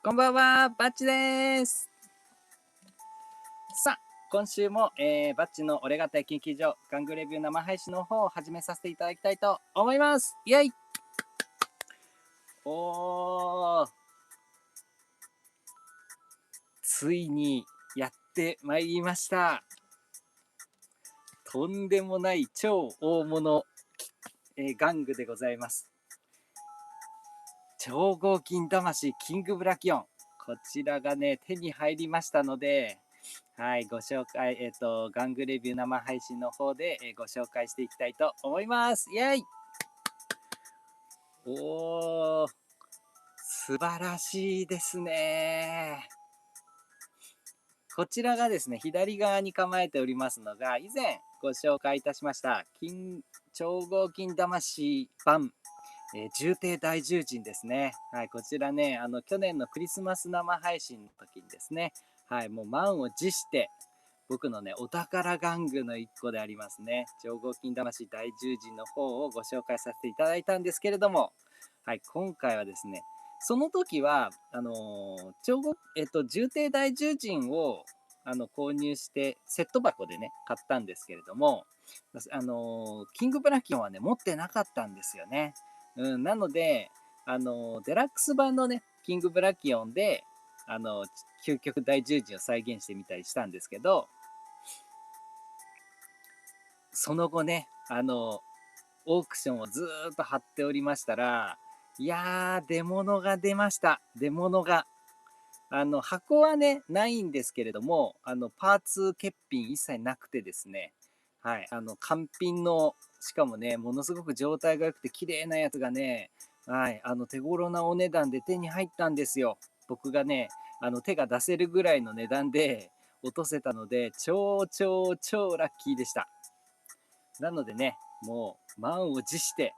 こんばんは、バッチです。さあ、今週も、バッチの俺方研究所玩具レビュー生配信の方を始めさせていただきたいと思います。イェイ。おー、ついにやってまいりました。とんでもない超大物、玩具でございます。超合金魂キングブラキオン。こちらがね、手に入りましたので、はい、ご紹介、玩具レビュー生配信の方で、ご紹介していきたいと思います。イェイ。おー、素晴らしいですね。こちらがですね、左側に構えておりますのが、以前ご紹介いたしました、超合金魂版、重帝大獣人ですね。はい、こちらね、去年のクリスマス生配信の時にですね、はい、もう満を持して、僕のね、お宝玩具の一個でありますね、超合金魂大獣人の方をご紹介させていただいたんですけれども、はい、今回はですね、その時は、重帝大獣人を購入して、セット箱でね、買ったんですけれども、キングブラキオンはね、持ってなかったんですよね。なので、デラックス版のね、キングブラキオンで、あの、究極大獣人を再現してみたりしたんですけど、その後ね、オークションをずーっと貼っておりましたら、いやー、出物が出ました。出物が。箱はね、ないんですけれども、パーツ欠品一切なくてですね、はい、完品の、しかもね、ものすごく状態が良くて綺麗なやつがね、はい、手頃なお値段で手に入ったんですよ。僕がね、手が出せるぐらいの値段で落とせたので、超超超ラッキーでした。なのでね、もう満を持して、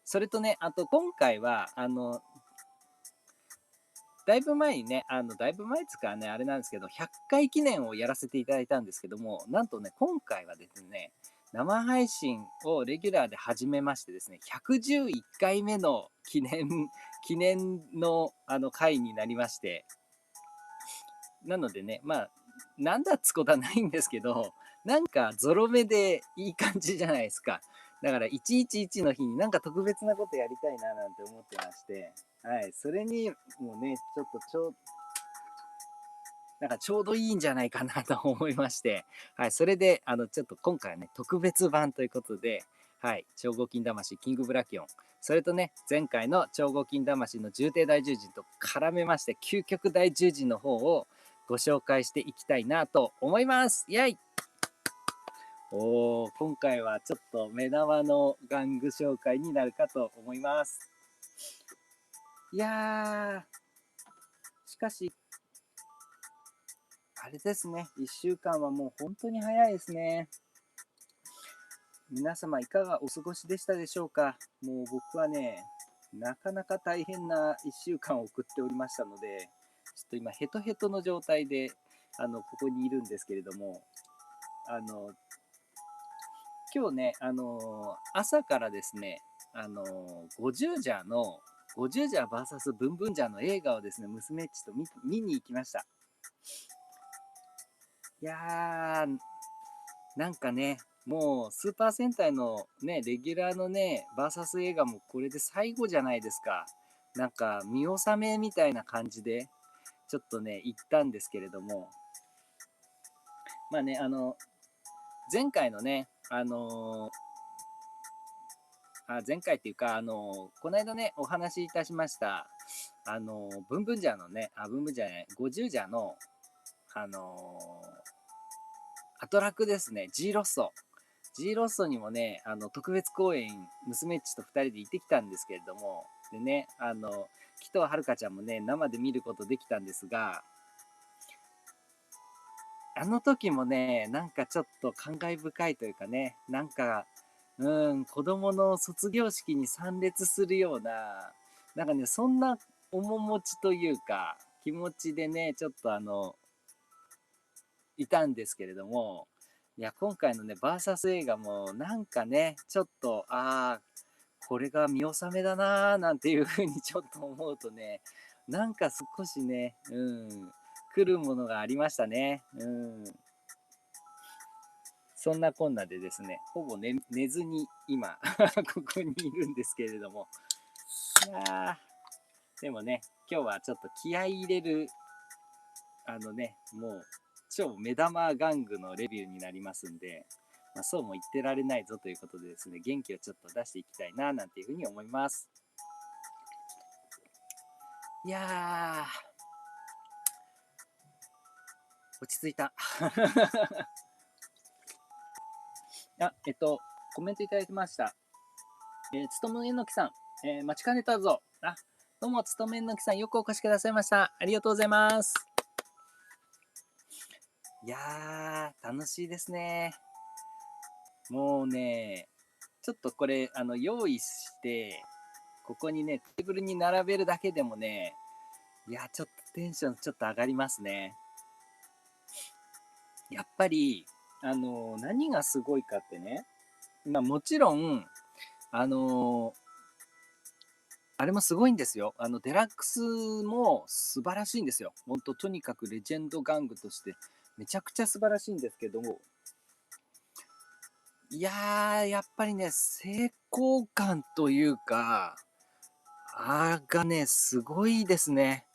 それとね、あと今回は、だいぶ前にね、だいぶ前つかね、あれなんですけど、100回記念をやらせていただいたんですけども、なんとね、今回はですね、生配信をレギュラーで始めましてですね、111回目の記念の回になりまして、なのでね、まあ、なんだっつことはないんですけど、なんかゾロ目でいい感じじゃないですか。だから111の日になんか特別なことやりたいななんて思ってまして、はい、それにもうね、ちょっとなんかちょうどいいんじゃないかなと思いまして、はい、それで、ちょっと今回はね、特別版ということで、はい、超合金魂キングブラキオン、それとね、前回の超合金魂の重帝大獣人と絡めまして、究極大獣人の方をご紹介していきたいなと思います。イェイ。今回はちょっと目玉の玩具紹介になるかと思います。いやー、しかし、あれですね、1週間はもう本当に早いですね。皆様いかがお過ごしでしたでしょうか。もう僕はね、なかなか大変な1週間を送っておりましたので、ちょっと今ヘトヘトの状態で、ここにいるんですけれども、あの、今日ね、朝からですね、50ジャーの、50ジャー VS ブンブンジャーの映画をですね、娘っちと見に行きました。いやー、なんかね、もうスーパー戦隊のね、レギュラーのね、バーサス映画もこれで最後じゃないですか。なんか見納めみたいな感じで、ちょっとね、行ったんですけれども、まあね、前回のね、前回っていうか、この間ね、お話しいたしました、ブンブンジャーのね、ブンブンジャーね、50ジャーの、あのアトラクですね、G ロッソ。G ロッソにもね、特別公演、娘っちと2人で行ってきたんですけれども、でね、紀藤遥ちゃんもね、生で見ることできたんですが、あの時もね、なんかちょっと感慨深いというかね、なんか、子供の卒業式に参列するような、なんかね、そんな面持ちというか、気持ちでね、ちょっといたんですけれども、いや、今回のね、バーサス映画も、なんかね、ちょっと、これが見納めだなーなんていう風にちょっと思うとね、なんか少しね、来るものがありましたね。そんなこんなでですね、ほぼ寝ずに今ここにいるんですけれども。いやー、でもね、今日はちょっと気合い入れる、もう、超目玉玩具のレビューになりますんで、そうも言ってられないぞということでですね、元気をちょっと出していきたいな、なんていうふうに思います。いやー、落ち着いた。コメントいただきました。つとむえのきさん、待ちかねたぞ。どうも、つとむえのきさん、よくお越しくださいました。ありがとうございます。いやー、楽しいですね。もうね、ちょっとこれ、用意して、ここにね、テーブルに並べるだけでもね、いや、ちょっとテンションちょっと上がりますね。やっぱり、何がすごいかってね、もちろん、あの、あれもすごいんですよ。デラックスも素晴らしいんですよ。ほんと、とにかくレジェンド玩具として、めちゃくちゃ素晴らしいんですけども、いやー、やっぱりね、成功感というか、がね、すごいですね。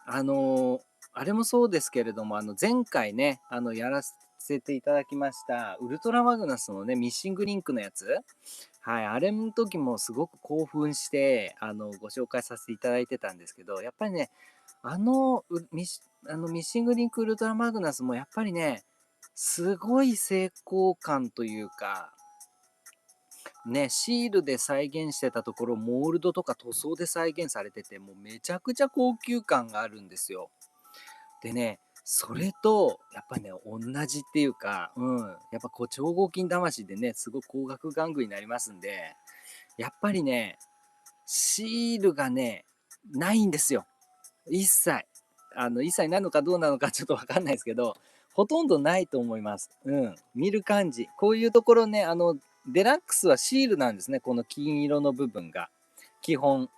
あの、あれもそうですけれども、前回ね、やらせていただきました、ウルトラマグナスのね、ミッシングリンクのやつ。はい、あれの時もすごく興奮して、ご紹介させていただいてたんですけど、やっぱりね、あの、うミッシミッシングリンクウルトラマグナスもやっぱりね、すごい成功感というか、ね、シールで再現してたところ、モールドとか塗装で再現されてて、もうめちゃくちゃ高級感があるんですよ。でね、それと、やっぱね、同じっていうか、やっぱこう、超合金魂でね、すごく高額玩具になりますんで、やっぱりね、シールがね、ないんですよ。一切。一切なのかどうなのかちょっとわかんないですけど、ほとんどないと思います。見る感じ。こういうところね、デラックスはシールなんですね。この金色の部分が。基本。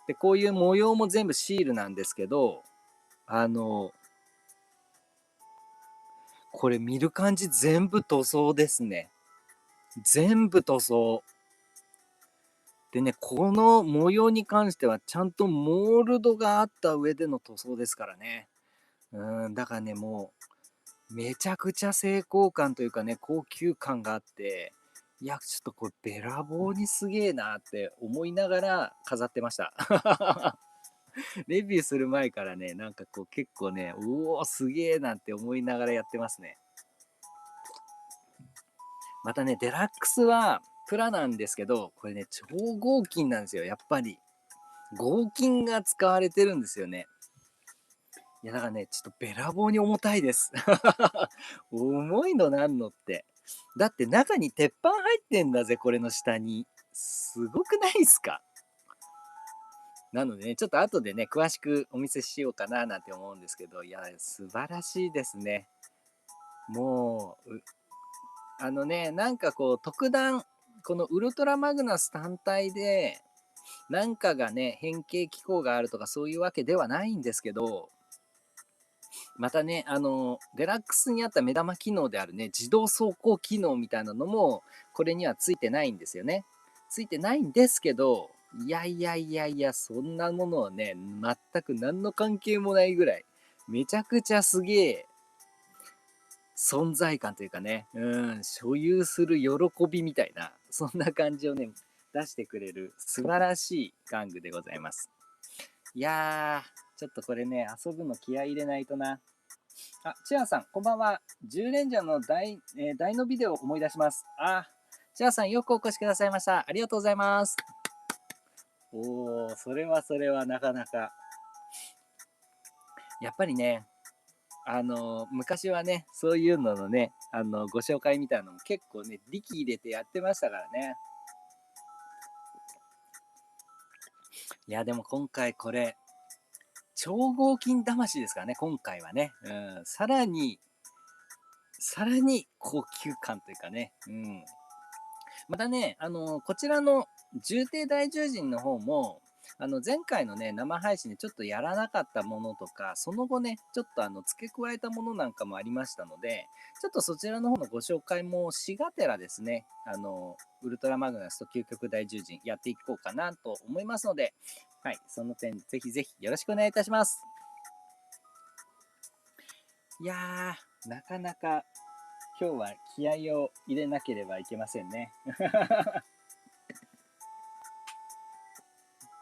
で、こういう模様も全部シールなんですけど、あの、これ見る感じ全部塗装ですね。全部塗装。でね、この模様に関してはちゃんとモールドがあった上での塗装ですからね。だからね、もう、めちゃくちゃ成功感というかね、高級感があって、いや、ちょっとこれべらぼうにすげえなって思いながら飾ってました。レビューする前からね、なんかこう結構ね、うおーすげえなんて思いながらやってますね。またね、デラックスはプラなんですけど、これね、超合金なんですよ、やっぱり。合金が使われてるんですよね。いや、だからね、ちょっとべらぼうに重たいです。重いのなんのって。だって中に鉄板入ってんだぜ、これの下に。すごくないっすか？なのでね、ちょっと後でね、詳しくお見せしようかななんて思うんですけど、いや、素晴らしいですね。もう、なんかこう、特段、このウルトラマグナス単体で、なんかがね、変形機構があるとかそういうわけではないんですけど、またね、デラックスにあった目玉機能であるね、自動走行機能みたいなのも、これにはついてないんですよね。ついてないんですけど、いやいやいやいや、そんなものはね、全く何の関係もないぐらい、めちゃくちゃすげえ存在感というかね、所有する喜びみたいな、そんな感じをね、出してくれる素晴らしい玩具でございます。いやー、ちょっとこれね、遊ぶの気合い入れないとな。チアさん、こんばんは。10連ジャーの大のビデオを思い出します。チアさん、よくお越しくださいました。ありがとうございます。それはそれはなかなか。やっぱりね、昔はね、そういうののね、ご紹介みたいなのも結構ね、力入れてやってましたからね。いや、でも今回これ、超合金魂ですからね、今回はね。さらに高級感というかね。またね、こちらの重低大獣人の方も、前回のね、生配信でちょっとやらなかったものとか、その後ね、ちょっと付け加えたものなんかもありましたので、ちょっとそちらの方のご紹介もしがてらですね、ウルトラマグナスと究極大獣人やっていこうかなと思いますので、はい、その点、ぜひぜひよろしくお願いいたします。いやー、なかなか今日は気合を入れなければいけませんね。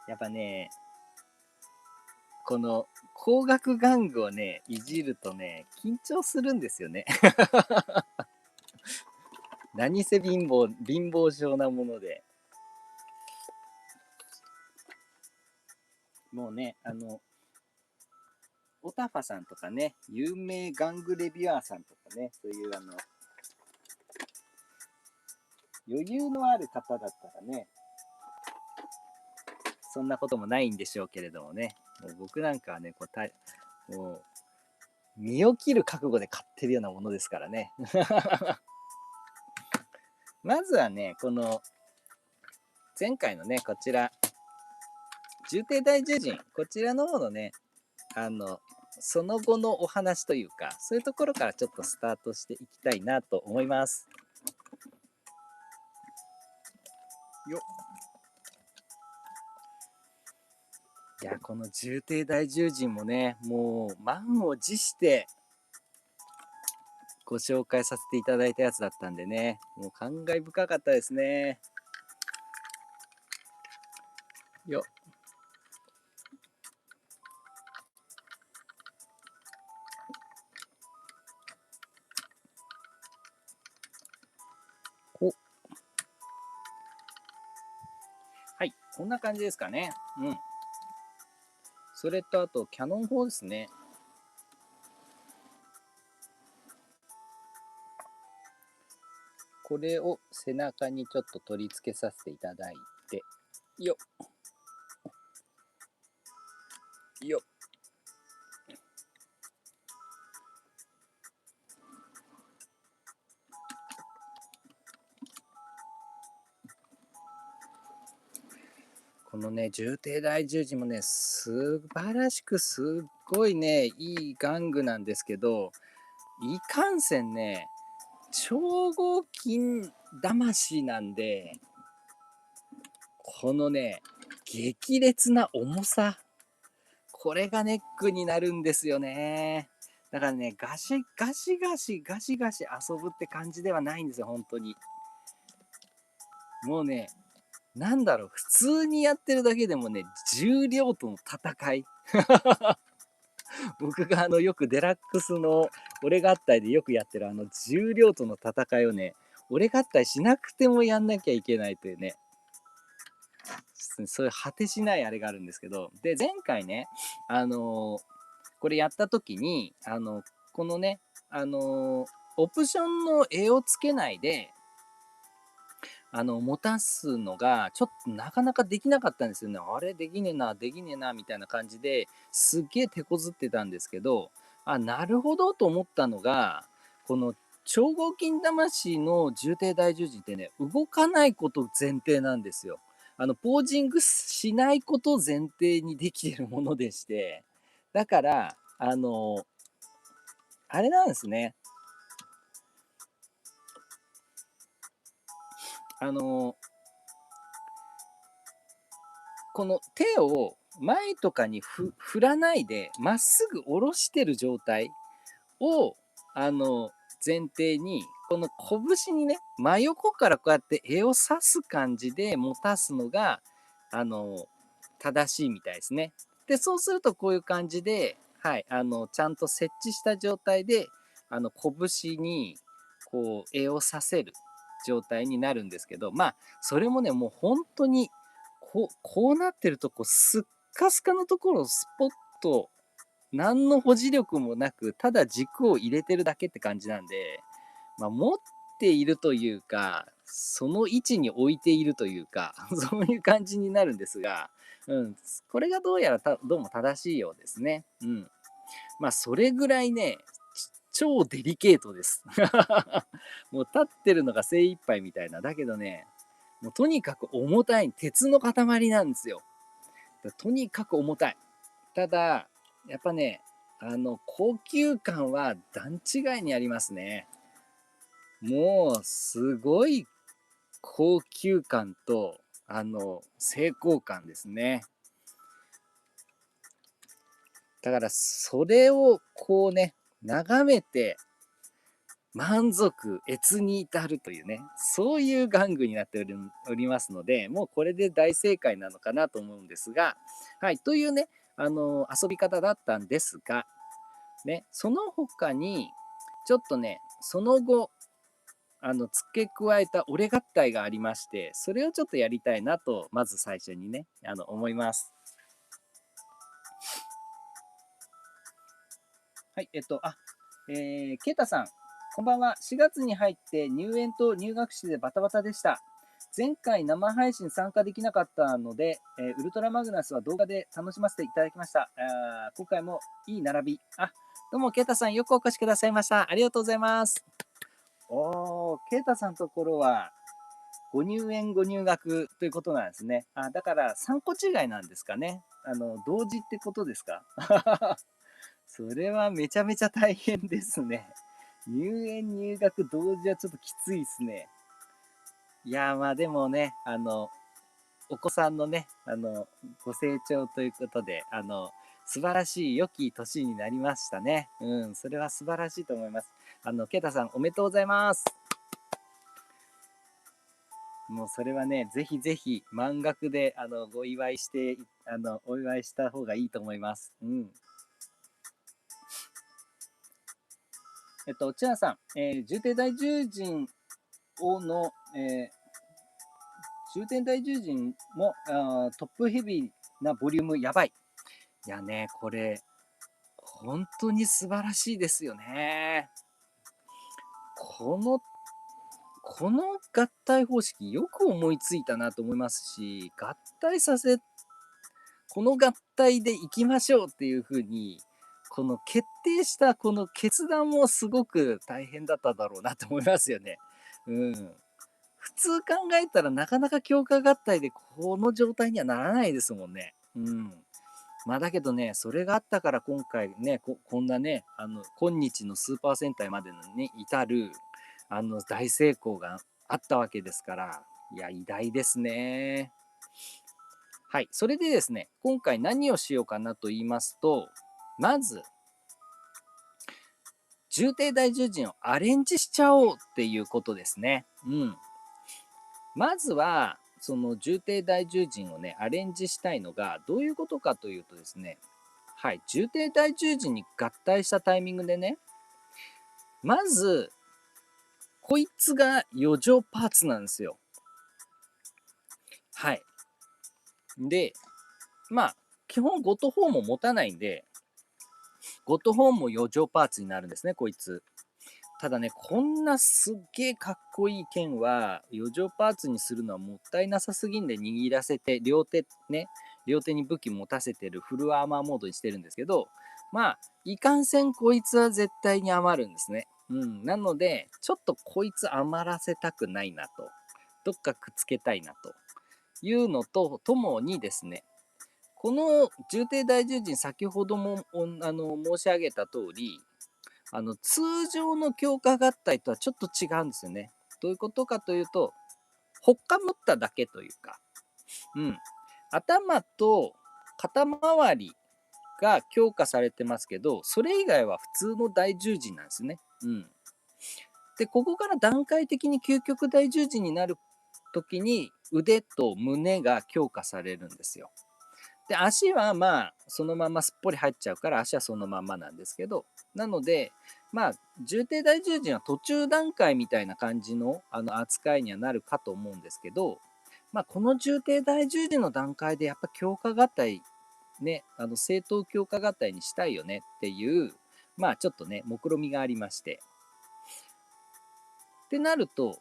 やっぱね、この光学玩具をね、いじるとね、緊張するんですよね。何せ貧乏症なもので。もうね、オタファさんとかね、有名玩具レビュアーさんとかね、そういう余裕のある方だったらね、そんなこともないんでしょうけれどもね、もう僕なんかはね、もう、身を切る覚悟で買ってるようなものですからね。まずはね、この、前回のね、こちら、重低大獣人、こちらの方のね、その後のお話というか、そういうところからちょっとスタートしていきたいなと思います。よいや、この重低大獣人もね、もう満を持してご紹介させていただいたやつだったんでね、もう感慨深かったですね。よおはい、こんな感じですかね。うん。それとあと、キャノン砲ですね。これを背中にちょっと取り付けさせていただいて、よよこのね、重低大獣人もね、素晴らしくすっごいね、いい玩具なんですけど、いかんせんね、超合金魂なんで、このね、激烈な重さ、これがネックになるんですよね。だからね、ガシガシ遊ぶって感じではないんですよ、本当に。もうね、なんだろう、普通にやってるだけでもね、重量との戦い。僕がよくデラックスの俺合体でよくやってる重量との戦いをね、俺合体しなくてもやんなきゃいけないというね、そういう果てしないあれがあるんですけど、で、前回ね、これやった時に、このね、オプションの絵をつけないで、持たすのが、ちょっとなかなかできなかったんですよね。あれ、できねえな、できねえな、みたいな感じですっげえ手こずってたんですけど、あ、なるほどと思ったのが、この超合金魂の重低大獣人ってね、動かないこと前提なんですよ。ポージングしないことを前提にできてるものでして、だから、あれなんですね。あの、この手を前とかに振らないで、まっすぐ下ろしてる状態を、前提に、この拳にね、真横からこうやって絵を刺す感じで持たすのが、あの、正しいみたいですね。で、そうするとこういう感じで、はい、ちゃんと設置した状態で、拳に、こう、絵を刺せる状態になるんですけど、まあ、それもね、もう本当に、こうなってると、こう、スッカスカのところをスポッと何の保持力もなく、ただ軸を入れてるだけって感じなんで、まあ、持っているというか、その位置に置いているというか、そういう感じになるんですが、うん、これがどうやらどうも正しいようですね。うん。まあ、それぐらいね、超デリケートです。もう立ってるのが精一杯みたいな。だけどね、もうとにかく重たい、鉄の塊なんですよ。とにかく重たい。ただ、やっぱね、高級感は段違いにありますね。もう、すごい高級感と、成功感ですね。だから、それをこうね、眺めて、満足、悦に至るというね、そういう玩具になっておりますので、もうこれで大正解なのかなと思うんですが、はい、というね、遊び方だったんですが、ね、その他に、ちょっとね、その後、付け加えた俺合体がありまして、それをちょっとやりたいなと、まず最初にね、思います。はい、ケイタさん、こんばんは。4月に入って入園と入学式でバタバタでした。前回生配信参加できなかったので、ウルトラマグナスは動画で楽しませていただきました。今回もいい並び。どうも、ケイタさん、よくお越しくださいました。ありがとうございます。ケイタさんのところは、ご入園、ご入学ということなんですね。だから3個違いなんですかね。同時ってことですか？それはめちゃめちゃ大変ですね。入園、入学同時はちょっときついですね。いやー、まあでもね、お子さんのね、ご成長ということで、素晴らしい良き年になりましたね。うん、それは素晴らしいと思います。ケイタさん、おめでとうございます。もうそれはね、ぜひぜひ満額で、ご祝いして、お祝いした方がいいと思います。うん。チアさん、重点大獣人の、重点大獣人もトップヘビーなボリュームやばい。いやね、これ、本当に素晴らしいですよね。この、この合体方式よく思いついたなと思いますし、この合体で行きましょうっていう風に、この決定したこの決断もすごく大変だっただろうなと思いますよね。うん。普通考えたらなかなか強化合体でこの状態にはならないですもんね。うん。まあだけどね、それがあったから今回ね、こんなね、今日のスーパー戦隊までのね、至る、大成功があったわけですから、いや、偉大ですね。はい。それでですね、今回何をしようかなと言いますと、まず、重帝大獣人をアレンジしちゃおうっていうことですね。うん。まずは、その重帝大獣人をね、アレンジしたいのが、どういうことかというとですね、はい、重帝大獣人に合体したタイミングでね、まず、こいつが余剰パーツなんですよ。はい。で、まあ、基本ゴッドホームを持たないんで、ゴッドホームも余剰パーツになるんですね、こいつ。ただね、こんなすっげえかっこいい剣は、余剰パーツにするのはもったいなさすぎんで握らせて、両手に武器持たせてるフルアーマーモードにしてるんですけど、まあ、いかんせんこいつは絶対に余るんですね。うん。なので、ちょっとこいつ余らせたくないなと。どっかくっつけたいなというのと、ともにですね、この重帝大獣人、先ほども申し上げた通り、通常の強化合体とはちょっと違うんですよね。どういうことかというと、ほっかむっただけというか、うん。頭と肩周りが強化されてますけど、それ以外は普通の大獣人なんですね。うん。で、ここから段階的に究極大獣人になる時に腕と胸が強化されるんですよ。で、足はまあ、そのまますっぽり入っちゃうから、足はそのまんまなんですけど、なので、まあ、重帝大獣人は途中段階みたいな感じの扱いにはなるかと思うんですけど、まあ、この重帝大獣人の段階でやっぱ強化合体、ね、正当強化合体にしたいよねっていう、まあちょっとね、目論みがありまして。ってなると、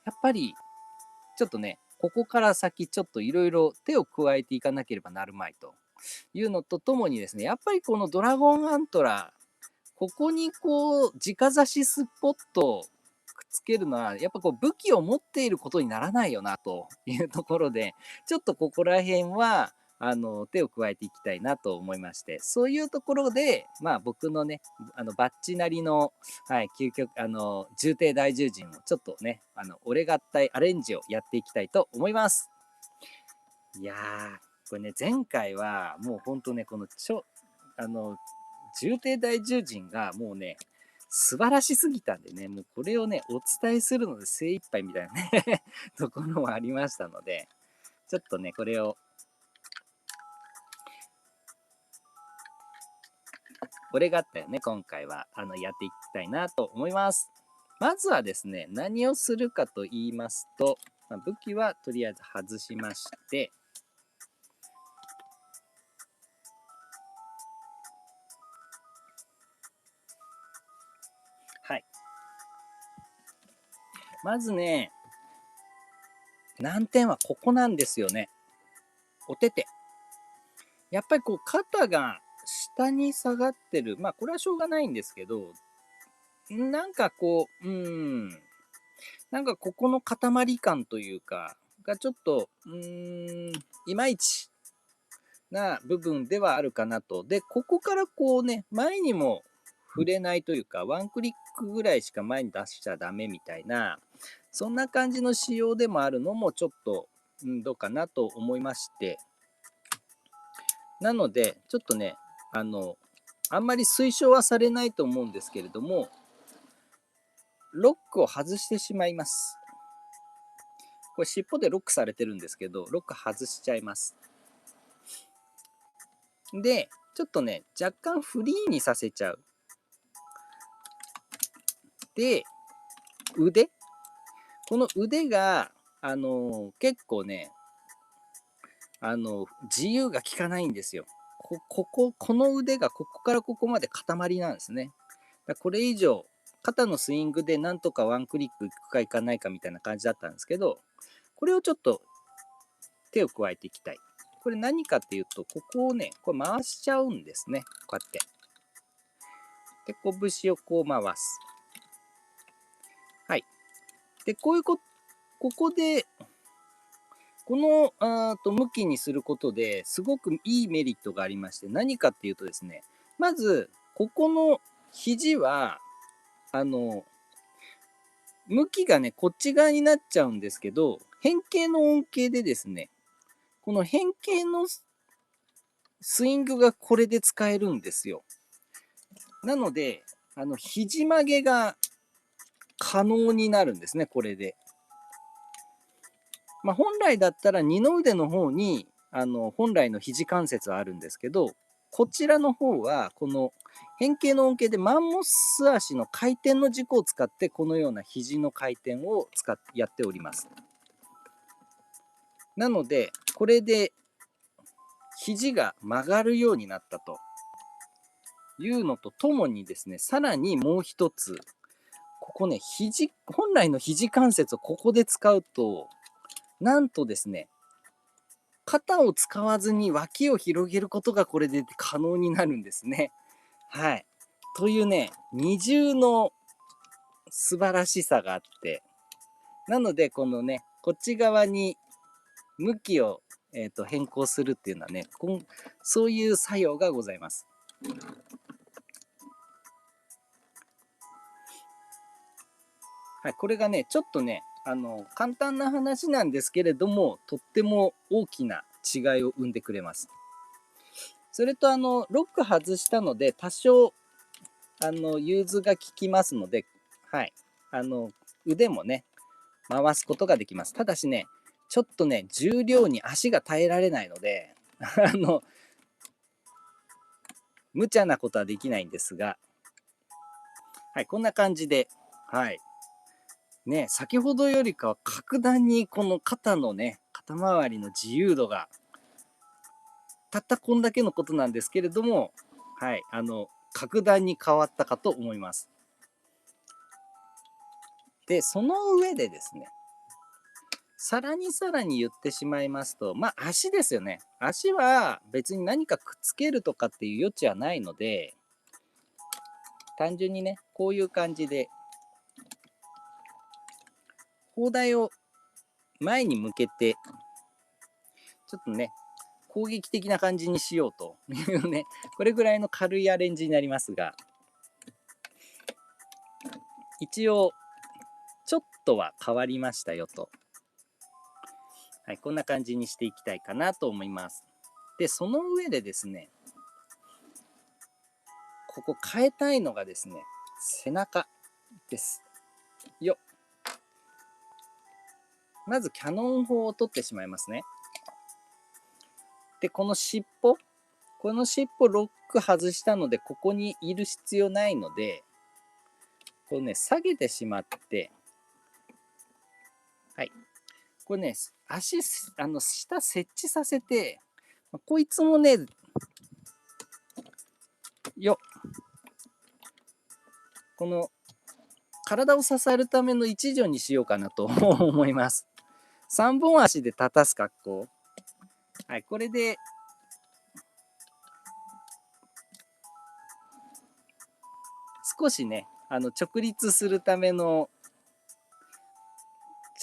やっぱり、ちょっとね、ここから先ちょっといろいろ手を加えていかなければなるまいというのとともにですね、やっぱりこのドラゴンアントラー、ここにこう、直差しスポットくっつけるのは、やっぱこう武器を持っていることにならないよなというところで、ちょっとここら辺は、手を加えていきたいなと思いまして、そういうところで、まあ僕のね、バッチなりの、はい、究極、重低大獣人をちょっとね、俺合体アレンジをやっていきたいと思います。いやー、これね、前回はもうほんとね、このあの、重低大獣人がもうね、素晴らしすぎたんでね、もうこれをね、お伝えするので精一杯みたいなねところもありましたので、ちょっとね、これを、俺があったよね、今回は、やっていきたいなと思います。まずはですね、何をするかと言いますと、武器はとりあえず外しまして、はい。まずね、難点はここなんですよね。お手手。やっぱりこう肩が下に下がってる。まあこれはしょうがないんですけど、なんかこう、なんかここの塊感というか、がちょっと、いまいちな部分ではあるかなと。で、ここからこうね、前にも触れないというか、ワンクリックぐらいしか前に出しちゃダメみたいな、そんな感じの仕様でもあるのもちょっと、どうかなと思いまして、なので、ちょっとね、あんまり推奨はされないと思うんですけれども、ロックを外してしまいます。これ尻尾でロックされてるんですけど、ロック外しちゃいます。で、ちょっとね、若干フリーにさせちゃう。で、腕この腕が、結構ね、自由が利かないんですよ。この腕がここからここまで塊なんですね。だこれ以上、肩のスイングでなんとかワンクリックいくかいかないかみたいな感じだったんですけど、これをちょっと手を加えていきたい。これ何かっていうと、ここをね、これ回しちゃうんですね。こうやって。で、拳をこう回す。はい。で、ここで、この向きにすることですごくいいメリットがありまして、何かっていうとですね、まず、ここの肘は、あの、向きがね、こっち側になっちゃうんですけど、変形の恩恵でですね、この変形のスイングがこれで使えるんですよ。なので、肘曲げが可能になるんですね、これで。まあ、本来だったら二の腕の方に、本来の肘関節はあるんですけど、こちらの方は、この変形の恩恵でマンモス足の回転の軸を使って、このような肘の回転をやっております。なので、これで肘が曲がるようになったというのとともにですね、さらにもう一つ、ここね、本来の肘関節をここで使うと、なんとですね、肩を使わずに脇を広げることがこれで可能になるんですね。はい。というね、二重の素晴らしさがあって、なので、このね、こっち側に向きを、変更するっていうのはね、そういう作用がございます。はい、これがね、ちょっとね、簡単な話なんですけれども、とっても大きな違いを生んでくれます。それと、ロック外したので、多少、融通が効きますので、はい、腕もね、回すことができます。ただしね、ちょっとね、重量に足が耐えられないので、無茶なことはできないんですが、はい、こんな感じで、はい、ね、先ほどよりかは格段にこの肩のね、肩周りの自由度が、たったこんだけのことなんですけれども、はい、格段に変わったかと思います。で、その上でですね、さらに言ってしまいますと、まあ足ですよね。足は別に何かくっつけるとかっていう余地はないので、単純にね、こういう感じで、砲台を前に向けて、ちょっとね、攻撃的な感じにしようというね、これぐらいの軽いアレンジになりますが、一応、ちょっとは変わりましたよと。はい、こんな感じにしていきたいかなと思います。で、その上でですね、ここ変えたいのがですね、背中です。よっ。まずキャノン砲を取ってしまいますね。で、この尻尾ロック外したので、ここにいる必要ないので、これね、下げてしまって、はい。これね、足、下設置させて、こいつもね、この体を支えるための一助にしようかなと思います。3本足で立たす格好。はい、これで、少しね、直立するための、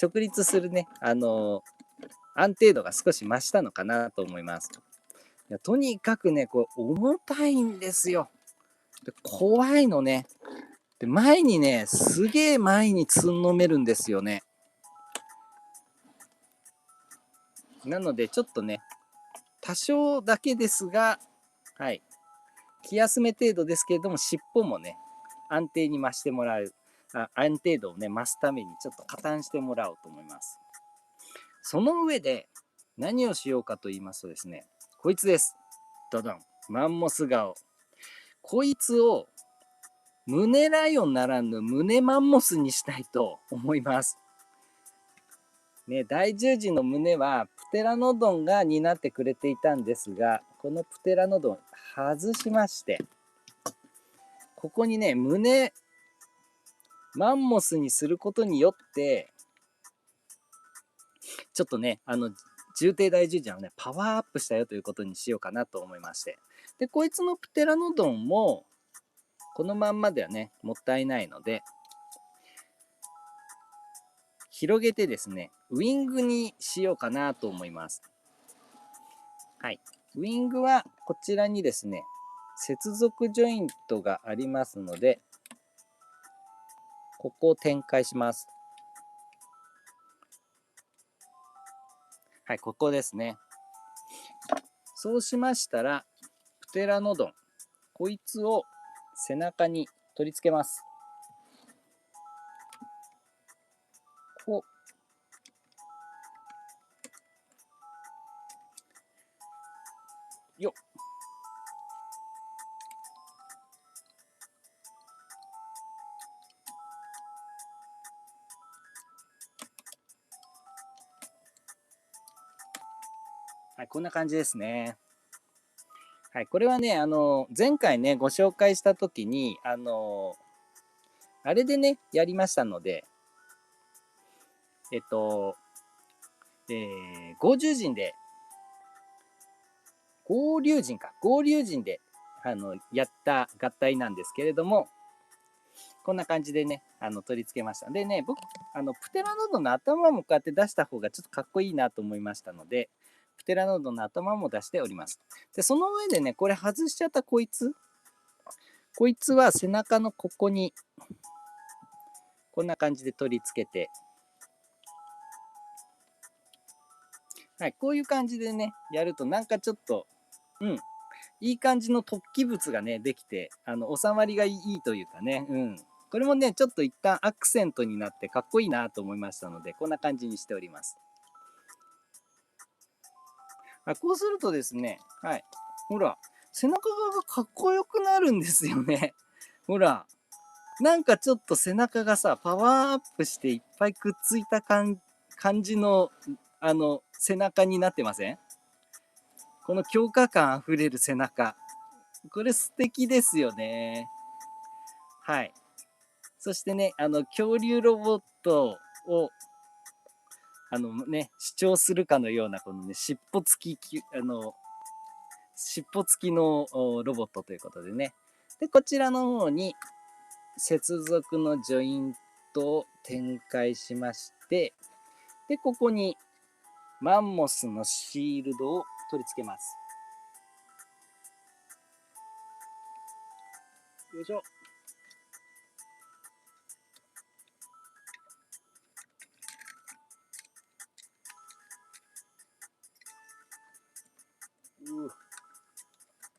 直立するね、安定度が少し増したのかなと思います。いやとにかくね、これ重たいんですよ。で怖いのね。で、前にね、すげえ前につんのめるんですよね。なので、ちょっとね、多少だけですが、はい、気休め程度ですけれども、尻尾もね、安定に増してもらう、安定度をね、増すためにちょっと加担してもらおうと思います。その上で、何をしようかと言いますとですね、こいつです。ドドン。マンモス顔。こいつを胸ライオンならぬ胸マンモスにしたいと思います。ね、第10次の胸はプテラノドンが担ってくれていたんですが、このプテラノドン外しまして、ここにね、胸マンモスにすることによって、ちょっとね、重低第10次はね、パワーアップしたよということにしようかなと思いまして。で、こいつのプテラノドンも、このまんまではね、もったいないので、広げてですね、ウィングにしようかなと思います。はい。ウィングはこちらにですね、接続ジョイントがありますので、ここを展開します。はい、ここですね。そうしましたら、プテラノドン、こいつを背中に取り付けます。こう。よっ。はい、こんな感じですね。はい、これはね、前回ね、ご紹介したときに、あれでね、やりましたので、合獣人で、合流人か、合流人で、やった合体なんですけれども、こんな感じでね、取り付けました。でね、僕、プテラノドンの頭もこうやって出した方がちょっとかっこいいなと思いましたので、プテラノドンの頭も出しております。で、その上でね、これ外しちゃったこいつは背中のここに、こんな感じで取り付けて、はい、こういう感じでね、やるとなんかちょっと、いい感じの突起物がね、できて、収まりがいいというかね、これもね、ちょっと一旦アクセントになってかっこいいなと思いましたので、こんな感じにしております。こうするとですね、はい。ほら、背中側がかっこよくなるんですよね。ほら、なんかちょっと背中がさ、パワーアップしていっぱいくっついた感じの、背中になってません？この強化感あふれる背中。これ素敵ですよね。はい。そしてね、恐竜ロボットを、主張するかのような、このね、尻尾付きのロボットということでね。で、こちらの方に接続のジョイントを展開しまして、で、ここにマンモスのシールドを取り付けます。よいしょ。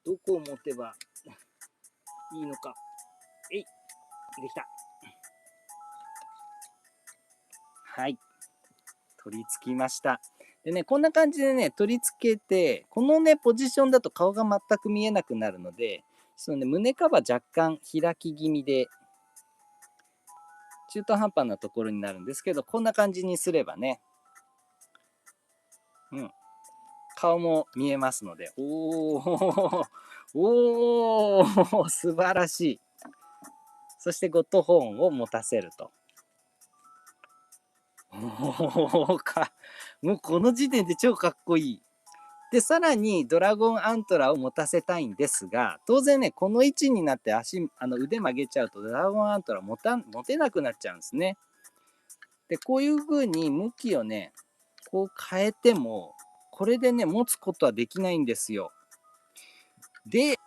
どこを持てばいいのか。えい、できた。はい。取り付きました。でね、こんな感じでね、取り付けて、このね、ポジションだと顔が全く見えなくなるので、そのね、胸カバー若干開き気味で、中途半端なところになるんですけど、こんな感じにすればね、うん、顔も見えますので、おー、おー、素晴らしい。そしてゴッドホーンを持たせると。おか、もうこの時点で超かっこいい。で、さらにドラゴンアントラーを持たせたいんですが、当然ね、この位置になって腕曲げちゃうとドラゴンアントラー持てなくなっちゃうんですね。で、こういう風に向きをね、こう変えても、これでね、持つことはできないんですよ。で、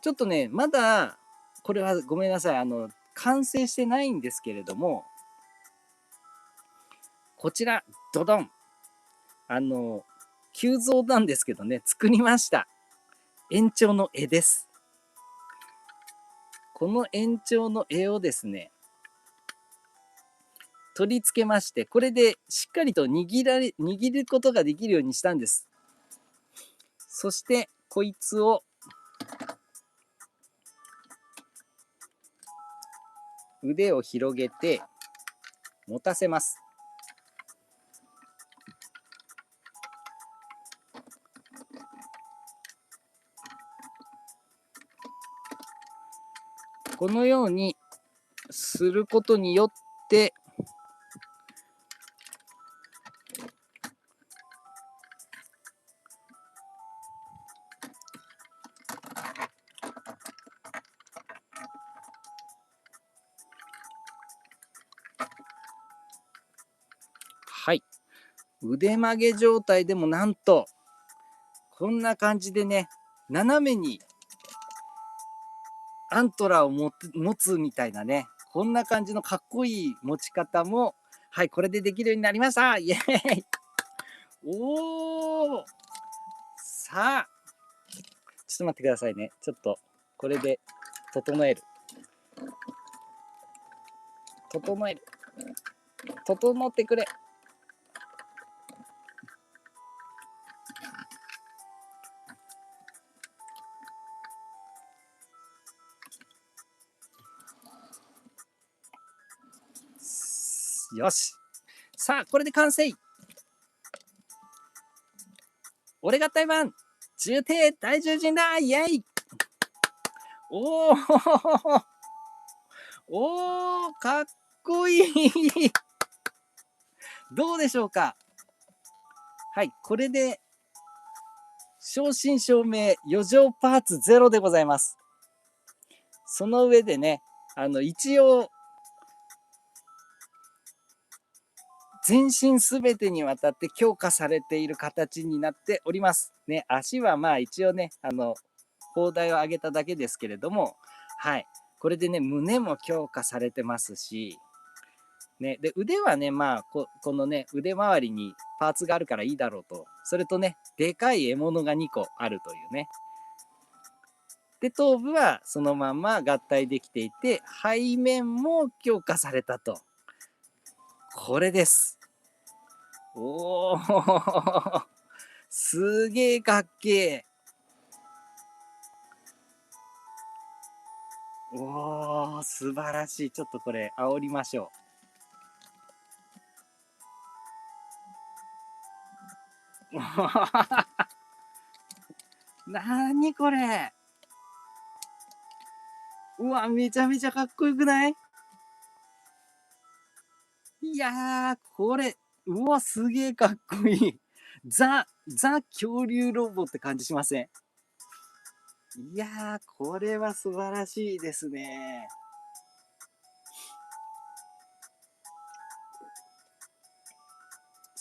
ちょっとね、まだ、これはごめんなさい、完成してないんですけれども、こちら、ドドン。急増なんですけどね、作りました。延長の絵です。この延長の絵をですね、取り付けまして、これでしっかりと握ることができるようにしたんです。そして、こいつを腕を広げて持たせます。このようにすることによって、はい。腕曲げ状態でもなんと、こんな感じでね、斜めにアントラーを持つみたいなね、こんな感じのかっこいい持ち方も、はい、これでできるようになりました。イエーイ。おー、さあ、ちょっと待ってくださいね。ちょっと、これで整える。整える。整ってくれ。よし。さあ、これで完成。俺が台湾重帝大獣人だイェイ。おーおー、かっこいい。どうでしょうか。はい、これで正真正銘余剰パーツゼロでございます。その上でね、一応全身すべてにわたって強化されている形になっております。ね、足はまあ一応ね、砲台を上げただけですけれども、はい、これでね、胸も強化されてますし、ね、で腕はね、まあこのね、腕周りにパーツがあるからいいだろうと、それとね、でかい獲物が2個あるというね。で、頭部はそのまま合体できていて、背面も強化されたと。これです。おーすげえかっけー。おー、素晴らしい。ちょっとこれ、煽りましょう。なーにこれ。うわ、めちゃめちゃかっこよくない？いやー、これ、うわ、すげえかっこいい。ザ恐竜ロボって感じしません？いやー、これは素晴らしいですね。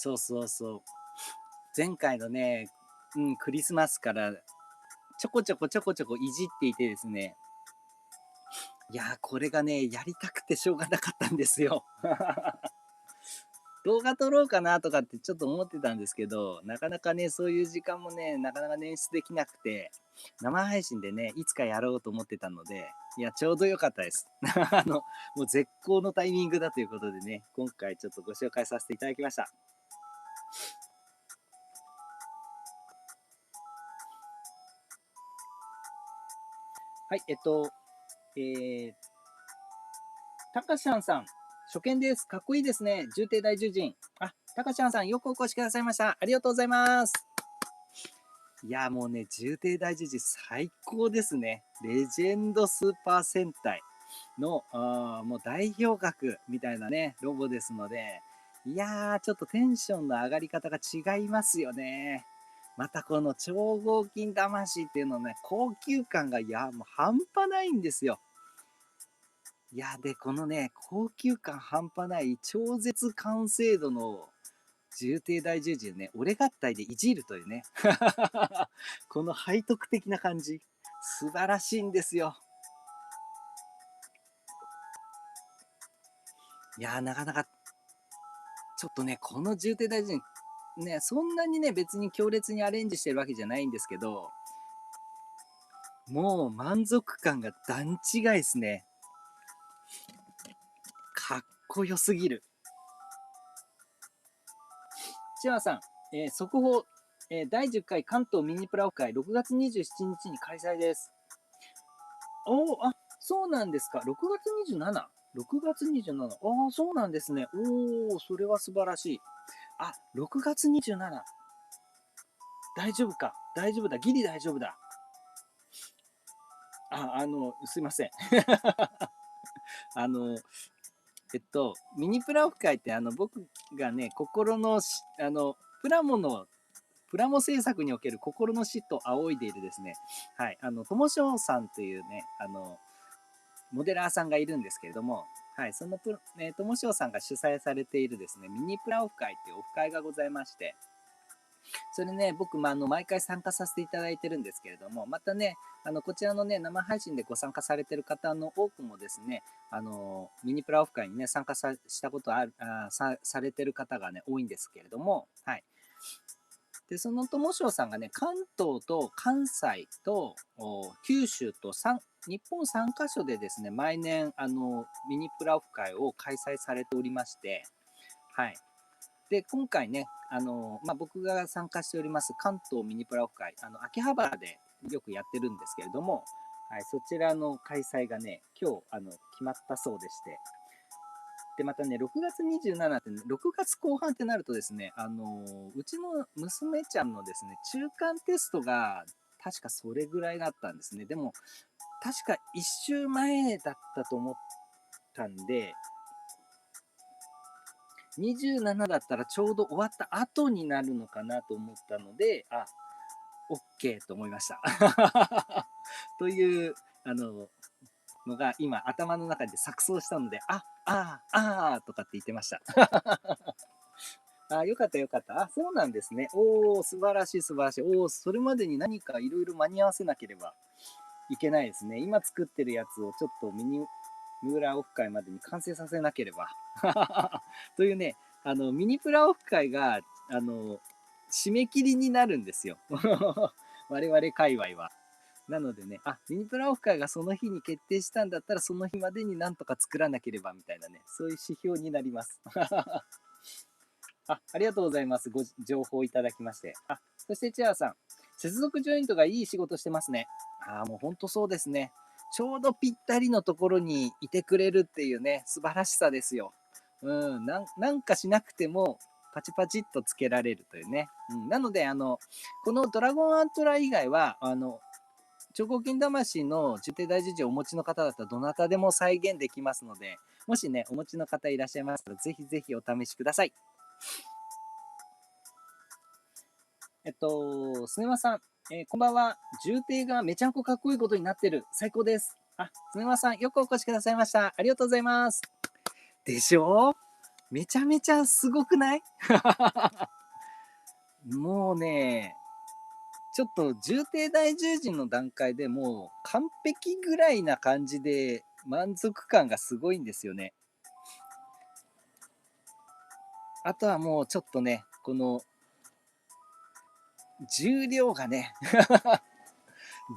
そうそうそう。前回のね、クリスマスからちょこちょこちょこちょこいじっていてですね、いやー、これがね、やりたくてしょうがなかったんですよ。動画撮ろうかなとかってちょっと思ってたんですけど、なかなかね、そういう時間もね、なかなか捻出できなくて、生配信でね、いつかやろうと思ってたので、いや、ちょうど良かったです。もう絶好のタイミングだということでね、今回ちょっとご紹介させていただきました。はい、えー、たかしゃんさん、初見です。かっこいいですね。重帝大獣人。あ、たかしゃんさん、よくお越しくださいました。ありがとうございます。いや、もうね、重帝大獣人最高ですね。レジェンドスーパー戦隊の、もう代表格みたいなね、ロボですので、いやー、ちょっとテンションの上がり方が違いますよね。またこの超合金魂っていうのね、高級感がもう半端ないんですよ。いや、で、このね、高級感半端ない超絶完成度の重帝大獣人ね、俺合体でいじるというね。この背徳的な感じ。素晴らしいんですよ。いやー、なかなか、ちょっとね、この重帝大獣人、ね、そんなにね、別に強烈にアレンジしてるわけじゃないんですけど、もう満足感が段違いですね。かっこよすぎる。千葉さん、速報、第10回関東ミニプラオフ会6月27日に開催です。そうなんですか。6月 27?6 月27。そうなんですね。それは素晴らしい。6月27。大丈夫か。大丈夫だ。ギリ大丈夫だ。すいません。あの、ミニプラオフ会って、僕がね、心のプラモ制作における心の師と仰いでいるですね、はい、ともしょうさんというね、モデラーさんがいるんですけれども、はい、そのともしょうさんが主催されているですね、ミニプラオフ会っていうオフ会がございまして、それね、僕、毎回参加させていただいてるんですけれども、またね、こちらのね、生配信でご参加されてる方の多くもですね、ミニプラオフ会にね、参加したことされてる方がね、多いんですけれども、はい。で、その友賞さんがね、関東と関西と九州と日本3カ所でですね、毎年、ミニプラオフ会を開催されておりまして、はい。で、今回ね、僕が参加しております関東ミニプラオフ会、秋葉原でよくやってるんですけれども、はい、そちらの開催がね、今日、決まったそうでして、で、またね、6月27って、ね、6月後半ってなるとですね、うちの娘ちゃんのですね、中間テストが確かそれぐらいだったんですね。でも、確か1週前だったと思ったんで、27だったらちょうど終わった後になるのかなと思ったので、OK と思いました。という、のが今頭の中で錯綜したので、とかって言ってました。よかったよかった。そうなんですね。素晴らしい素晴らしい。それまでに何かいろいろ間に合わせなければいけないですね。今作ってるやつをちょっとミニプラオフ会までに完成させなければ。というね、ミニプラオフ会が、締め切りになるんですよ。我々界隈は。なのでね、ミニプラオフ会がその日に決定したんだったら、その日までになんとか作らなければみたいなね、そういう指標になります。ありがとうございます。ご情報いただきまして。そしてチェアさん、接続ジョイントがいい仕事してますね。もうほんとそうですね。ちょうどぴったりのところにいてくれるっていうね、素晴らしさですよ。なんかしなくても、パチパチっとつけられるというね。なので、このドラゴンアントラ以外は、超合金魂の重帝大事情をお持ちの方だったらどなたでも再現できますので、もしね、お持ちの方いらっしゃいましたら、ぜひぜひお試しください。スネマさん、こんばんは。重帝がめちゃんこかっこいいことになってる。最高です。スネマさん、よくお越しくださいました。ありがとうございます。でしょめちゃめちゃすごくない？もうね、ちょっと重低大獣人の段階でもう完璧ぐらいな感じで満足感がすごいんですよね。あとはもうちょっとね、この重量がね、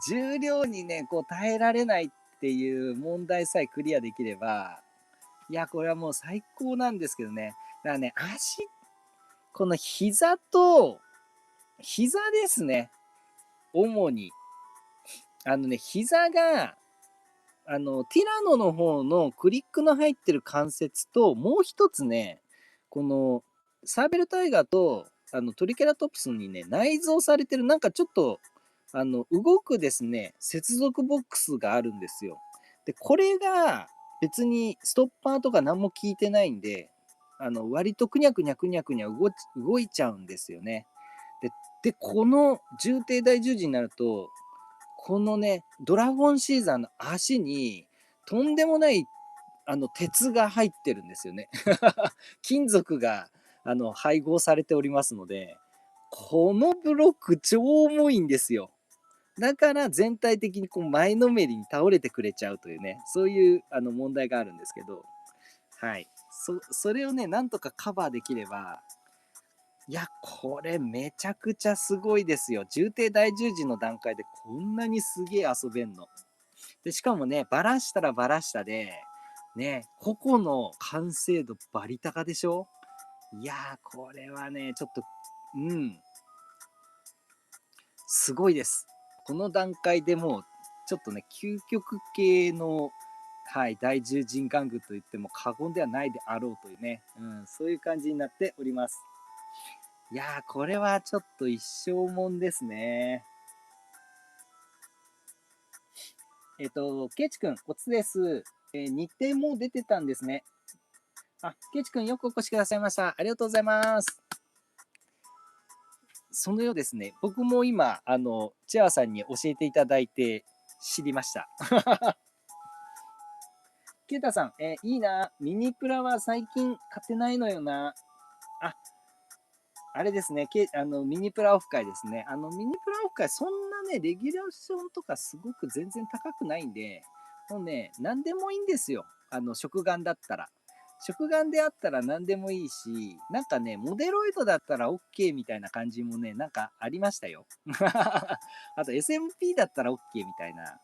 重量にね、こう耐えられないっていう問題さえクリアできれば、いや、これはもう最高なんですけどね。だからね、この膝ですね。主に。膝が、ティラノの方のクリックの入ってる関節と、もう一つね、この、サーベルタイガーと、トリケラトプスにね、内蔵されてる、なんかちょっと、動くですね、接続ボックスがあるんですよ。で、これが別にストッパーとか何も効いてないんで、割とくにゃくにゃくにゃくにゃ動いちゃうんですよね。で、この重低大十字になると、このね、ドラゴンシーザーの足に、とんでもない、鉄が入ってるんですよね。金属が、配合されておりますので、このブロック超重いんですよ。だから全体的にこう前のめりに倒れてくれちゃうというね、そういう問題があるんですけど、はい。それをね、なんとかカバーできれば、いや、これめちゃくちゃすごいですよ。重低大十字の段階でこんなにすげえ遊べんの。で、しかもね、バラしたらバラしたで、ね、個々の完成度バリ高でしょ？いやー、これはね、ちょっと、うん、すごいです。この段階でもう、ちょっとね、究極系の、はい、大獣人玩具と言っても過言ではないであろうというね、うん、そういう感じになっております。いやー、これはちょっと一生もんですね。ケイチくん、おつです。日程もう出てたんですね。あ、ケイチくんよくお越しくださいました。ありがとうございます。そのようですね。僕も今、チェアさんに教えていただいて知りました。ケイタさん、いいな。ミニプラは最近買ってないのよな。あ、あれですね。ミニプラオフ会ですね。ミニプラオフ会、そんなね、レギュレーションとかすごく全然高くないんで、もうね、何でもいいんですよ。食玩だったら。食玩であったら何でもいいし、なんかね、モデロイドだったら OK みたいな感じもね、なんかありましたよ。あと SMP だったら OK みたいな。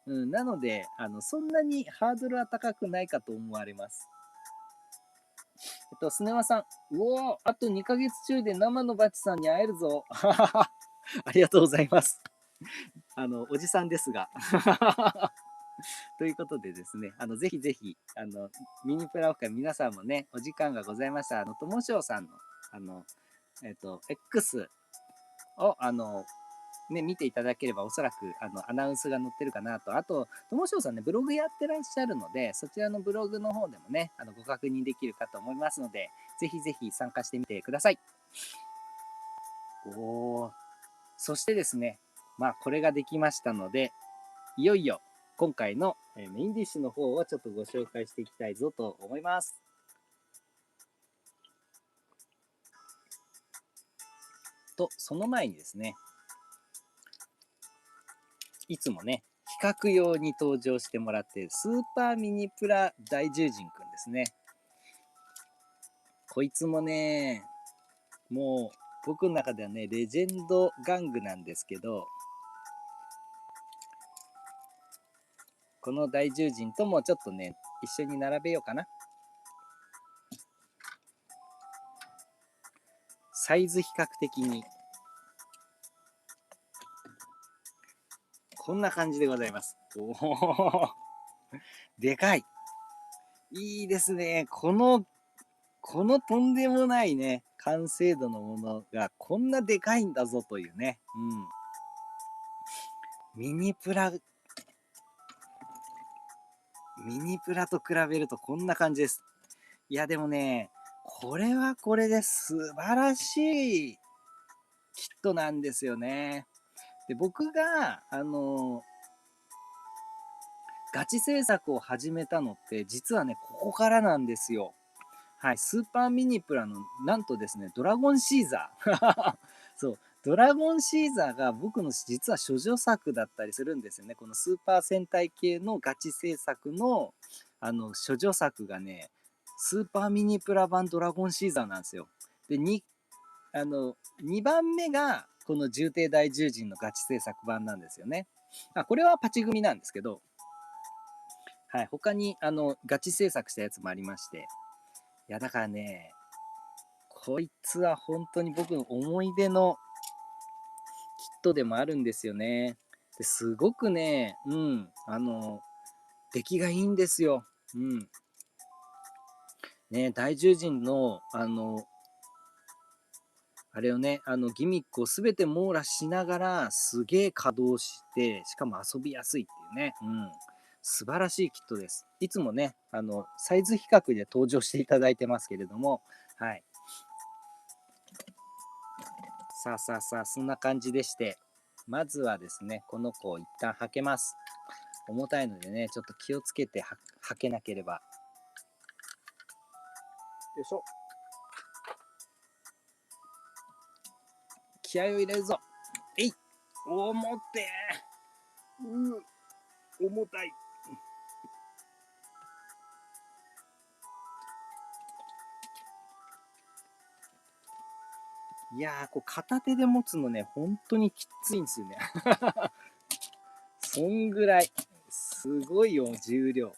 うん、なので、そんなにハードルは高くないかと思われます。スネワさん、うおー、あと2ヶ月中で生のバチさんに会えるぞ。ありがとうございます。おじさんですが。ということでですね、ぜひぜひ、ミニプラオフ会皆さんもね、お時間がございましたら、ともしょうさんの、X を、ね、見ていただければ、おそらく、アナウンスが載ってるかなと。あと、ともしょうさんね、ブログやってらっしゃるので、そちらのブログの方でもね、ご確認できるかと思いますので、ぜひぜひ参加してみてください。おー。そしてですね、まあ、これができましたので、いよいよ、今回のメインディッシュの方をちょっとご紹介していきたいぞと思います。と、その前にですね、いつもね、比較用に登場してもらっているスーパーミニプラ大獣人くんですね。こいつもね、もう僕の中ではね、レジェンド玩具なんですけど、この大獣人ともちょっとね、一緒に並べようかな。サイズ比較的にこんな感じでございます。おお、でかい。いいですね。このとんでもないね、完成度のものがこんなでかいんだぞというね。うん。ミニプラ、ミニプラと比べるとこんな感じです。いや、でもね、これはこれで素晴らしいキットなんですよね。で、僕が、ガチ制作を始めたのって、実はね、ここからなんですよ。はい、スーパーミニプラの、なんとですね、ドラゴンシーザー。そう、ドラゴンシーザーが僕の実は処女作だったりするんですよね。このスーパー戦隊系のガチ制作の、処女作がね、スーパーミニプラ版ドラゴンシーザーなんですよ。で、2番目が、この重帝大獣人のガチ制作版なんですよね。これはパチ組なんですけど、はい、他に、ガチ制作したやつもありまして、いや、だからね、こいつは本当に僕の思い出のキットでもあるんですよね。ですごくね、出来がいいんですよ。うん。ね、大獣人の、あれをね、ギミックをすべて網羅しながら、すげえ稼働して、しかも遊びやすいっていうね。うん。素晴らしいキットです。いつもね、サイズ比較で登場していただいてますけれども、はい。さあさあさあ、そんな感じでして、まずはですね、この子を一旦履けます。重たいのでね、ちょっと気をつけて履けなければ。よいしょ。気合を入れるぞ。えい、重って重たい。いやー、こう片手で持つのね、本当にきついんですよね。そんぐらい。すごいよ、重量。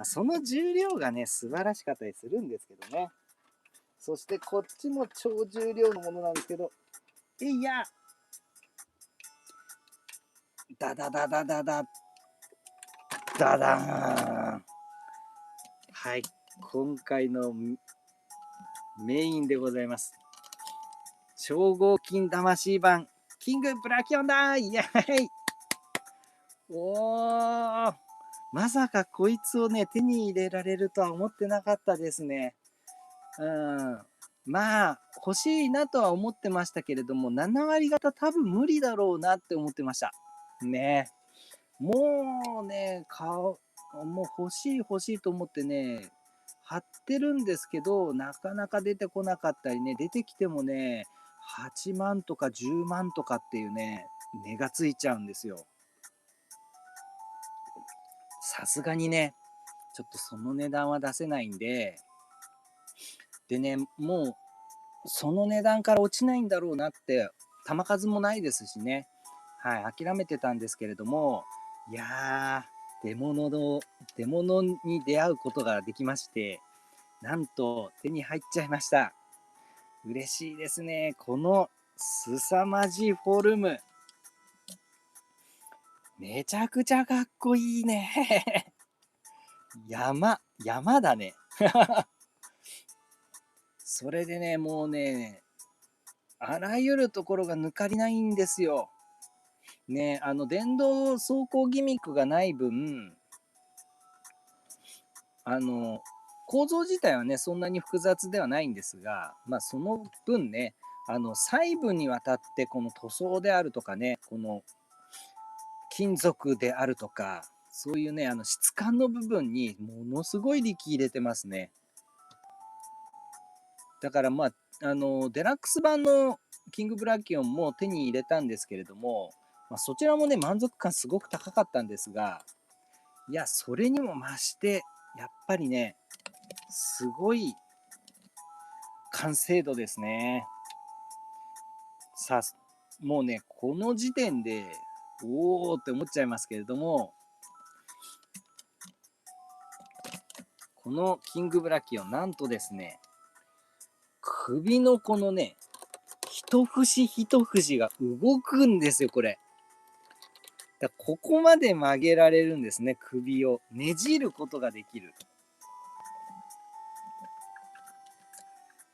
その重量がね、素晴らしかったりするんですけどね。そしてこっちも超重量のものなんですけど、いや、ダダダダダダ、ダダーン。はい、今回のメインでございます。超合金魂版、キングブラキオンだー、イエーイ。おー、まさかこいつをね、手に入れられるとは思ってなかったですね。うん。まあ、欲しいなとは思ってましたけれども、7割方多分無理だろうなって思ってました。ね。もうね、もう欲しい欲しいと思ってね、貼ってるんですけど、なかなか出てこなかったりね、出てきてもね、8万とか10万とかっていうね、値がついちゃうんですよ。さすがにね、ちょっとその値段は出せないんで、でね、もうその値段から落ちないんだろうなって、球数もないですしね、はい、諦めてたんですけれども、いやー、出物に出会うことができまして、なんと手に入っちゃいました。嬉しいですね。この凄まじいフォルム。めちゃくちゃかっこいいね。山だね。それでね、もうね、あらゆるところが抜かりないんですよ。ね、電動走行ギミックがない分、あの、構造自体はね、そんなに複雑ではないんですが、まあ、その分ね、細部にわたって、この塗装であるとかね、この金属であるとか、そういうね、質感の部分にものすごい力入れてますね。だからまあ、デラックス版のキングブラキオンも手に入れたんですけれども、まあ、そちらもね、満足感すごく高かったんですが、いや、それにも増して、やっぱりね、すごい完成度ですね。さあ、もうね、この時点で、おーって思っちゃいますけれども、このキングブラキオン、なんとですね、首のこのね、一節一節が動くんですよ、これ。ここまで曲げられるんですね、首を。ねじることができる。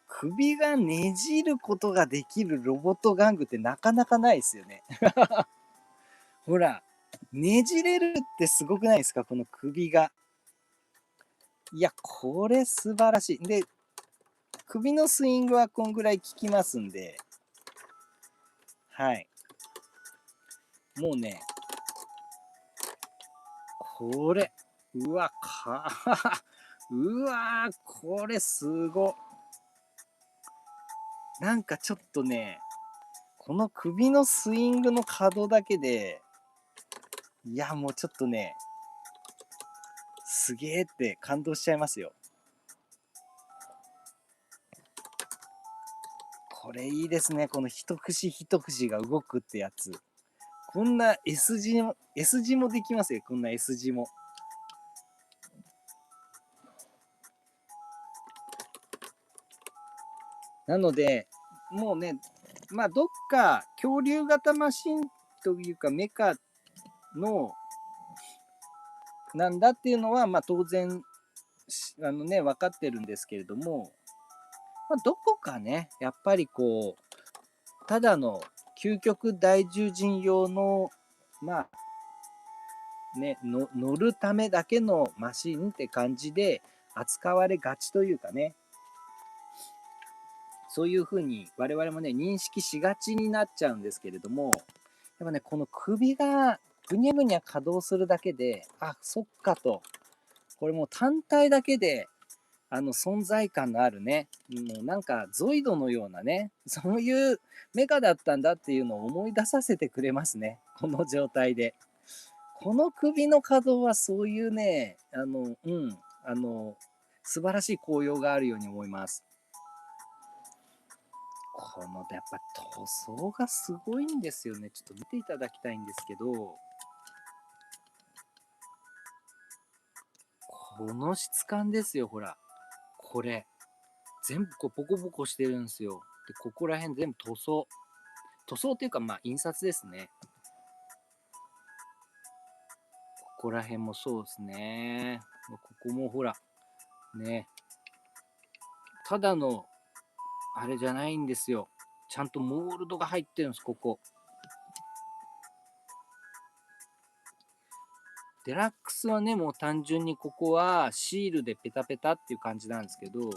首がねじることができるロボット玩具ってなかなかないですよね。ほら、ねじれるってすごくないですか、この首が。いや、これ素晴らしい。で、首のスイングはこんぐらい効きますんで、はい。もうね、これ、うわ、うわー、これすご。なんかちょっとね、この首のスイングの可動だけで、いや、もうちょっとね、すげーって感動しちゃいますよ。これいいですね。この一節一節が動くってやつ。こんな S 字もできますよ。こんな S 字も。なので、もうね、まあ、どっか恐竜型マシンというかメカのなんだっていうのは、まあ、当然、分かってるんですけれども、まあ、どこかね、やっぱりこう、ただの究極大獣人用の、まあ、ね、乗るためだけのマシンって感じで扱われがちというかね、そういうふうに我々もね、認識しがちになっちゃうんですけれども、やっぱね、この首がぐにゃぐにゃ稼働するだけで、あ、そっかと、これもう単体だけで、存在感のあるね、もうなんかゾイドのようなね、そういうメカだったんだっていうのを思い出させてくれますね。この状態で。この首の可動はそういうね、素晴らしい効用があるように思います。このやっぱ塗装がすごいんですよね。ちょっと見ていただきたいんですけど、この質感ですよ、ほら。これ。全部こうボコボコしてるんですよ。で、ここら辺全部塗装。塗装っていうか、まあ、印刷ですね。ここら辺もそうですね。ここもほら、ね。ただの、あれじゃないんですよ。ちゃんとモールドが入ってるんです、ここ。デラックスはね、もう単純にここはシールでペタペタっていう感じなんですけど、い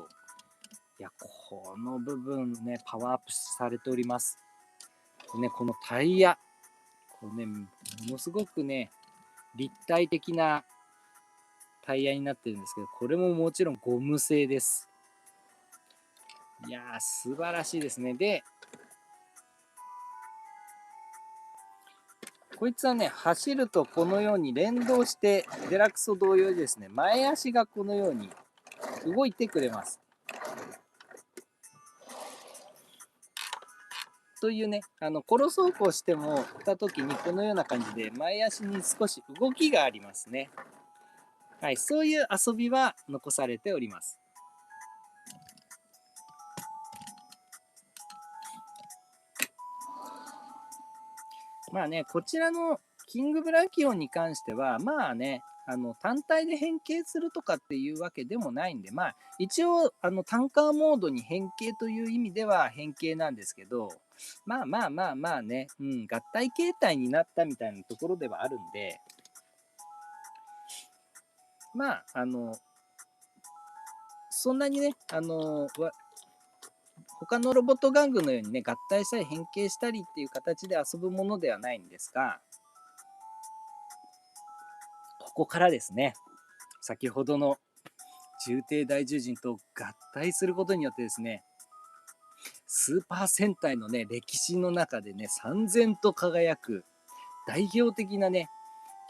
や、この部分ね、パワーアップされております。でね、このタイヤ、これね、ものすごくね、立体的なタイヤになってるんですけど、これももちろんゴム製です。いやー、素晴らしいですね。で、こいつはね、走るとこのように連動して、デラックスと同様にですね、前足がこのように動いてくれます。というね、コロ走行してもった時にこのような感じで前足に少し動きがありますね。はい、そういう遊びは残されております。まあね、こちらのキングブラキオンに関しては、まあね、単体で変形するとかっていうわけでもないんで、まあ、一応、タンカーモードに変形という意味では変形なんですけど、まあまあまあまあね、合体形態になったみたいなところではあるんで、まあ、そんなにね、他のロボット玩具のようにね、合体したり変形したりっていう形で遊ぶものではないんですが、ここからですね、先ほどの重帝大獣人と合体することによってですね、スーパー戦隊のね、歴史の中でね、燦然と輝く代表的なね、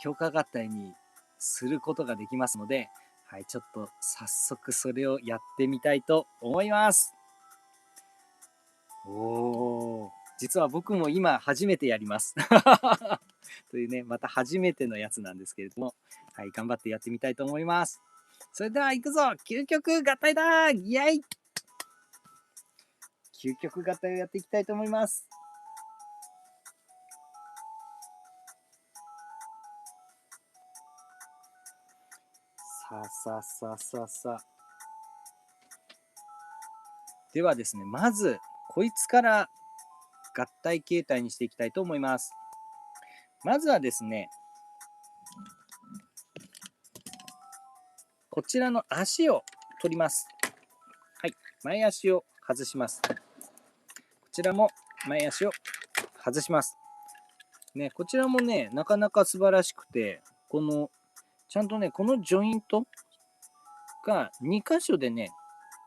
強化合体にすることができますので、はい、ちょっと早速それをやってみたいと思います。おー、実は僕も今初めてやります。というね、また初めてのやつなんですけれども、はい、頑張ってやってみたいと思います。それでは行くぞ、究極合体だイエイ、究極合体をやっていきたいと思います。さあさあさあさあさあ。ではですね、まず、こいつから合体形態にしていきたいと思います。まずはですね、こちらの足を取ります。はい、前足を外します。こちらも前足を外します。ね、こちらもね、なかなか素晴らしくて、ちゃんとね、このジョイント、が2箇所でね、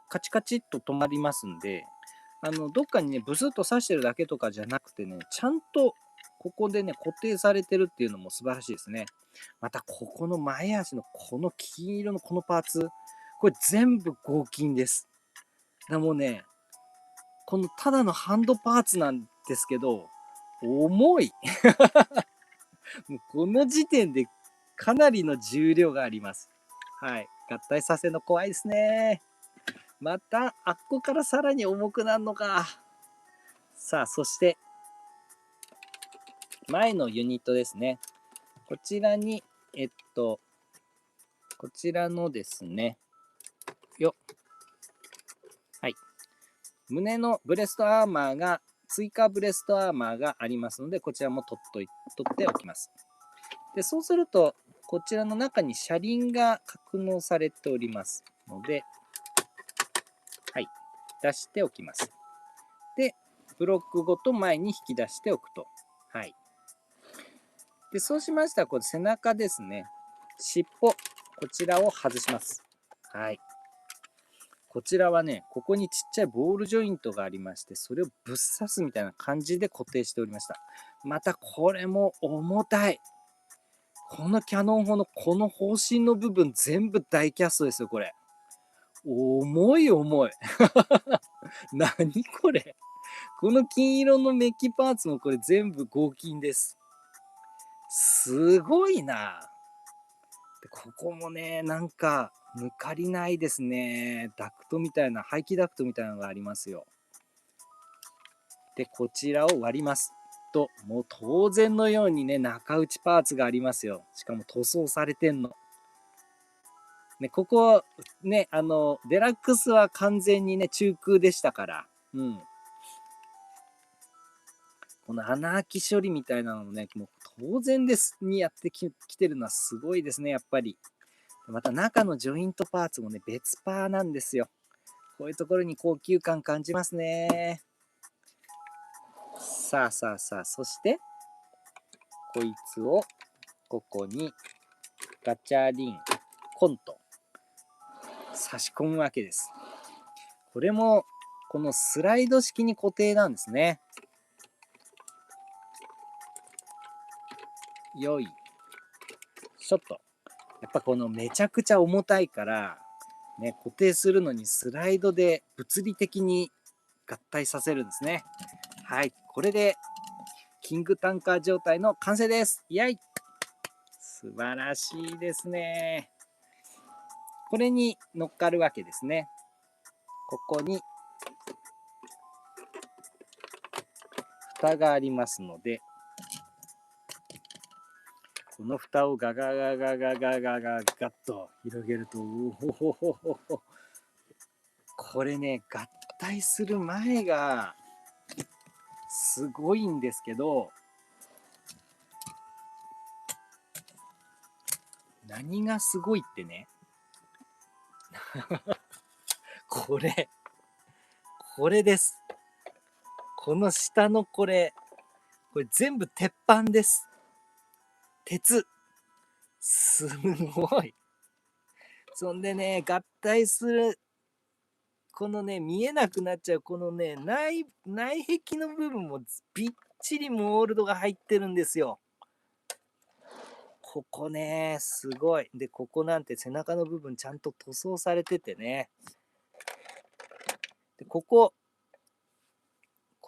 カチカチっと止まりますんで、どっかにね、ブスッと刺してるだけとかじゃなくてね、ちゃんとここでね、固定されてるっていうのも素晴らしいですね。また、ここの前足のこの金色のこのパーツ、これ全部合金です。もうね、このただのハンドパーツなんですけど、重い。もうこの時点でかなりの重量があります。はい。合体させるの怖いですね。また、あっこからさらに重くなるのか。さあ、そして、前のユニットですね。こちらに、こちらのですね、はい。胸のブレストアーマーが、追加ブレストアーマーがありますので、こちらも取っておきます。で、そうすると、こちらの中に車輪が格納されておりますので、はい。出しておきます。で、ブロックごと前に引き出しておくと。はい。で、そうしましたら、これ背中ですね。尻尾、こちらを外します。はい。こちらはね、ここにちっちゃいボールジョイントがありまして、それをぶっ刺すみたいな感じで固定しておりました。またこれも重たい。このキャノン砲のこの方針の部分全部ダイキャストですよ、これ。重い重い。何これ。この金色のメッキパーツもこれ全部合金です。すごいな。でここもね、なんか抜かりないですね。ダクトみたいな、排気ダクトみたいなのがありますよ。で、こちらを割ります。と、もう当然のようにね、中打ちパーツがありますよ。しかも塗装されてんの。ね、ここ、ね、デラックスは完全にね、中空でしたから。うん。この穴あき処理みたいなのもね、もう当然ですにやってきてるのはすごいですね、やっぱり。また中のジョイントパーツもね、別パーなんですよ。こういうところに高級感感じますね。さあさあさあ、そして、こいつをここにガチャリン、コンと差し込むわけです。これも、このスライド式に固定なんですね。よいしょっと。やっぱこのめちゃくちゃ重たいから、ね、固定するのにスライドで物理的に合体させるんですね。はい、これでキングタンカー状態の完成です。イエイ！素晴らしいですね。これに乗っかるわけですね。ここに蓋がありますので、この蓋をガガガガガガガガガッと広げると、おほほほほほ。これね、合体する前がすごいんですけど、何がすごいってね、これ、これです。この下のこれ全部鉄板です。鉄。すごい。そんでね、合体する、このね、見えなくなっちゃう、このね、内壁の部分もびっちりモールドが入ってるんですよ。ここね、すごい。で、ここなんて背中の部分ちゃんと塗装されててね。で、こ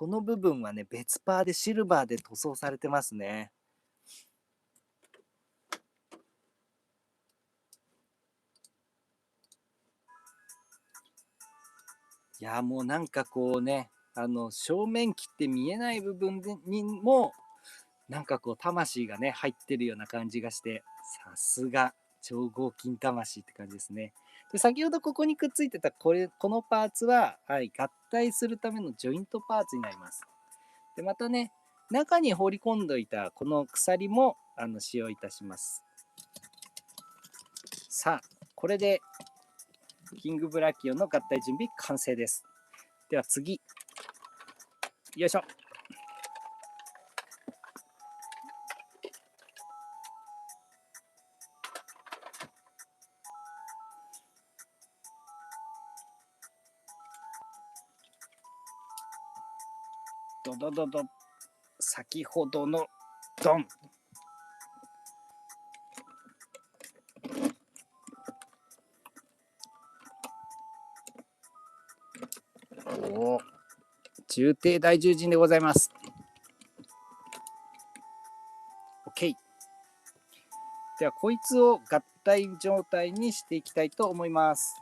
の部分はね、別パーでシルバーで塗装されてますね。いや、もうなんかこうね、正面切って見えない部分にも、なんかこう、魂がね、入ってるような感じがして、さすが、超合金魂って感じですね。で、先ほどここにくっついてたこのパーツは、はい、合体するためのジョイントパーツになります。で、またね、中に放り込んどいたこの鎖も、使用いたします。さあ、これで、キングブラキオの合体準備完成です。では次、よいしょ。ドドドド、先ほどのドン。おお、重低大獣人でございます。OK。ではこいつを合体状態にしていきたいと思います。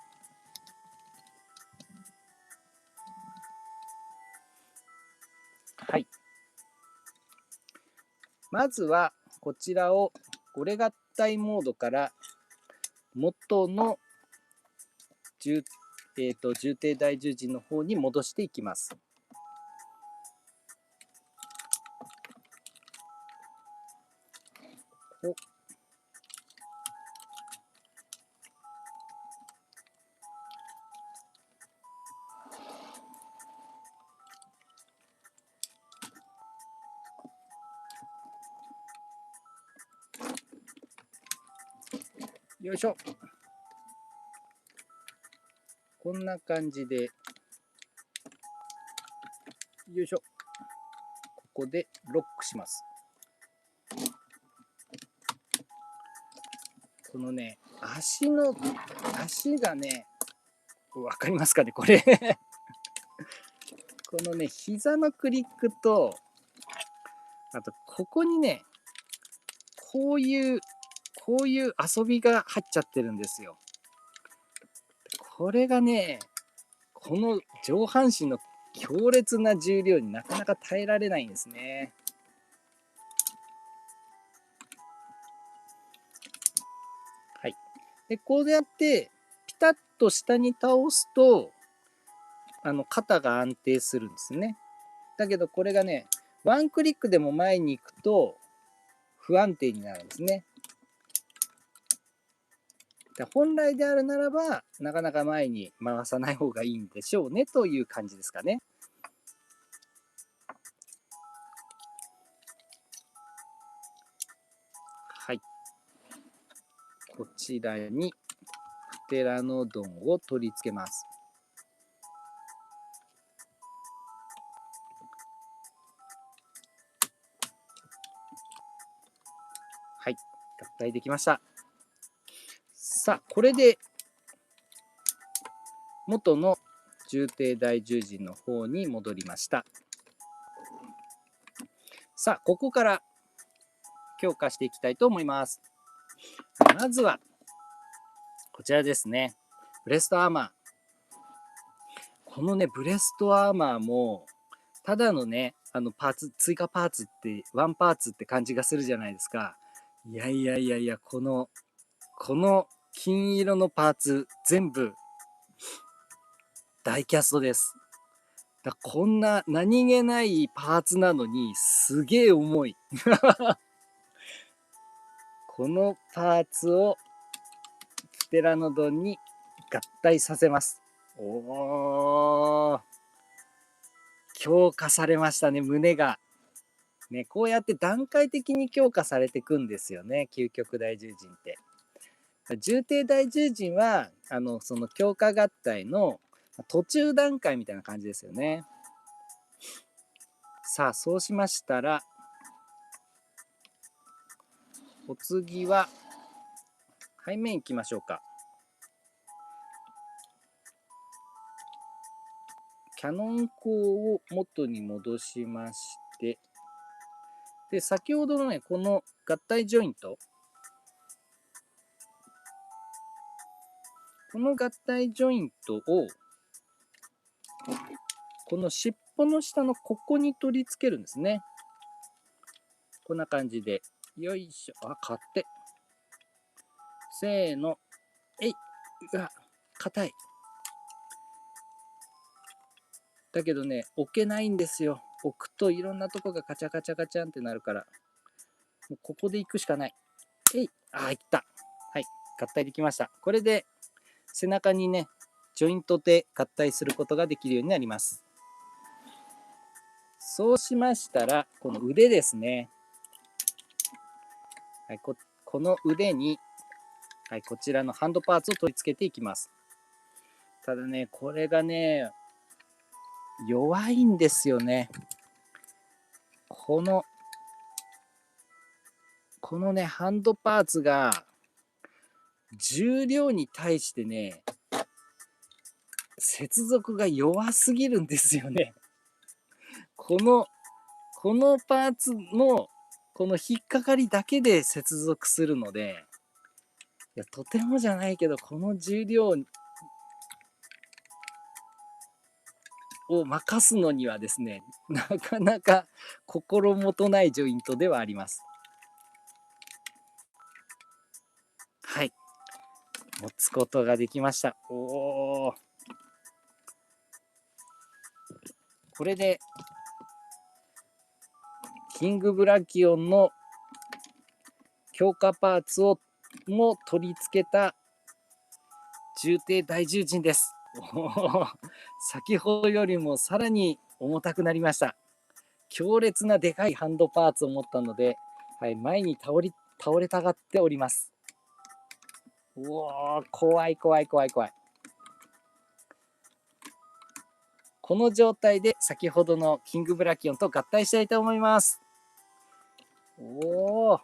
はい。まずはこちらをこれ合体モードから元の重低大獣人の方に戻していきます。よいしょ。こんな感じで、よいしょ。ここでロックします。このね、足がね、わかりますかね、これ。このね、膝のクリックと、あと、ここにね、こういう遊びが入っちゃってるんですよ。これがね、この上半身の強烈な重量になかなか耐えられないんですね。はい。で、こうやって、ピタッと下に倒すと、肩が安定するんですね。だけどこれがね、ワンクリックでも前に行くと不安定になるんですね。本来であるならば、なかなか前に回さない方がいいんでしょうねという感じですかね。はい。こちらにプテラノドンを取り付けます。はい。合体できました。さあ、これで元の重低大獣人の方に戻りました。さあ、ここから強化していきたいと思います。まずは、こちらですね。ブレストアーマー。このね、ブレストアーマーも、ただのね、パーツ、追加パーツって、ワンパーツって感じがするじゃないですか。いやいやいやいや、この金色のパーツ、全部、ダイキャストです。こんな何気ないパーツなのに、すげえ重い。このパーツを、プテラノドンに合体させます。おー。強化されましたね、胸が。ね、こうやって段階的に強化されていくんですよね、究極大獣人って。重低大獣人は、その強化合体の途中段階みたいな感じですよね。さあ、そうしましたら、お次は、背面行きましょうか。キャノン光を元に戻しまして、で、先ほどのね、この合体ジョイント、この合体ジョイントを、この尻尾の下のここに取り付けるんですね。こんな感じで。よいしょ。あ、勝手。せーの。えい。うわ、硬い。だけどね、置けないんですよ。置くといろんなとこがカチャカチャカチャンってなるから。もうここで行くしかない。えい。あ、いった。はい。合体できました。これで背中にね、ジョイントで合体することができるようになります。そうしましたら、この腕ですね。はい、この腕に、はい、こちらのハンドパーツを取り付けていきます。ただね、これがね、弱いんですよね。このね、ハンドパーツが、重量に対してね、接続が弱すぎるんですよね。この、パーツの、この引っかかりだけで接続するので、いや、とてもじゃないけど、この重量を任すのにはですね、なかなか心もとないジョイントではあります。はい。持つことができました。おー。これで、キングブラキオンの強化パーツをも取り付けた重低大重鎮です。先ほどよりもさらに重たくなりました。強烈なでかいハンドパーツを持ったので、はい、前に倒れたがっております。うおー、怖い怖い怖い怖い。この状態で先ほどのキングブラキオンと合体したいと思います。おー。ちょ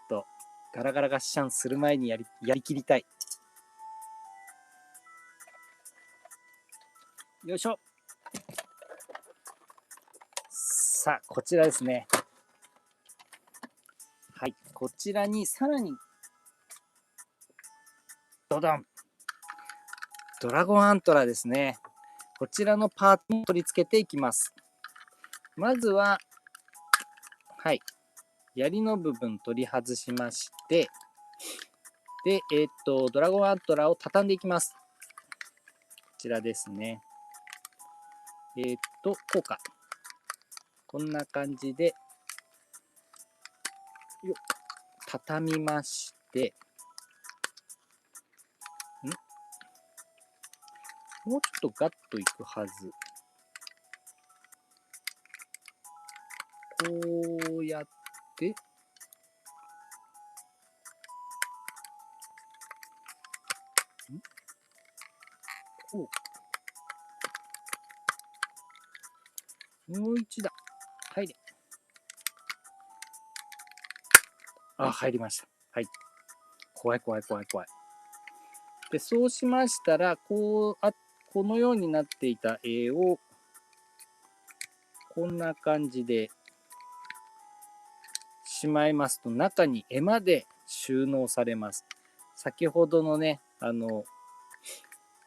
っとガラガラガッシャンする前にやりきりたい。よいしょ。さあ、こちらですね。はい、こちらにさらに、ドドン。ドラゴンアントラですね。こちらのパーツを取り付けていきます。まずは、はい、槍の部分取り外しまして、で、ドラゴンアントラを畳んでいきます。こちらですね。こうか。こんな感じで、畳みまして、もうちょっとガッといくはず。こうやって、こう。もう一段。入れ。あ、入りました。はい。怖い怖い怖い怖い。で、そうしましたら、このようになっていた絵を、こんな感じでしまいますと、中に絵まで収納されます。先ほどのね、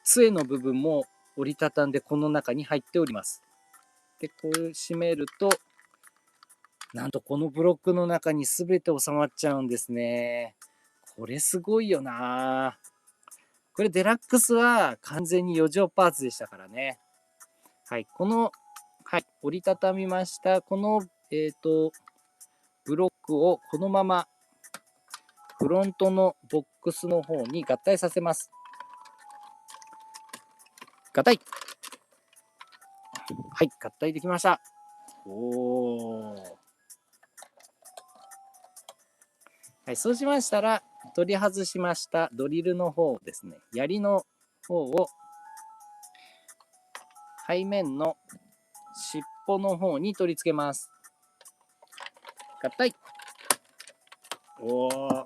杖の部分も折りたたんでこの中に入っております。で、こう閉めると、なんとこのブロックの中に全て収まっちゃうんですね。これすごいよな。これデラックスは完全に余剰パーツでしたからね。はい、はい、折りたたみました。この、ブロックをこのままフロントのボックスの方に合体させます。合体。はい、合体できました。おー。はい、そうしましたら、取り外しましたドリルの方ですね、槍の方を背面の尻尾の方に取り付けます。合体。おー。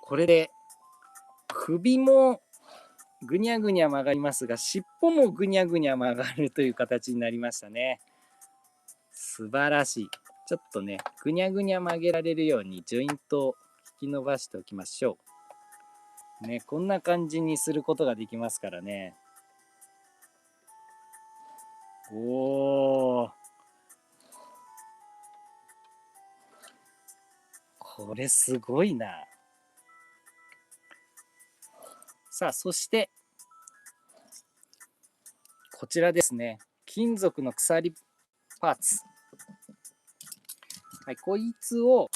これで首もぐにゃぐにゃ曲がりますが、尻尾もぐにゃぐにゃ曲がるという形になりましたね。素晴らしい。ちょっとね、ぐにゃぐにゃ曲げられるようにジョイントを引き伸ばしておきましょう。ね、こんな感じにすることができますからね。おー。これすごいな。さあ、そして、こちらですね。金属の鎖パーツ。はい、こいつを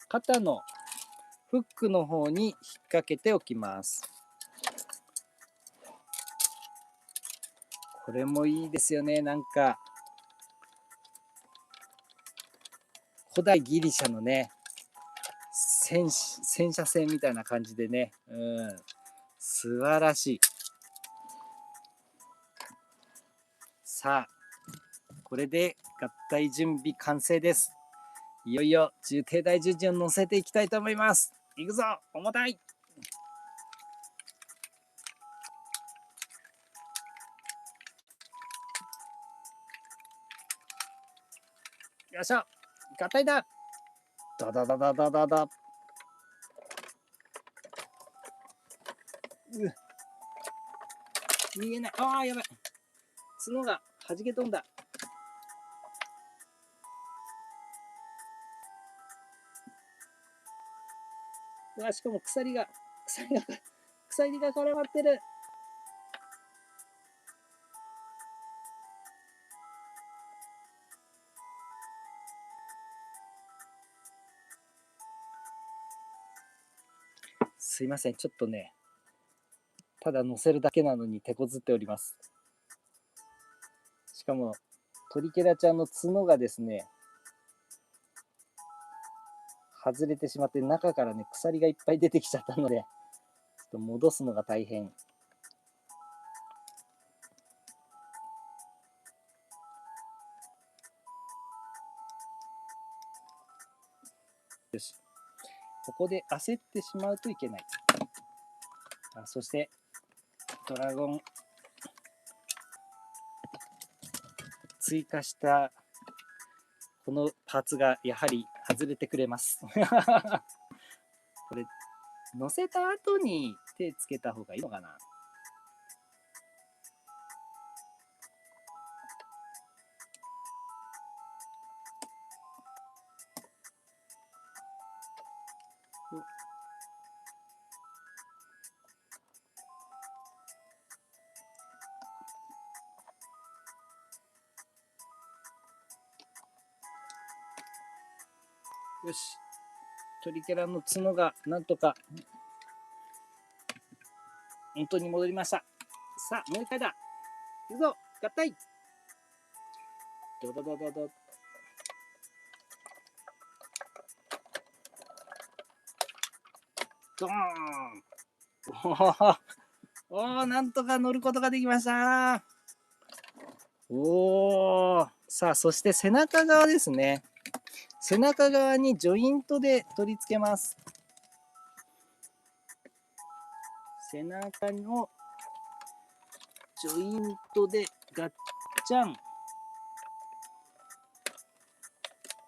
肩のフックの方に引っ掛けておきます。これもいいですよね。なんか古代ギリシャのね、戦車戦みたいな感じでね、素晴らしい。さあ、これで合体準備完成です。いよいよ重艇大重陣を乗せていきたいと思います。いくぞ、重たい。よいしょ、合体だ。ダダダダダダダ。見えない。ああ、やばい。角が弾け飛んだ。うわ、しかも鎖が絡まってる。すいません、ちょっとね、ただ乗せるだけなのに手こずっております。しかも、トリケラちゃんの角がですね、外れてしまって中からね、鎖がいっぱい出てきちゃったので、ちょっと戻すのが大変。よし。ここで焦ってしまうといけない。そして、ドラゴン、追加したこのパーツがやはり外れてくれます。これ、乗せた後に手つけた方がいいのかな。よし。トリケラの角がなんとか元に戻りました。さあ、もう一回だ。行くぞ、合体。ドドドドド。ドーン。おお、なんとか乗ることができました。おお。さあ、そして背中側ですね。背中側にジョイントで取り付けます。背中のジョイントでガッチャン。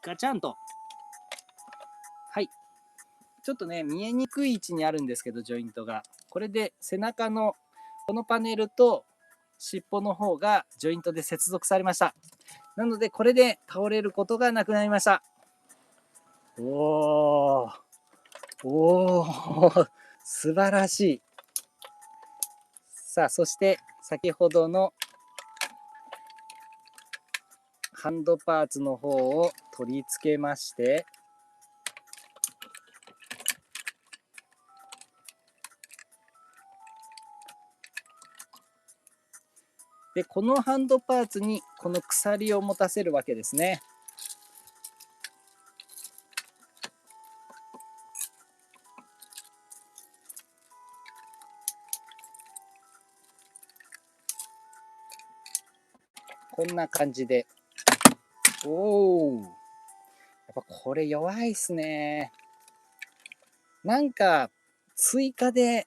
ガチャンと。はい。ちょっとね、見えにくい位置にあるんですけど、ジョイントが。これで背中のこのパネルと尻尾の方がジョイントで接続されました。なので、これで倒れることがなくなりました。おー。おー。素晴らしい。さあ、そして先ほどのハンドパーツの方を取り付けまして、で、このハンドパーツにこの鎖を持たせるわけですね。こんな感じで。おお。やっぱこれ弱いっすね。なんか追加で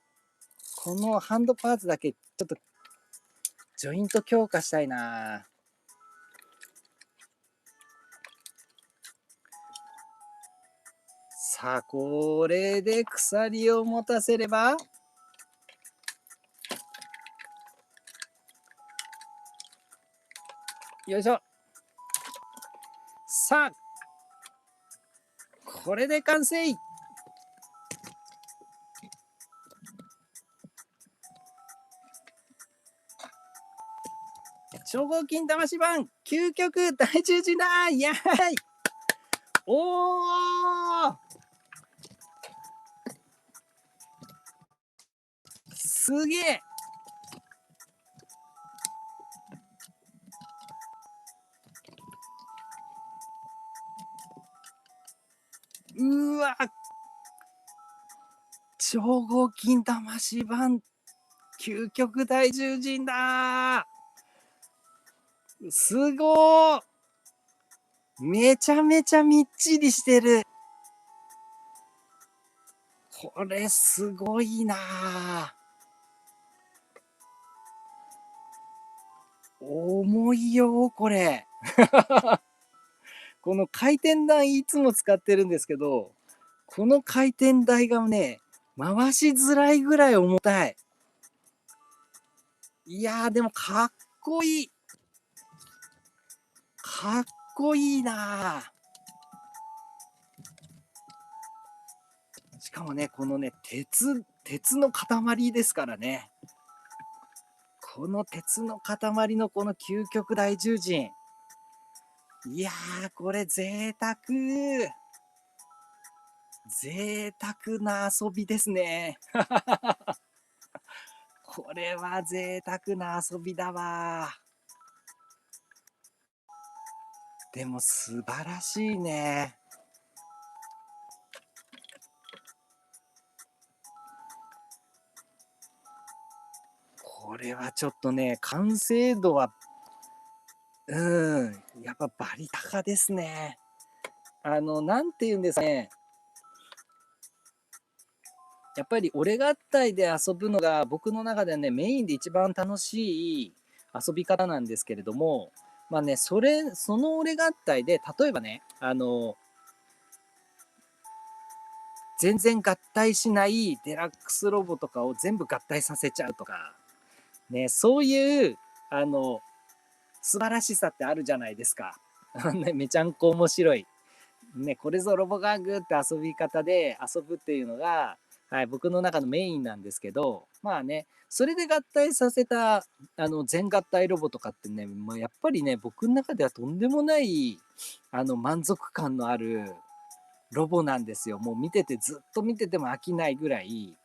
このハンドパーツだけちょっとジョイント強化したいな。さあ、これで鎖を持たせれば、よいしょ。さあ、これで完成。超合金魂版究極大十字だ。イエーイ。おー、すげえ。うわ、超合金魂版究極大獣人だー。すごー。めちゃめちゃみっちりしてる。これすごいなー。重いよ、これ。この回転台いつも使ってるんですけど、この回転台がね、回しづらいぐらい重たい。いやー、でもかっこいい。かっこいいなー。しかもね、このね、鉄の塊ですからね。この鉄の塊のこの究極大獣人。いやー、これ贅沢。贅沢な遊びですね。これは贅沢な遊びだわ。でも素晴らしいね。これはちょっとね、完成度は、やっぱバリ高ですね。なんて言うんですかね。やっぱり俺合体で遊ぶのが僕の中ではね、メインで一番楽しい遊び方なんですけれども、まあね、その俺合体で、例えばね、全然合体しないデラックスロボとかを全部合体させちゃうとか、ね、そういう、あの、素晴らしさってあるじゃないですか。ね、めちゃんこ面白い。ね、これぞロボ玩具って遊び方で遊ぶっていうのが、はい、僕の中のメインなんですけど、まあね、それで合体させた、全合体ロボとかってね、まあ、やっぱりね、僕の中ではとんでもない、満足感のあるロボなんですよ。もう見てて、ずっと見てても飽きないぐらい、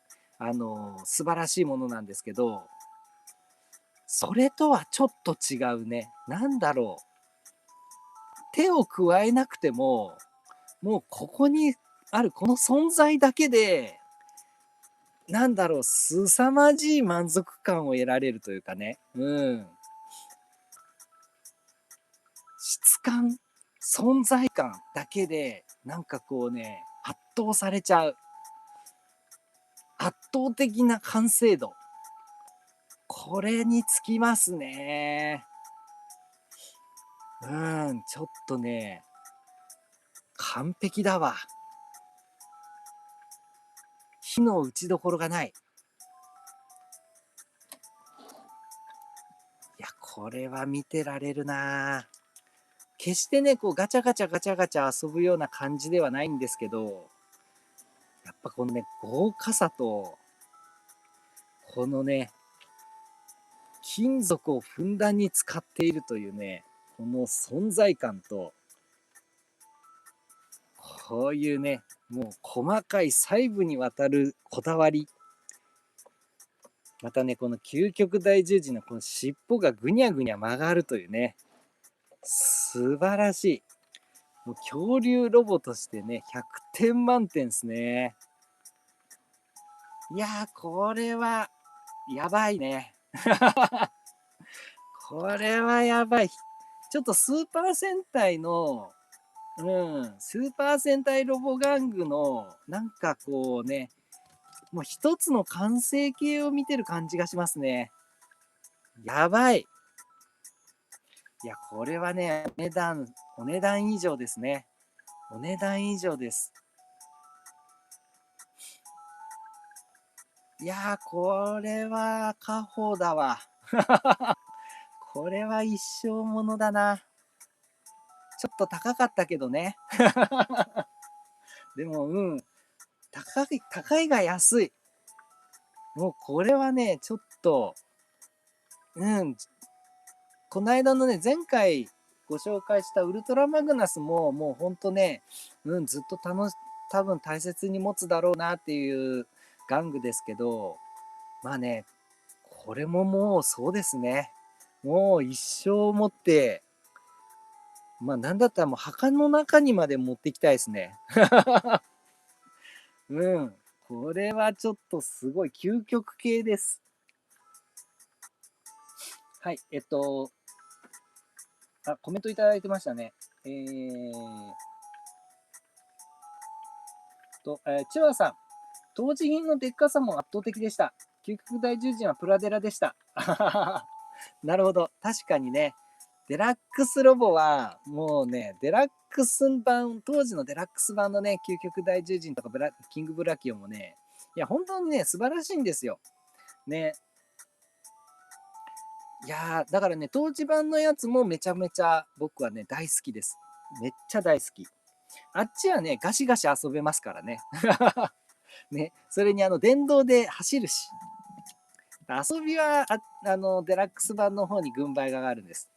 素晴らしいものなんですけど、それとはちょっと違うね。なんだろう。手を加えなくても、もうここにあるこの存在だけで、なんだろう、凄まじい満足感を得られるというかね。うん。質感、存在感だけで、なんかこうね、圧倒されちゃう。圧倒的な完成度。これにつきますね。ちょっとね、完璧だわ。火の打ちどころがない。いや、これは見てられるな。決してね、こうガチャガチャガチャガチャ遊ぶような感じではないんですけど、やっぱこのね、豪華さと、このね、金属をふんだんに使っているというね、この存在感と、こういうね、もう細かい細部にわたるこだわり。またね、この究極大十字のこの尻尾がぐにゃぐにゃ曲がるというね、素晴らしい。もう恐竜ロボとしてね、100点満点ですね。いやー、これは、やばいね。これはやばい。ちょっとスーパー戦隊の、スーパー戦隊ロボ玩具の、なんかこうね、もう一つの完成形を見てる感じがしますね。やばい。いや、これはね、お値段以上ですね。お値段以上です。いやー、これは家宝だわ。これは一生ものだな。ちょっと高かったけどね。でも、高いが安い。もうこれはね、ちょっと、うん、この間のね、前回ご紹介したウルトラマグナスも、もうほんとね、ずっと多分大切に持つだろうなっていう玩具ですけど、まあね、これももうそうですね。もう一生持って、まあなんだったらもう墓の中にまで持っていきたいですね。うん。これはちょっとすごい究極系です。はい、コメントいただいてましたね。チワさん、当時品のでっかさも圧倒的でした。究極大獣人はプラデラでした。なるほど。確かにね、デラックスロボは、もうね、デラックス版、当時のデラックス版のね、究極大獣人とかキングブラキオンもね、いや、本当にね、素晴らしいんですよ。ね。いやー、だからね、当時版のやつもめちゃめちゃ僕はね、大好きです。めっちゃ大好き。あっちはね、ガシガシ遊べますからね。ね、それに電動で走るし。遊びはデラックス版の方に軍配が上がるんです。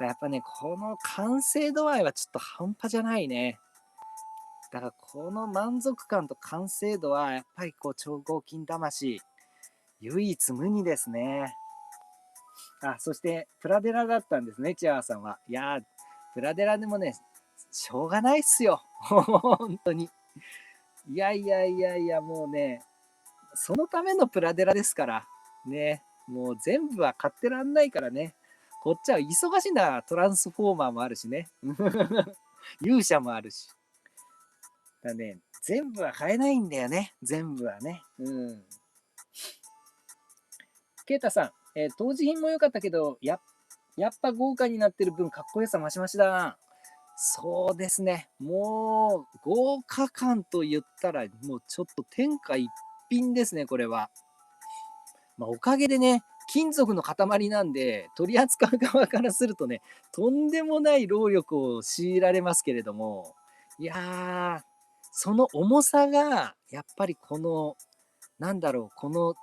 やっぱね、この完成度合いはちょっと半端じゃないね。だからこの満足感と完成度はやっぱりこう超合金魂唯一無二ですね。そしてプラデラだったんですね、チアーさんは。いやー、プラデラでもね、しょうがないっすよ。本当に。いやいやいやいや、もうね、そのためのプラデラですから。ね、もう全部は買ってらんないからね。こっちは忙しいな、トランスフォーマーもあるしね。勇者もあるし。だね、全部は買えないんだよね。全部はね。うん。ケイタさん、当時品も良かったけど、やっぱ豪華になってる分、かっこよさ増し増しだな。そうですね。もう、豪華感と言ったら、もうちょっと天下一品ですね、これは。おかげでね、金属の塊なんで、取り扱う側からするとね、とんでもない労力を強いられますけれども、いやー、その重さが、やっぱりこの、なんだろう、この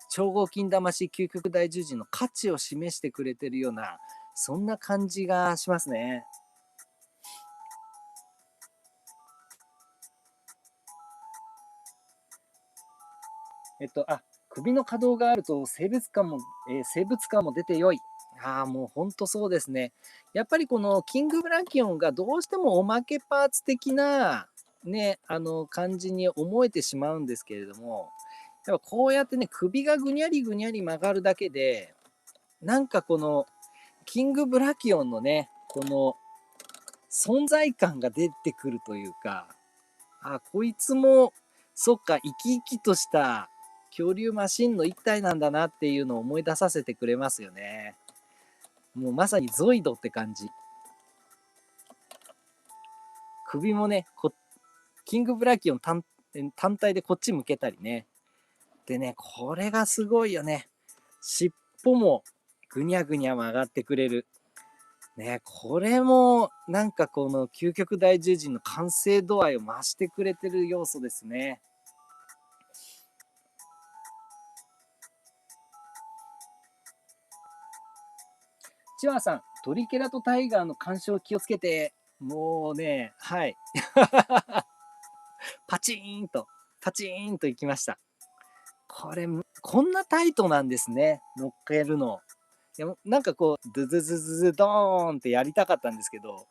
超合金魂究極大獣人の価値を示してくれてるような、そんな感じがしますね。首の可動があると生物感も出て良い。もうほんとそうですね。やっぱりこのキングブラキオンがどうしてもおまけパーツ的なね、感じに思えてしまうんですけれども、やっぱこうやってね、首がぐにゃりぐにゃり曲がるだけで、なんかこのキングブラキオンのね、この存在感が出てくるというか、こいつも、そっか、生き生きとした恐竜マシンの一体なんだなっていうのを思い出させてくれますよね。もうまさにゾイドって感じ。首もね、キングブラキオン単体でこっち向けたりね。でね、これがすごいよね。尻尾もぐにゃぐにゃ曲がってくれる。ね、これもなんかこの究極大獣人の完成度合いを増してくれてる要素ですね。チワさん、トリケラトタイガーの干渉気をつけて。もうね、はい。パチーンと、パチーンといきました。これ、こんなタイトなんですね。乗っけるの。いやなんかこう、ドゥズズズズドーンってやりたかったんですけど、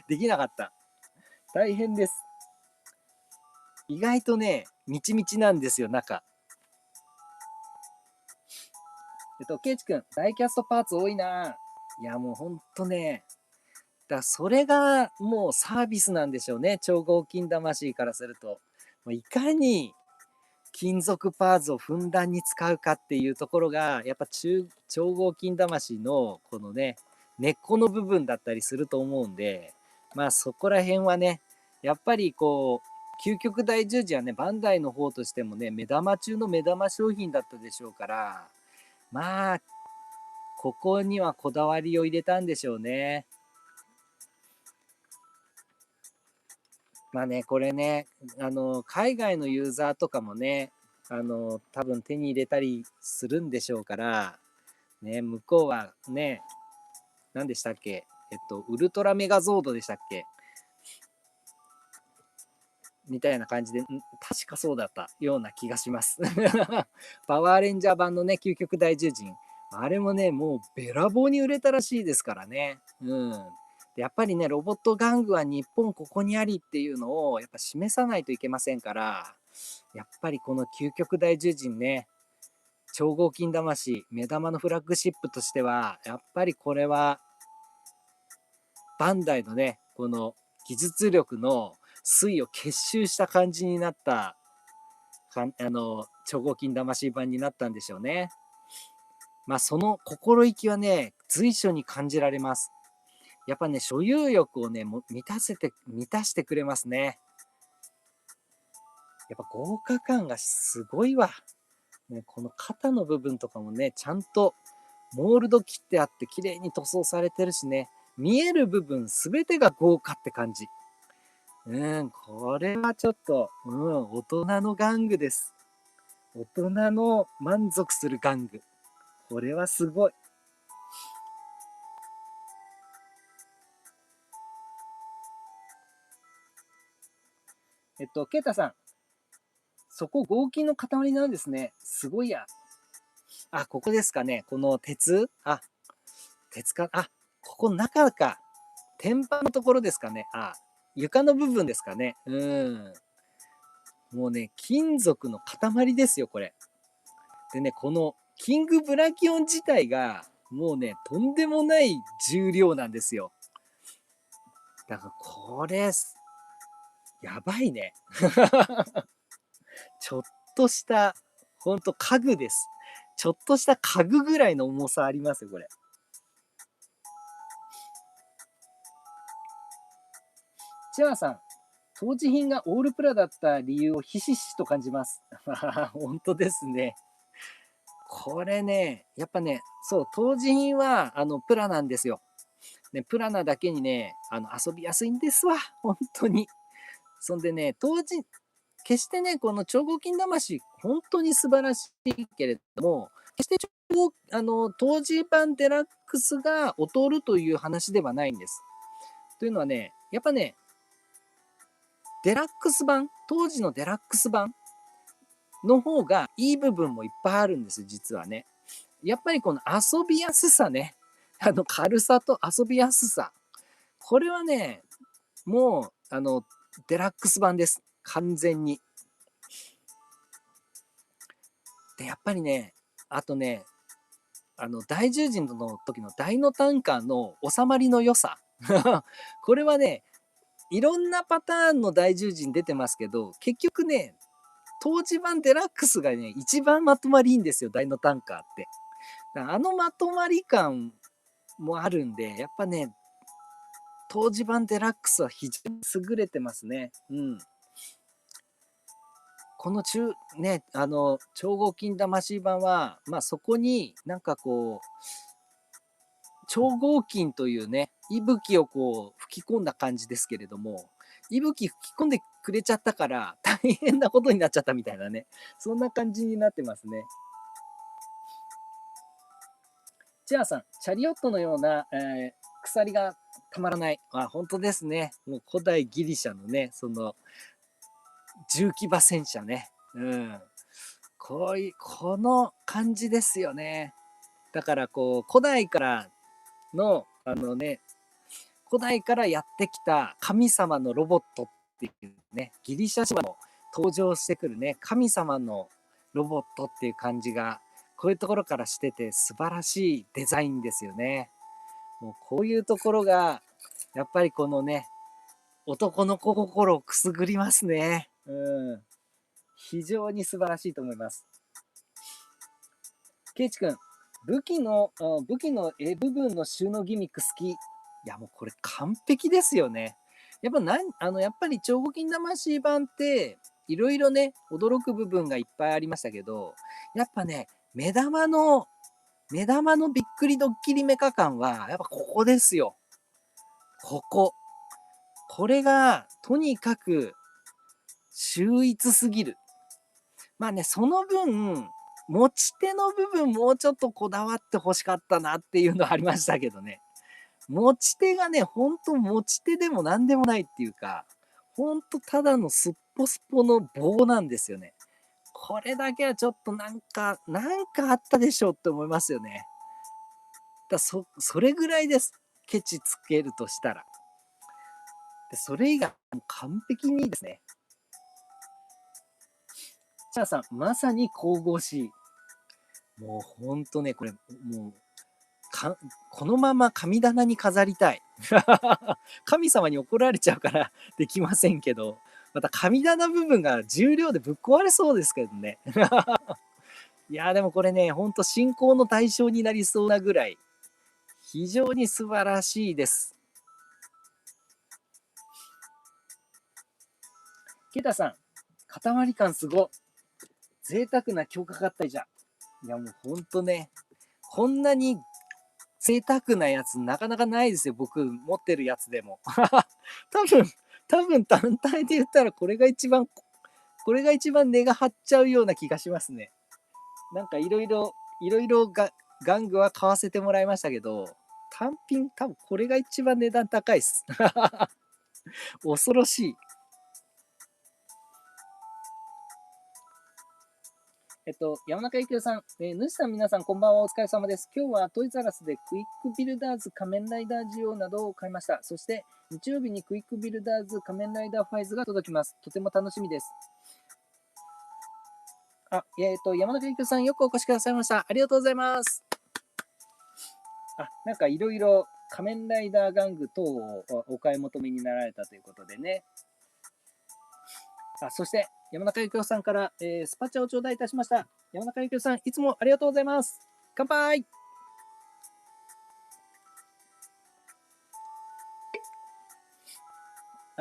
できなかった。大変です。意外とね、みちみちなんですよ、中。ケイチ君、ダイキャストパーツ多いな。いや、もうほんとね、それがもうサービスなんでしょうね、超合金魂からすると。いかに金属パーツをふんだんに使うかっていうところが、やっぱ超合金魂のこのね、根っこの部分だったりすると思うんで、そこら辺はね、やっぱりこう、究極大十字はね、バンダイの方としてもね、目玉中の目玉商品だったでしょうから、まあ、ここにはこだわりを入れたんでしょうね。これね、海外のユーザーとかもね、多分手に入れたりするんでしょうから、ね、向こうはね、何でしたっけウルトラメガゾードでしたっけみたいな感じで、確かそうだったような気がします。パワーレンジャー版のね、究極大獣人。あれもね、もうべらぼうに売れたらしいですからね。うん。で、やっぱりね、ロボット玩具は日本ここにありっていうのをやっぱ示さないといけませんから、やっぱりこの究極大獣人ね、超合金魂、目玉のフラッグシップとしては、やっぱりこれはバンダイのね、この技術力の粋を結集した感じになった超合金魂版になったんでしょうね。まあその心意気はね、随所に感じられます。やっぱね、所有欲をね、満たしてくれますね。やっぱ豪華感がすごいわ。ね、この肩の部分とかもね、ちゃんとモールド切ってあって綺麗に塗装されてるしね、見える部分すべてが豪華って感じ。これはちょっと、大人の玩具です。大人の満足する玩具。これはすごい。ケイタさん、そこ合金の塊なんですね。すごいや。あ、ここですかね。この鉄鉄か。ここ中か。天板のところですかね。床の部分ですかね。もうね、金属の塊ですよ、これ。でね、このキングブラキオン自体が、もうね、とんでもない重量なんですよ。だからこれ、やばいね。ちょっとした、ほんと家具です。ちょっとした家具ぐらいの重さありますよ、これ。チアさん、当時品がオールプラだった理由をひしひしと感じます。本当ですね。これね、やっぱね、そう、当時品はプラなんですよ。ね、プラなだけにね、遊びやすいんですわ。本当に。そんでね、決してね、この超合金魂、本当に素晴らしいけれども、決して当時版デラックスが劣るという話ではないんです。というのはね、やっぱね、デラックス版、当時のデラックス版の方がいい部分もいっぱいあるんです、実はね。やっぱりこの遊びやすさね、軽さと遊びやすさ。これはね、もう、デラックス版です。完全に。で、やっぱりね、あとね、大獣人の時の大のタンカーの収まりの良さ。これはね、いろんなパターンの大獣人出てますけど、結局ね、当時版デラックスがね、一番まとまりいいんですよ、大のタンカーって。まとまり感もあるんで、やっぱね、当時版デラックスは非常に優れてますね。この超合金魂版は、まあそこになんかこう、超合金というね、息吹をこう吹き込んだ感じですけれども、息吹吹き込んでくれちゃったから大変なことになっちゃったみたいなね、そんな感じになってますね。チアさん、チャリオットのような、鎖がたまらない。本当ですね。もう古代ギリシャのね、その重騎馬戦車ね。この感じですよね。だからこう、の、古代からやってきた神様のロボットっていうね、ギリシャ神話の登場してくるね、神様のロボットっていう感じが、こういうところからしてて素晴らしいデザインですよね。もうこういうところが、やっぱりこのね、男の子心をくすぐりますね。非常に素晴らしいと思います。ケイチ君、武器の絵部分の収納ギミック好き。いや、もうこれ完璧ですよね。やっぱり超合金魂版って、いろいろね、驚く部分がいっぱいありましたけど、やっぱね、目玉のびっくりドッキリメカ感は、やっぱここですよ。ここ。これが、とにかく、秀逸すぎる。まあね、その分、持ち手の部分もうちょっとこだわって欲しかったなっていうのはありましたけどね。持ち手がね、ほんと持ち手でも何でもないっていうか、ほんとただのすっぽすっぽの棒なんですよね。これだけはちょっとなんかあったでしょって思いますよね。それぐらいです。ケチつけるとしたら。でそれ以外、もう完璧にいいですね。チャーさん、まさに神々しい。もうほんとね、これ、もう、このまま神棚に飾りたい。神様に怒られちゃうからできませんけど、また神棚部分が重量でぶっ壊れそうですけどね。いやーでもこれね、ほんと信仰の対象になりそうなぐらい、非常に素晴らしいです。ケタさん、塊感すご。贅沢な強化合体じゃ。いやもうほんとね、こんなに贅沢なやつなかなかないですよ。僕持ってるやつでも。多分単体で言ったらこれが一番値が張っちゃうような気がしますね。なんかいろいろ玩具は買わせてもらいましたけど、単品多分これが一番値段高いっす。恐ろしい。山中幸雄さん、主さん皆さんこんばんは、お疲れ様です。今日はトイザラスでクイックビルダーズ仮面ライダージオなどを買いました。そして日曜日にクイックビルダーズ仮面ライダーファイズが届きます。とても楽しみです。山中幸雄さんよくお越しくださいました。ありがとうございます。なんかいろいろ仮面ライダー玩具等をお買い求めになられたということでね。そして山中幸雄さんから、スパチャを頂戴いたしました。山中幸雄さん、いつもありがとうございます。乾杯。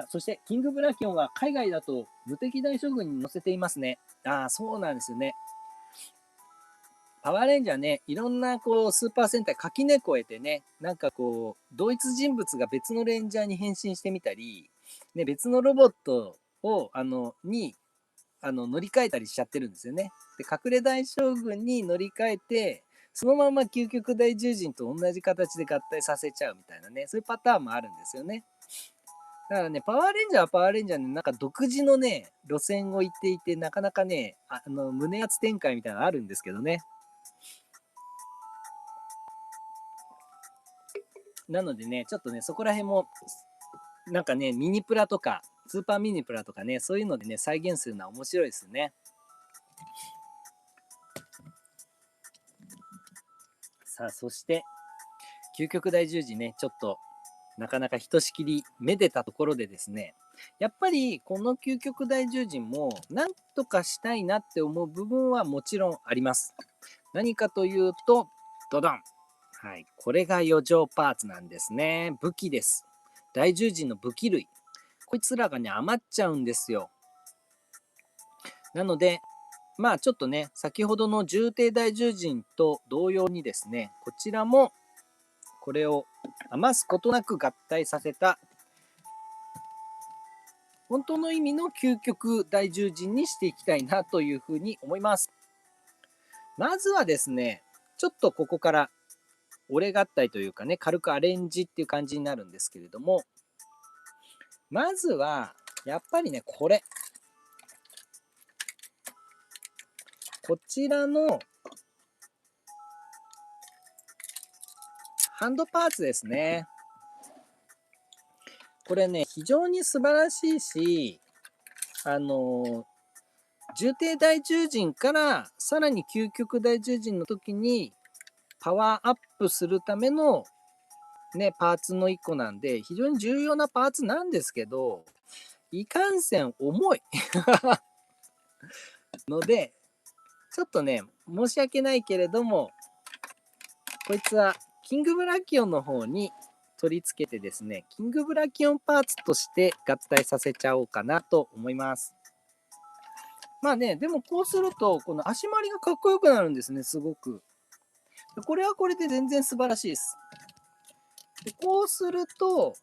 そして、キングブラキオンは海外だと無敵大将軍に載せていますね。そうなんですよね。パワーレンジャーね、いろんなこうスーパー戦隊垣根越えてね、なんかこう、同一人物が別のレンジャーに変身してみたり、ね、別のロボットを、乗り換えたりしちゃってるんですよね。で、隠れ大将軍に乗り換えて、そのまま究極大獣人と同じ形で合体させちゃうみたいなね、そういうパターンもあるんですよね。だからね、パワーレンジャーはパワーレンジャーで、なんか独自のね、路線を行っていて、なかなかね、胸圧展開みたいなのあるんですけどね。なのでね、ちょっとね、そこら辺も、なんかね、ミニプラとか、スーパーミニプラとかね、そういうのでね、再現するのは面白いですよね。さあ、そして、究極大十字ね、ちょっと、なかなかひとしきりめでたところでですね、やっぱりこの究極大獣人も、なんとかしたいなって思う部分はもちろんあります。何かというと、ドドン。はい、これが余剰パーツなんですね。武器です。大獣人の武器類。こいつらがね、余っちゃうんですよ。なので、まあちょっとね、先ほどの重帝大獣人と同様にですね、こちらもこれを余すことなく合体させた、本当の意味の究極大獣人にしていきたいなというふうに思います。まずはですね、ちょっとここから俺合体というかね、軽くアレンジっていう感じになるんですけれども、まずは、やっぱりね、こちらのハンドパーツですね。これね、非常に素晴らしいし、重帝大獣人からさらに究極大獣人の時にパワーアップするためのね、パーツの1個なんで、非常に重要なパーツなんですけど、いかんせん重いので、ちょっとね、申し訳ないけれども、こいつはキングブラキオンの方に取り付けてですね、キングブラキオンパーツとして合体させちゃおうかなと思います。まあね、でもこうすると、この足回りがかっこよくなるんですね、すごく。これはこれで全然素晴らしいです。でこうすると、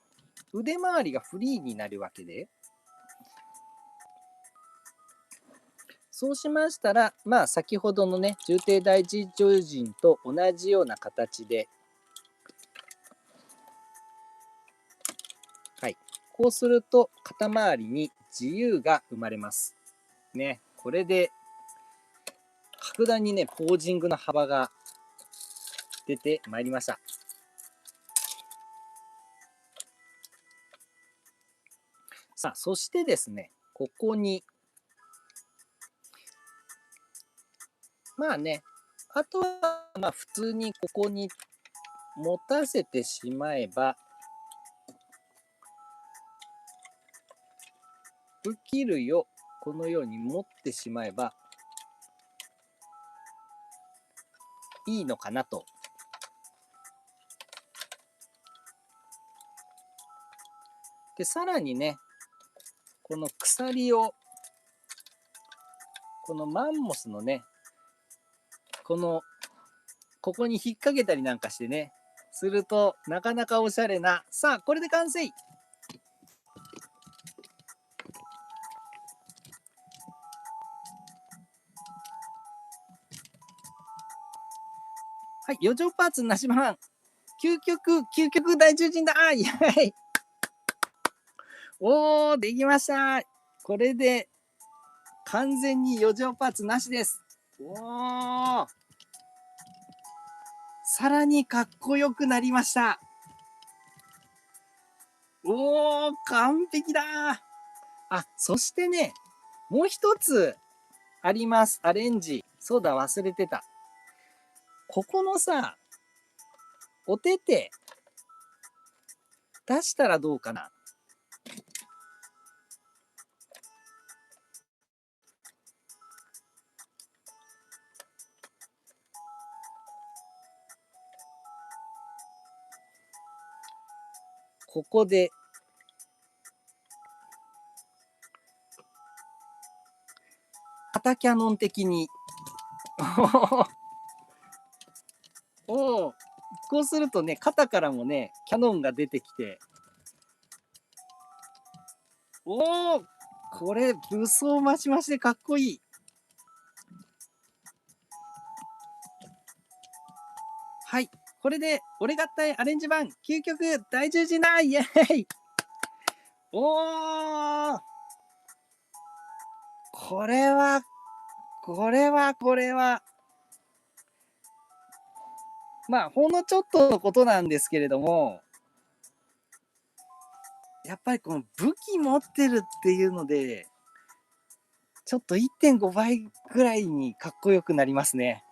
腕回りがフリーになるわけで、そうしましたら、まあ先ほどのね、重帝大侍女人と同じような形で、はい。こうすると、肩周りに自由が生まれます。ね。これで、格段にね、ポージングの幅が出てまいりました。さあ、そしてですね、ここに、まあね、あとは、まあ普通にここに持たせてしまえば、浮き類をこのように持ってしまえばいいのかなと。で、さらにね、この鎖を、このマンモスのね、ここに引っ掛けたりなんかしてね、するとなかなかおしゃれな、さあ、これで完成。はい、余剰パーツなしまん。究極大獣人だ。イェイ。おー、できました。これで完全に余剰パーツなしです。おー。さらにかっこよくなりました。おー、完璧だ。あ、そしてね、もう一つあります。アレンジ。そうだ、忘れてた。ここのさ、お手手、出したらどうかな。ここで、肩キャノン的に。おお、こうするとね、肩からもね、キャノンが出てきて。おお、これ、武装増し増しでかっこいい。はい。これで、俺合体アレンジ版、究極大獣人だイエーイ。おー、これは、これは、まあ、ほんのちょっとのことなんですけれども、やっぱりこの武器持ってるっていうので、ちょっと 1.5 倍ぐらいにかっこよくなりますね。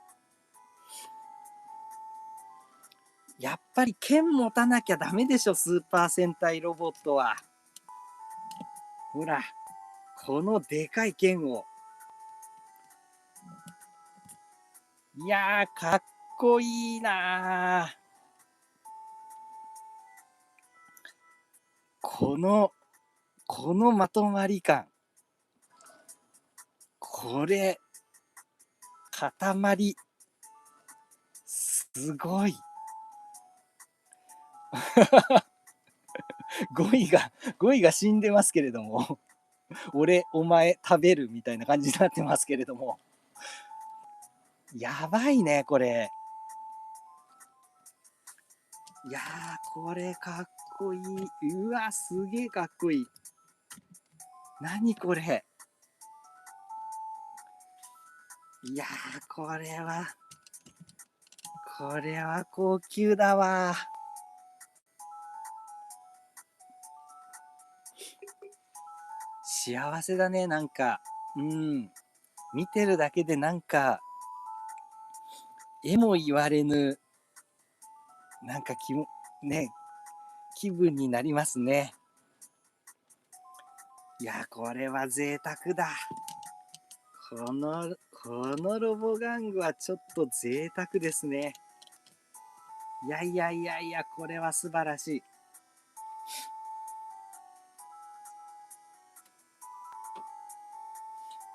やっぱり剣持たなきゃダメでしょ、スーパー戦隊ロボットは。ほら、このでかい剣を。いやー、かっこいいなー。このまとまり感。これ、塊。すごい。語彙が死んでますけれども。俺、お前、食べるみたいな感じになってますけれども。やばいね、これ。いやー、これかっこいい。うわ、すげえかっこいい。何これ。いやー、これは高級だわ。幸せだね、なんか。うん。見てるだけでなんか、えも言われぬ、なんかね、気分になりますね。いや、これは贅沢だ。このロボ玩具はちょっと贅沢ですね。いや、これは素晴らしい。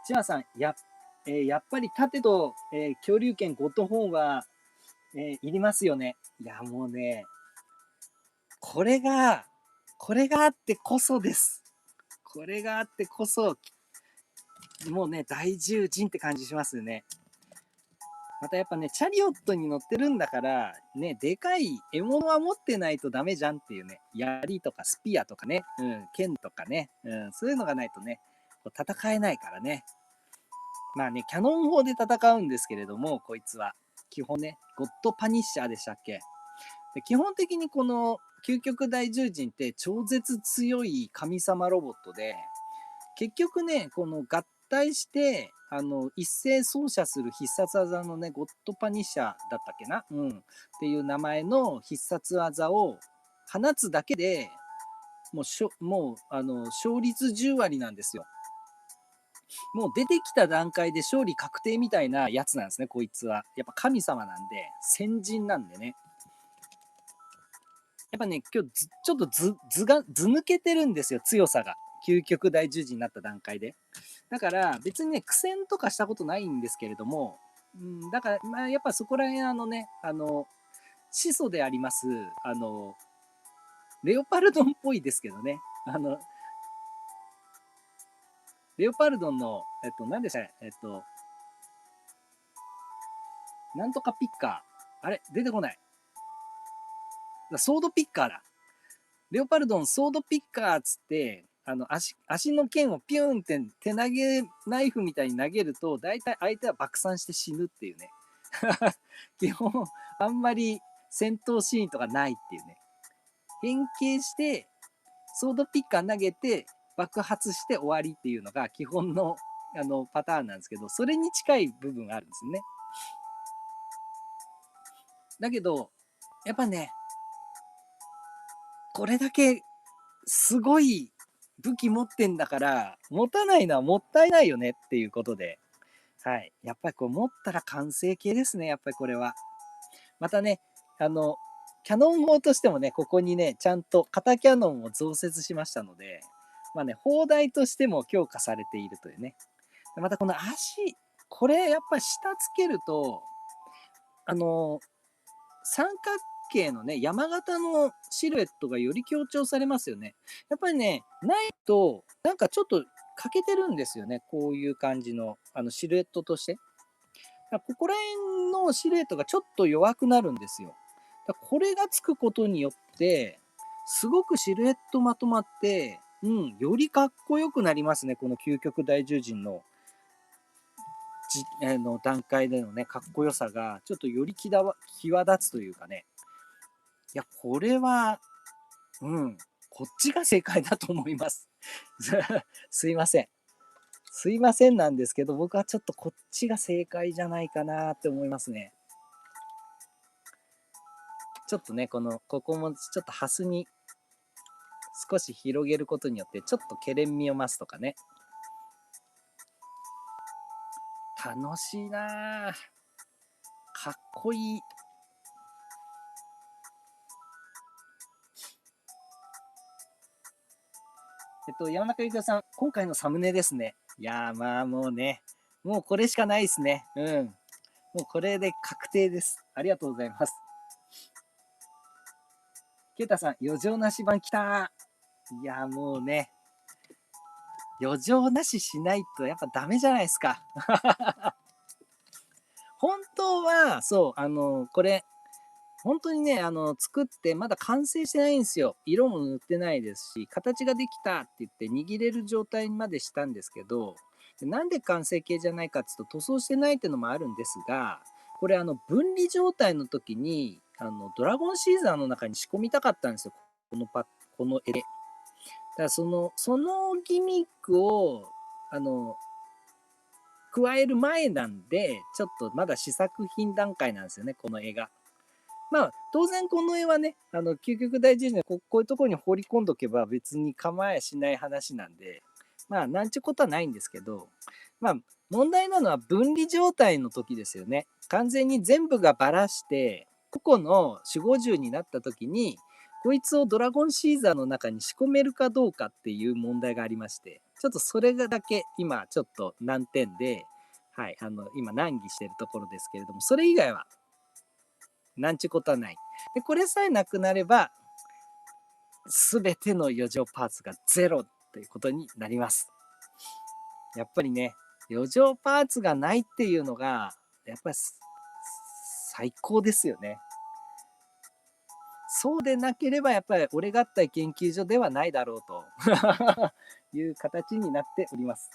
千葉さん、やっぱり盾と、恐竜剣ゴッドホーンは、いりますよね。いや、もうね、これが、これがあってこそです。これがあってこそ、もうね、大獣人って感じしますよね。またやっぱね、チャリオットに乗ってるんだから、ね、でかい獲物は持ってないとダメじゃんっていうね、槍とかスピアとかね、うん、剣とかね、うん、そういうのがないとね、こう戦えないからね。まあね、キャノン砲で戦うんですけれども、こいつは。基本ね、ゴッドパニッシャーでしたっけ。で基本的にこの究極大獣人って超絶強い神様ロボットで、結局ね、この合体して、一斉操作する必殺技のね、ゴッドパニッシャーだったっけな、っていう名前の必殺技を放つだけでもう勝率10割なんですよ。もう出てきた段階で勝利確定みたいなやつなんですね、こいつは。やっぱ神様なんで、先人なんでね。やっぱね、今日ちょっと図抜けてるんですよ、強さが。究極大獣人になった段階で。だから別にね、苦戦とかしたことないんですけれども、だから、まあ、やっぱそこら辺始祖であります、レオパルドンっぽいですけどね。レオパルドンの、何でしたっけ、なんとかピッカー。あれ出てこない。ソードピッカーだ。レオパルドンソードピッカーっつって、足の剣をピューンって手投げナイフみたいに投げると、大体相手は爆散して死ぬっていうね。基本、あんまり戦闘シーンとかないっていうね。変形して、ソードピッカー投げて、爆発して終わりっていうのが基本のパターンなんですけど、それに近い部分があるんですよね。だけど、やっぱね、これだけすごい武器持ってんだから、持たないのはもったいないよねっていうことで、はい。やっぱりこう持ったら完成形ですね、やっぱりこれは。またね、キャノン砲としてもね、ここにね、ちゃんと型キャノンを増設しましたので、まあね、砲台としても強化されているというね。またこの足、これやっぱり下つけると、三角形のね、山形のシルエットがより強調されますよね。やっぱりね、ないと、なんかちょっと欠けてるんですよね。こういう感じの、シルエットとして。ここら辺のシルエットがちょっと弱くなるんですよ。これがつくことによって、すごくシルエットまとまって、よりかっこよくなりますね。この究極大獣人の段階でのね、かっこよさが、ちょっとより際立つというかね。いや、これは、こっちが正解だと思います。すいません。すいませんなんですけど、僕はちょっとこっちが正解じゃないかなって思いますね。ちょっとね、ここもちょっとハスに少し広げることによって、ちょっとケレン味を増すとかね。楽しいなぁ。かっこいい。山中ゆきおさん、今回のサムネですね。いやー、まあもうね、もうこれしかないですね。もうこれで確定です。ありがとうございます。ケイタさん、余剰なし版来たー。いやー、もうね、余剰なししないとやっぱダメじゃないですか。本当は、そう、これ、本当にね、作ってまだ完成してないんですよ。色も塗ってないですし、形ができたって言って握れる状態までしたんですけど、なんで完成形じゃないかっていうと塗装してないっていうのもあるんですが、これ分離状態の時にドラゴンシーザーの中に仕込みたかったんですよ。この絵で。だからそのギミックをあの加える前なんで、ちょっとまだ試作品段階なんですよね、この絵が。まあ、当然この絵はね、究極大事にこういうところに放り込んどけば別に構えやしない話なんで、まあ、なんちゅうことはないんですけど、まあ、問題なのは分離状態の時ですよね。完全に全部がばらして、個々の守護獣になった時に、こいつをドラゴンシーザーの中に仕込めるかどうかっていう問題がありまして、ちょっとそれだけ今ちょっと難点で、はい、今難儀してるところですけれども、それ以外はなんちゅうことはない。で、これさえなくなれば、すべての余剰パーツがゼロということになります。やっぱりね、余剰パーツがないっていうのが、やっぱり最高ですよね。そうでなければ、やっぱり俺合体研究所ではないだろうという形になっております。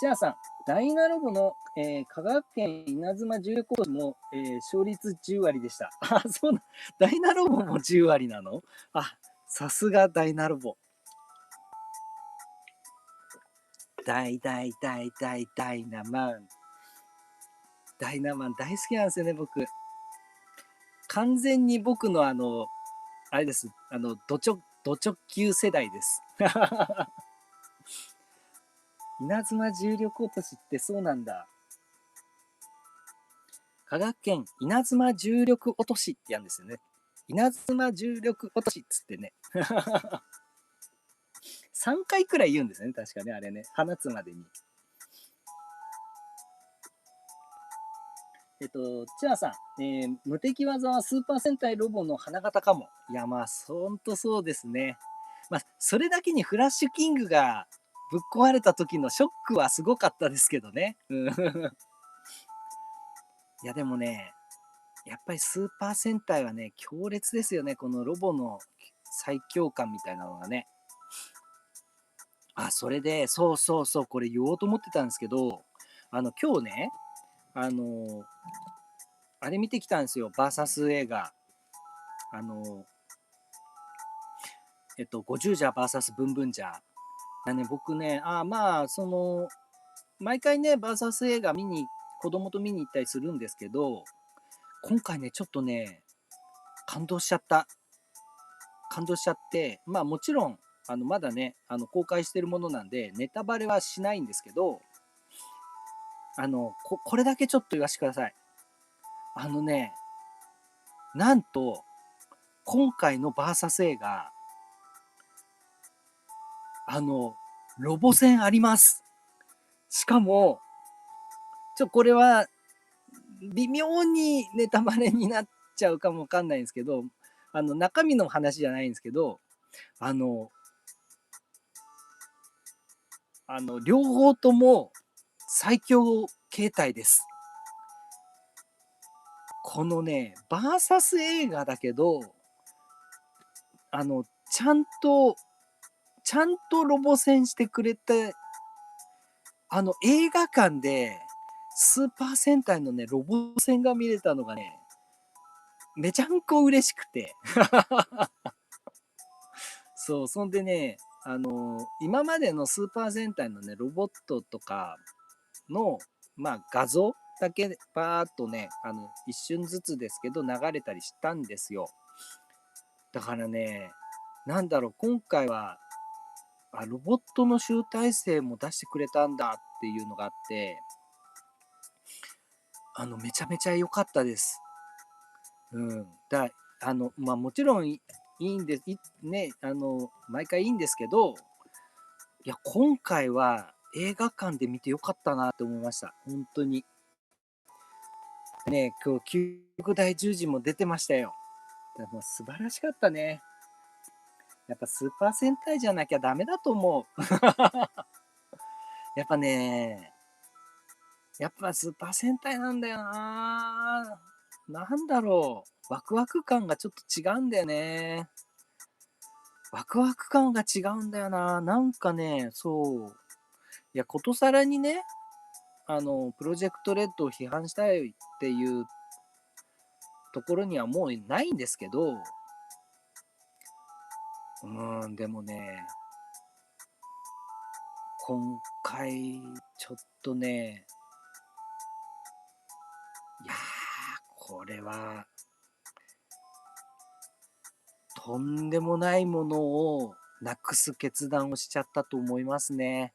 チアさん、ダイナロボの、香川県稲妻重力コースも、勝率10割でした。あ、そうな、ダイナロボも10割なの？あ、さすがダイナロボ。ダイナマン。ダイナマン大好きなんですよね、僕。完全に僕のあれです。ド直球世代です。稲妻重力落としってそうなんだ。香川県稲妻重力落としってやるんですよね。稲妻重力落としっつってね。3回くらい言うんですね。確かね、あれね。放つまでに。チアさん、無敵技はスーパー戦隊ロボの花形かも。いや、まあ、ほんとそうですね。まあ、それだけにフラッシュキングがぶっ壊れた時のショックはすごかったですけどね。いや、でもね、やっぱりスーパー戦隊はね、強烈ですよね。このロボの最強感みたいなのがね。あ、それで、そうそうそう、これ言おうと思ってたんですけど、今日ね、あの、あれ見てきたんですよ。バーサス映画。あの、ゴジュージャー VS ブンブンジャー。僕ね、毎回ね、バーサス映画子供と見に行ったりするんですけど、今回ね、ちょっとね、感動しちゃった。感動しちゃって、まあもちろん、まだね、公開してるものなんで、ネタバレはしないんですけど、これだけちょっと言わせてください。あのね、なんと、今回のバーサス映画、ロボ戦あります。しかも、これは、微妙にネタバレになっちゃうかもわかんないんですけど、中身の話じゃないんですけど、あの、両方とも最強形態です。このね、バーサス映画だけど、あの、ちゃんと、ちゃんとロボ戦してくれて、映画館で、スーパー戦隊のね、ロボ戦が見れたのがね、めちゃんこ嬉しくて。そう、そんでね、今までのスーパー戦隊のね、ロボットとかの、まあ、画像だけバーっとね、一瞬ずつですけど流れたりしたんですよ。だからね、なんだろう、今回は、ロボットの集大成も出してくれたんだっていうのがあって、めちゃめちゃ良かったです。うん。まあ、もちろんいいんです、ね、毎回いいんですけど、いや、今回は映画館で見てよかったなって思いました。本当に。ね、今日、救国大十字も出てましたよ。もう素晴らしかったね。やっぱスーパー戦隊じゃなきゃダメだと思う。やっぱね、やっぱスーパー戦隊なんだよな。なんだろう。ワクワク感がちょっと違うんだよね。ワクワク感が違うんだよな。なんかね、そう。いや、ことさらにね、プロジェクトレッドを批判したいっていうところにはもうないんですけど、でもね、今回、ちょっとね、いやー、これは、とんでもないものをなくす決断をしちゃったと思いますね。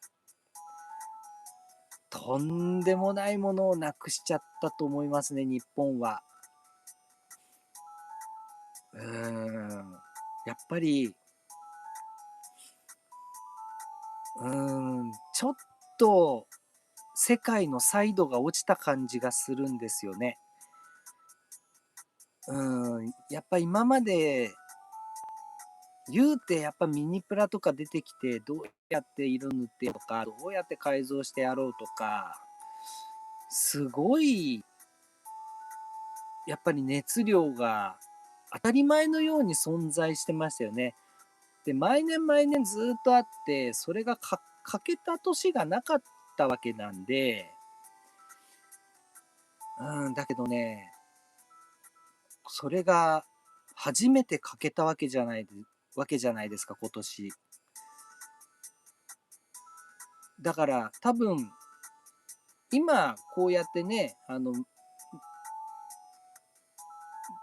とんでもないものをなくしちゃったと思いますね、日本は。やっぱり、ちょっと世界のサイドが落ちた感じがするんですよね。やっぱ今まで言うてやっぱミニプラとか出てきてどうやって色塗ってとかどうやって改造してやろうとかすごいやっぱり熱量が当たり前のように存在してましたよね。で毎年毎年ずっとあってそれが欠けた年がなかっったわけなんで、だけどね、それが初めて欠けたわけじゃないですか、今年。だから多分、今こうやってね、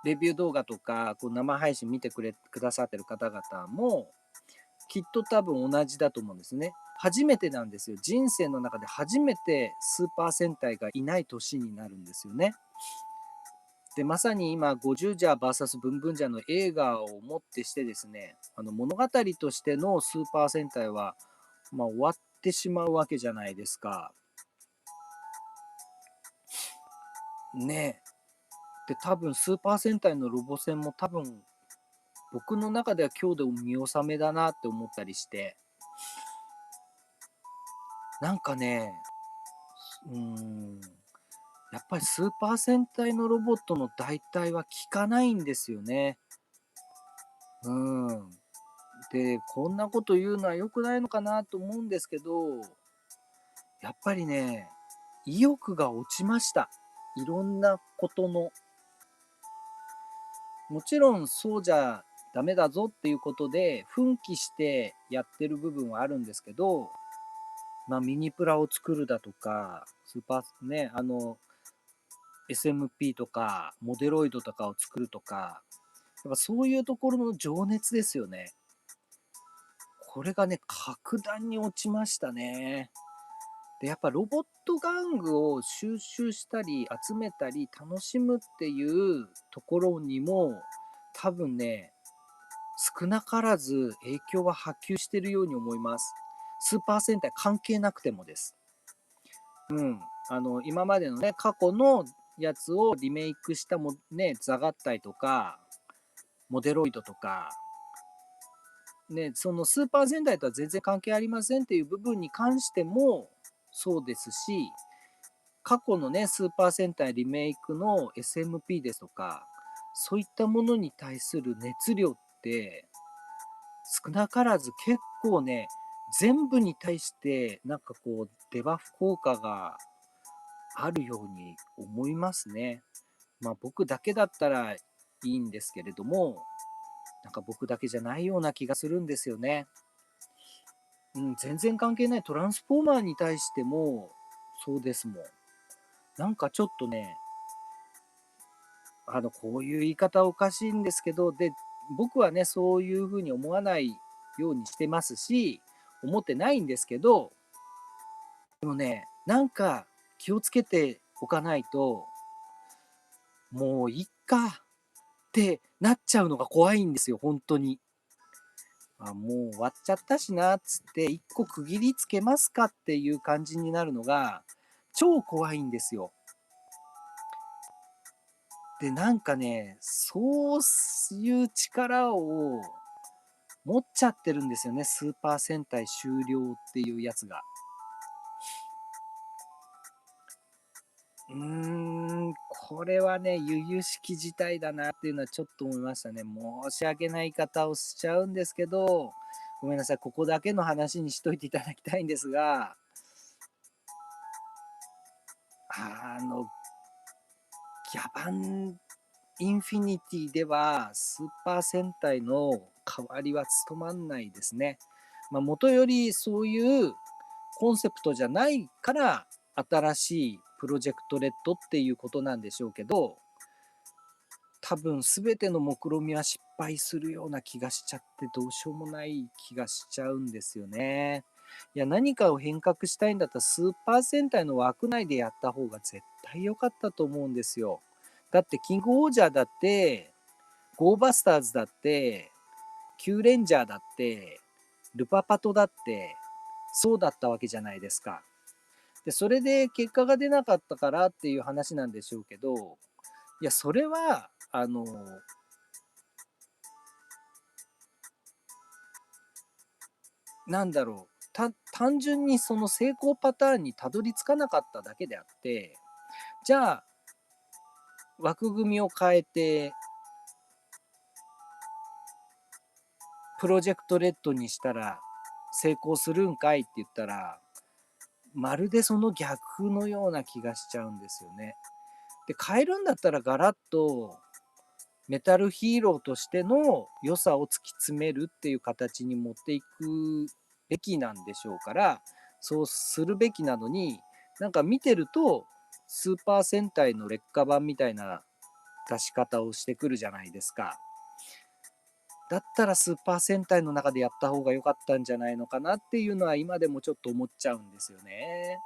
レビュー動画とか、こう生配信見てくださってる方々も、きっと多分同じだと思うんですね。初めてなんですよ。人生の中で初めてスーパー戦隊がいない年になるんですよね。で、まさに今、ゴジュージャー VS ブンブンジャーの映画をもってしてですね、物語としてのスーパー戦隊は、終わってしまうわけじゃないですか。ね。で、多分スーパー戦隊のロボ戦も多分僕の中では今日で見納めだなって思ったりして、なんかね、うーん、やっぱりスーパー戦隊のロボットの代替は効かないんですよね。うん。で、こんなこと言うのは良くないのかなと思うんですけど、やっぱりね、意欲が落ちました。いろんなことの。もちろんそうじゃダメだぞっていうことで、奮起してやってる部分はあるんですけど、ミニプラを作るだとか、スーパーね、SMP とか、モデロイドとかを作るとか、やっぱそういうところの情熱ですよね。これがね、格段に落ちましたね。で、やっぱロボット玩具を収集したり、集めたり、楽しむっていうところにも、多分ね、少なからず影響は波及してるように思います。スーパー戦隊関係なくてもです。うん。今までのね、過去のやつをリメイクしたザガッタイとか、モデロイドとか、ね、そのスーパー戦隊とは全然関係ありませんっていう部分に関してもそうですし、過去のね、スーパー戦隊リメイクの SMP ですとか、そういったものに対する熱量って少なからず結構ね、全部に対してなんかこうデバフ効果があるように思いますね。僕だけだったらいいんですけれども、なんか僕だけじゃないような気がするんですよね。全然関係ないトランスフォーマーに対してもそうですもん。なんかちょっとね、こういう言い方おかしいんですけど、で、僕はね、そういうふうに思わないようにしてますし、思ってないんですけど、でもね、なんか気をつけておかないと、もういっかってなっちゃうのが怖いんですよ、本当に。もう終わっちゃったしな、つって一個区切りつけますかっていう感じになるのが、超怖いんですよ。で、なんかね、そういう力を持っちゃってるんですよね、スーパー戦隊終了っていうやつが。これはね、由々しき事態だなっていうのはちょっと思いましたね。申し訳ない言い方をしちゃうんですけど、ごめんなさい、ここだけの話にしといていただきたいんですが、あの、ギャバンインフィニティではスーパー戦隊の代わりは務まんないですね。元よりそういうコンセプトじゃないから新しいプロジェクトレッドっていうことなんでしょうけど、多分全ての目論見は失敗するような気がしちゃってどうしようもない気がしちゃうんですよね。いや、何かを変革したいんだったらスーパー戦隊の枠内でやった方が絶対良かったと思うんですよ。だってキングオージャーだって、ゴーバスターズだって、キューレンジャーだって、ルパパトだって、そうだったわけじゃないですか。で、それで結果が出なかったからっていう話なんでしょうけど、いや、それは、なんだろう、単純にその成功パターンにたどり着かなかっただけであって、じゃあ、枠組みを変えて、プロジェクトレッドにしたら成功するんかいって言ったら、まるでその逆のような気がしちゃうんですよね。で、変えるんだったらガラッとメタルヒーローとしての良さを突き詰めるっていう形に持っていくべきなんでしょうから、そうするべきなのに、なんか見てると、スーパー戦隊の劣化版みたいな出し方をしてくるじゃないですか。だったらスーパー戦隊の中でやった方が良かったんじゃないのかなっていうのは今でもちょっと思っちゃうんですよね。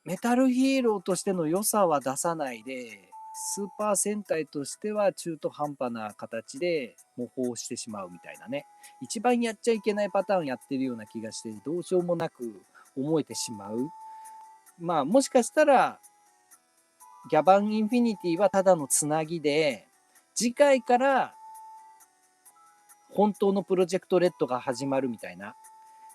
メタルヒーローとしての良さは出さないで、スーパー戦隊としては中途半端な形で模倣してしまうみたいなね。一番やっちゃいけないパターンやってるような気がして、どうしようもなく思えてしまう。まあもしかしたら、ギャバンインフィニティはただのつなぎで、次回から本当のプロジェクトレッドが始まるみたいな、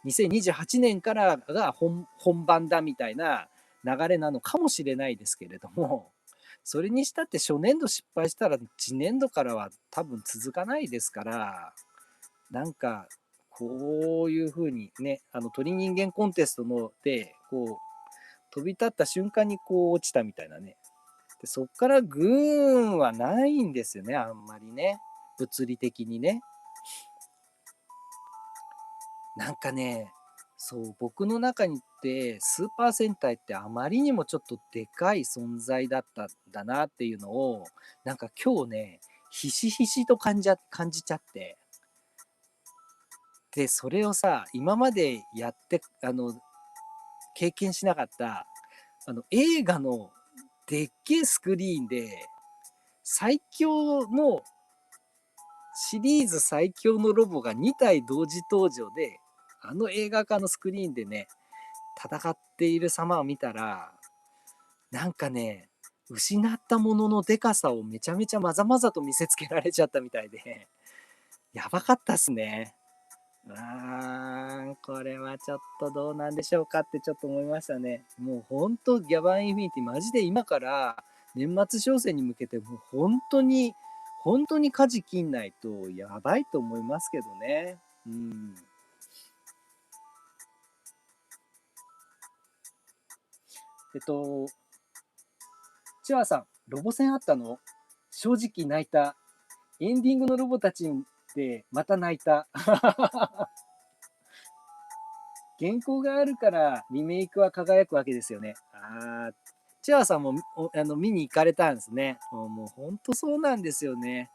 2028年からが本番だみたいな流れなのかもしれないですけれども、それにしたって初年度失敗したら次年度からは多分続かないですから、なんかこういうふうにね、鳥人間コンテストので、こう、飛び立った瞬間にこう落ちたみたいなね。でそっからグーンはないんですよね、あんまりね。物理的にね。なんかね、そう、僕の中にってスーパー戦隊ってあまりにもちょっとでかい存在だったんだなっていうのを、なんか今日ね、ひしひしと感じちゃって。で、それをさ、今までやって、経験しなかった、映画のでっけえスクリーンで、最強の、シリーズ最強のロボが2体同時登場で、映画化のスクリーンでね、戦っている様を見たら、なんかね、失ったもののでかさをめちゃめちゃまざまざと見せつけられちゃったみたいで、やばかったっすね。これはちょっとどうなんでしょうかってちょっと思いましたね。もうほんとギャバンインフィニティマジで今から年末商戦に向けてもう本当に舵切んないとやばいと思いますけどね。うん。えっと、チワさん、ロボ戦あったの？正直泣いた。エンディングのロボたちでまた泣いた。原稿があるからリメイクは輝くわけですよね。チワさんも見に行かれたんですね。もう本当そうなんですよね。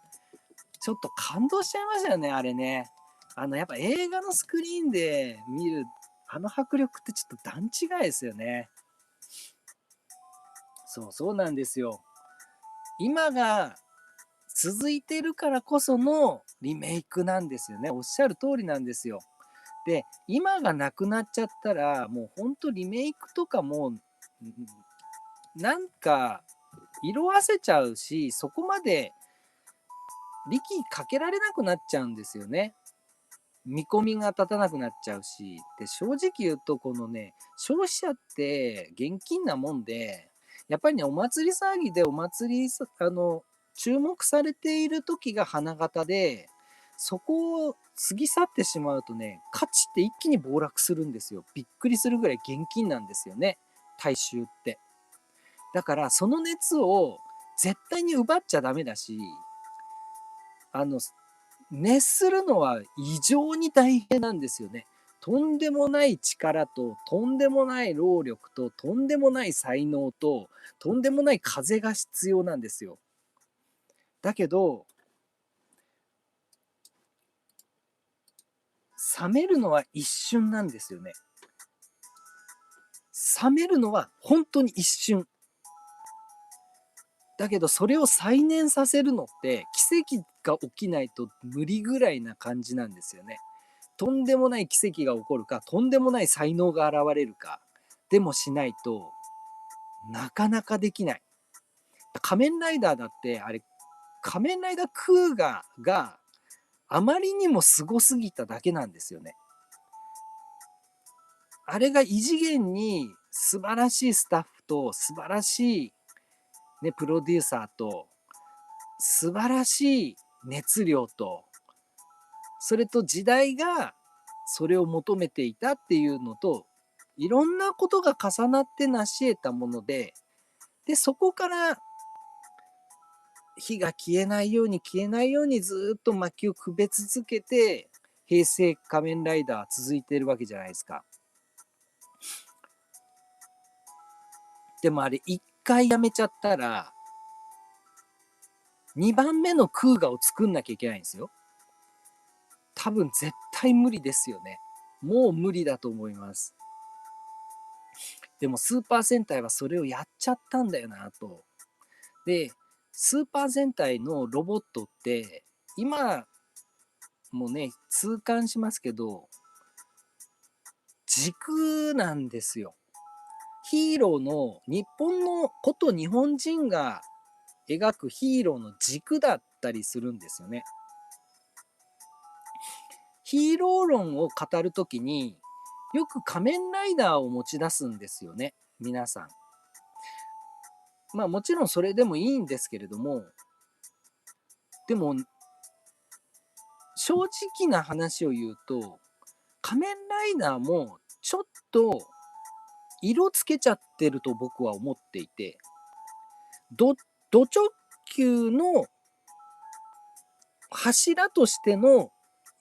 ちょっと感動しちゃいましたよね、あれね。やっぱ映画のスクリーンで見るあの迫力ってちょっと段違いですよね。そうなんですよ。今が続いてるからこそのリメイクなんですよね。おっしゃる通りなんですよ。で、今がなくなっちゃったら、もうほんとリメイクとかも、なんか色褪せちゃうし、そこまで力かけられなくなっちゃうんですよね。見込みが立たなくなっちゃうし。で、正直言うと、このね、消費者って現金なもんで、やっぱりね、お祭り騒ぎでお祭り注目されている時が花形で、そこを過ぎ去ってしまうとね、価値って一気に暴落するんですよ。びっくりするぐらい現金なんですよね。大衆って。だから、その熱を絶対に奪っちゃダメだし、あの、熱するのは異常に大変なんですよね。とんでもない力と、とんでもない労力と、とんでもない才能と、とんでもない風が必要なんですよ。だけど、冷めるのは一瞬なんですよね。冷めるのは本当に一瞬。だけど、それを再燃させるのって、奇跡が起きないと無理ぐらいな感じなんですよね。とんでもない奇跡が起こるか、とんでもない才能が現れるか、でもしないとなかなかできない。仮面ライダーだって、あれ、仮面ライダークーガがあまりにもすごすぎただけなんですよね。あれが異次元に素晴らしいスタッフと素晴らしい、ね、プロデューサーと素晴らしい熱量と、それと時代がそれを求めていたっていうのと、いろんなことが重なって成し得たもので、そこから火が消えないようにずっと薪をくべ続けて、平成仮面ライダーは続いてるわけじゃないですか。でもあれ一回やめちゃったら、2番目のクーガを作んなきゃいけないんですよ。多分絶対無理ですよね。もう無理だと思います。でもスーパー戦隊はそれをやっちゃったんだよなと。で、スーパー戦隊のロボットって、今もね、痛感しますけど、軸なんですよ。ヒーローの日本のこと日本人が描くヒーローの軸だったりするんですよね。ヒーロー論を語るときによく仮面ライダーを持ち出すんですよね、皆さん。まあもちろんそれでもいいんですけれども、でも正直な話を言うと、仮面ライダーもちょっと色つけちゃってると僕は思っていて、ド直球の柱としての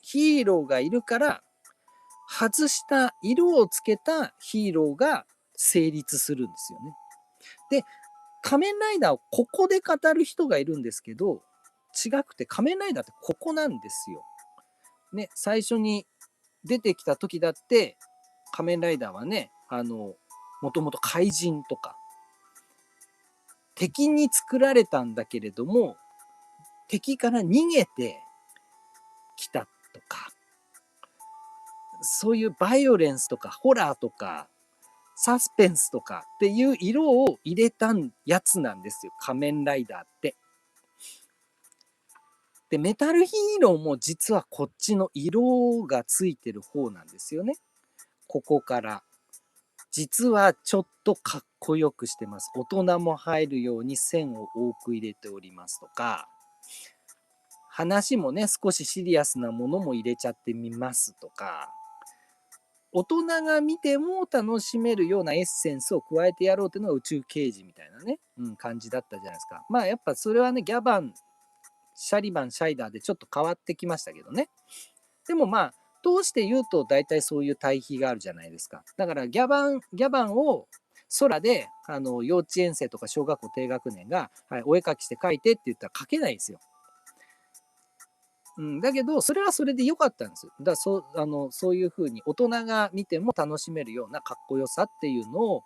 ヒーローがいるから、外した色をつけたヒーローが成立するんですよね。で、仮面ライダーをここで語る人がいるんですけど、違くて仮面ライダーってここなんですよ。ね、最初に出てきた時だって仮面ライダーはね、もともと怪人とか敵に作られたんだけれども、敵から逃げてきたとか、そういうバイオレンスとかホラーとかサスペンスとかっていう色を入れたやつなんですよ、仮面ライダーって。で、メタルヒーローも実はこっちの色がついてる方なんですよね。ここから。実はちょっとかっこよくしてます。大人も入るように線を多く入れておりますとか、話もね、少しシリアスなものも入れちゃってみますとか、大人が見ても楽しめるようなエッセンスを加えてやろうっていうのが宇宙刑事みたいなね、感じだったじゃないですか。まあやっぱそれはね、ギャバン、シャリバン、シャイダーでちょっと変わってきましたけどね。でもまあ、通して言うと大体そういう対比があるじゃないですか。だからギャバンを空で幼稚園生とか小学校低学年が、はい、お絵描きして描いてって言ったら描けないですよ。だけど、それはそれで良かったんですよ。だからそういうふうに大人が見ても楽しめるようなかっこよさっていうのを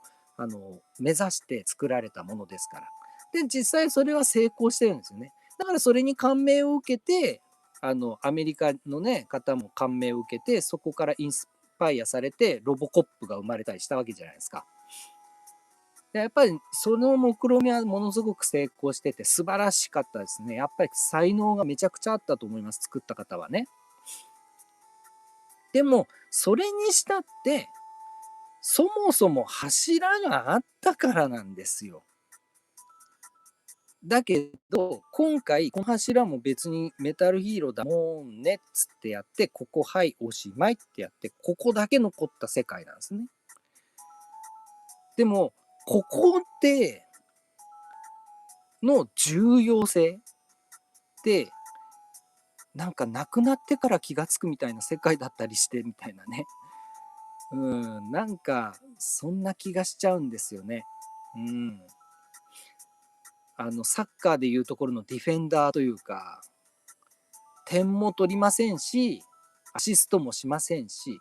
目指して作られたものですから。で、実際それは成功してるんですよね。だからそれに感銘を受けて、アメリカのね、方も感銘を受けて、そこからインスパイアされて、ロボコップが生まれたりしたわけじゃないですか。でやっぱりその目論見みはものすごく成功してて素晴らしかったですね。やっぱり才能がめちゃくちゃあったと思います。作った方はね。でも、それにしたって、そもそも柱があったからなんですよ。だけど、今回、この柱も別にメタルヒーローだもんねっつってやって、ここはいおしまいってやって、ここだけ残った世界なんですね。でも、ここでの重要性って、なんか亡くなってから気がつくみたいな世界だったりしてみたいなね。なんかそんな気がしちゃうんですよね。うん。サッカーでいうところのディフェンダーというか、点も取りませんし、アシストもしませんし、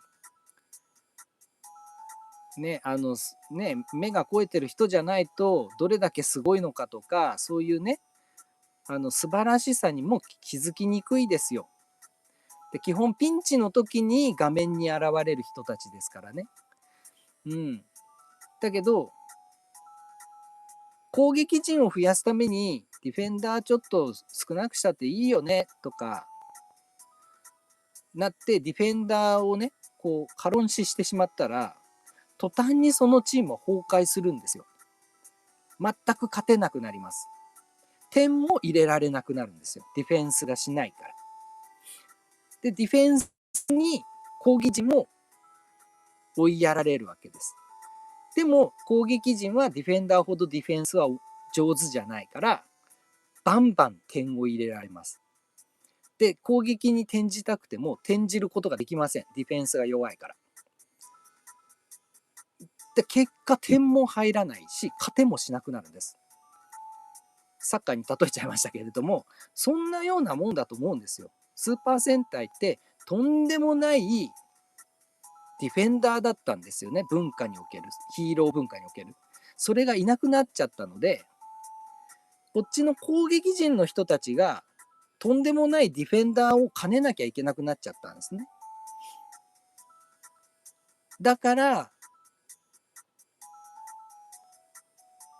ね、目が肥えてる人じゃないと、どれだけすごいのかとか、そういうね、素晴らしさにも気づきにくいですよ。で、基本ピンチの時に画面に現れる人たちですからね。うん。だけど、攻撃陣を増やすために、ディフェンダーちょっと少なくしたっていいよね、とか、なって、ディフェンダーをね、こう、軽ん視してしまったら、途端にそのチームは崩壊するんですよ。全く勝てなくなります。点も入れられなくなるんですよ。ディフェンスがしないから。で、ディフェンスに攻撃陣も追いやられるわけです。でも攻撃陣はディフェンダーほどディフェンスは上手じゃないから、バンバン点を入れられます。で、攻撃に転じたくても転じることができません。ディフェンスが弱いから。で、結果点も入らないし、勝てもしなくなるんです。サッカーに例えちゃいましたけれども、そんなようなもんだと思うんですよ。スーパー戦隊ってとんでもないディフェンダーだったんですよね。文化における、ヒーロー文化における。それがいなくなっちゃったので、こっちの攻撃陣の人たちがとんでもないディフェンダーを兼ねなきゃいけなくなっちゃったんですね。だから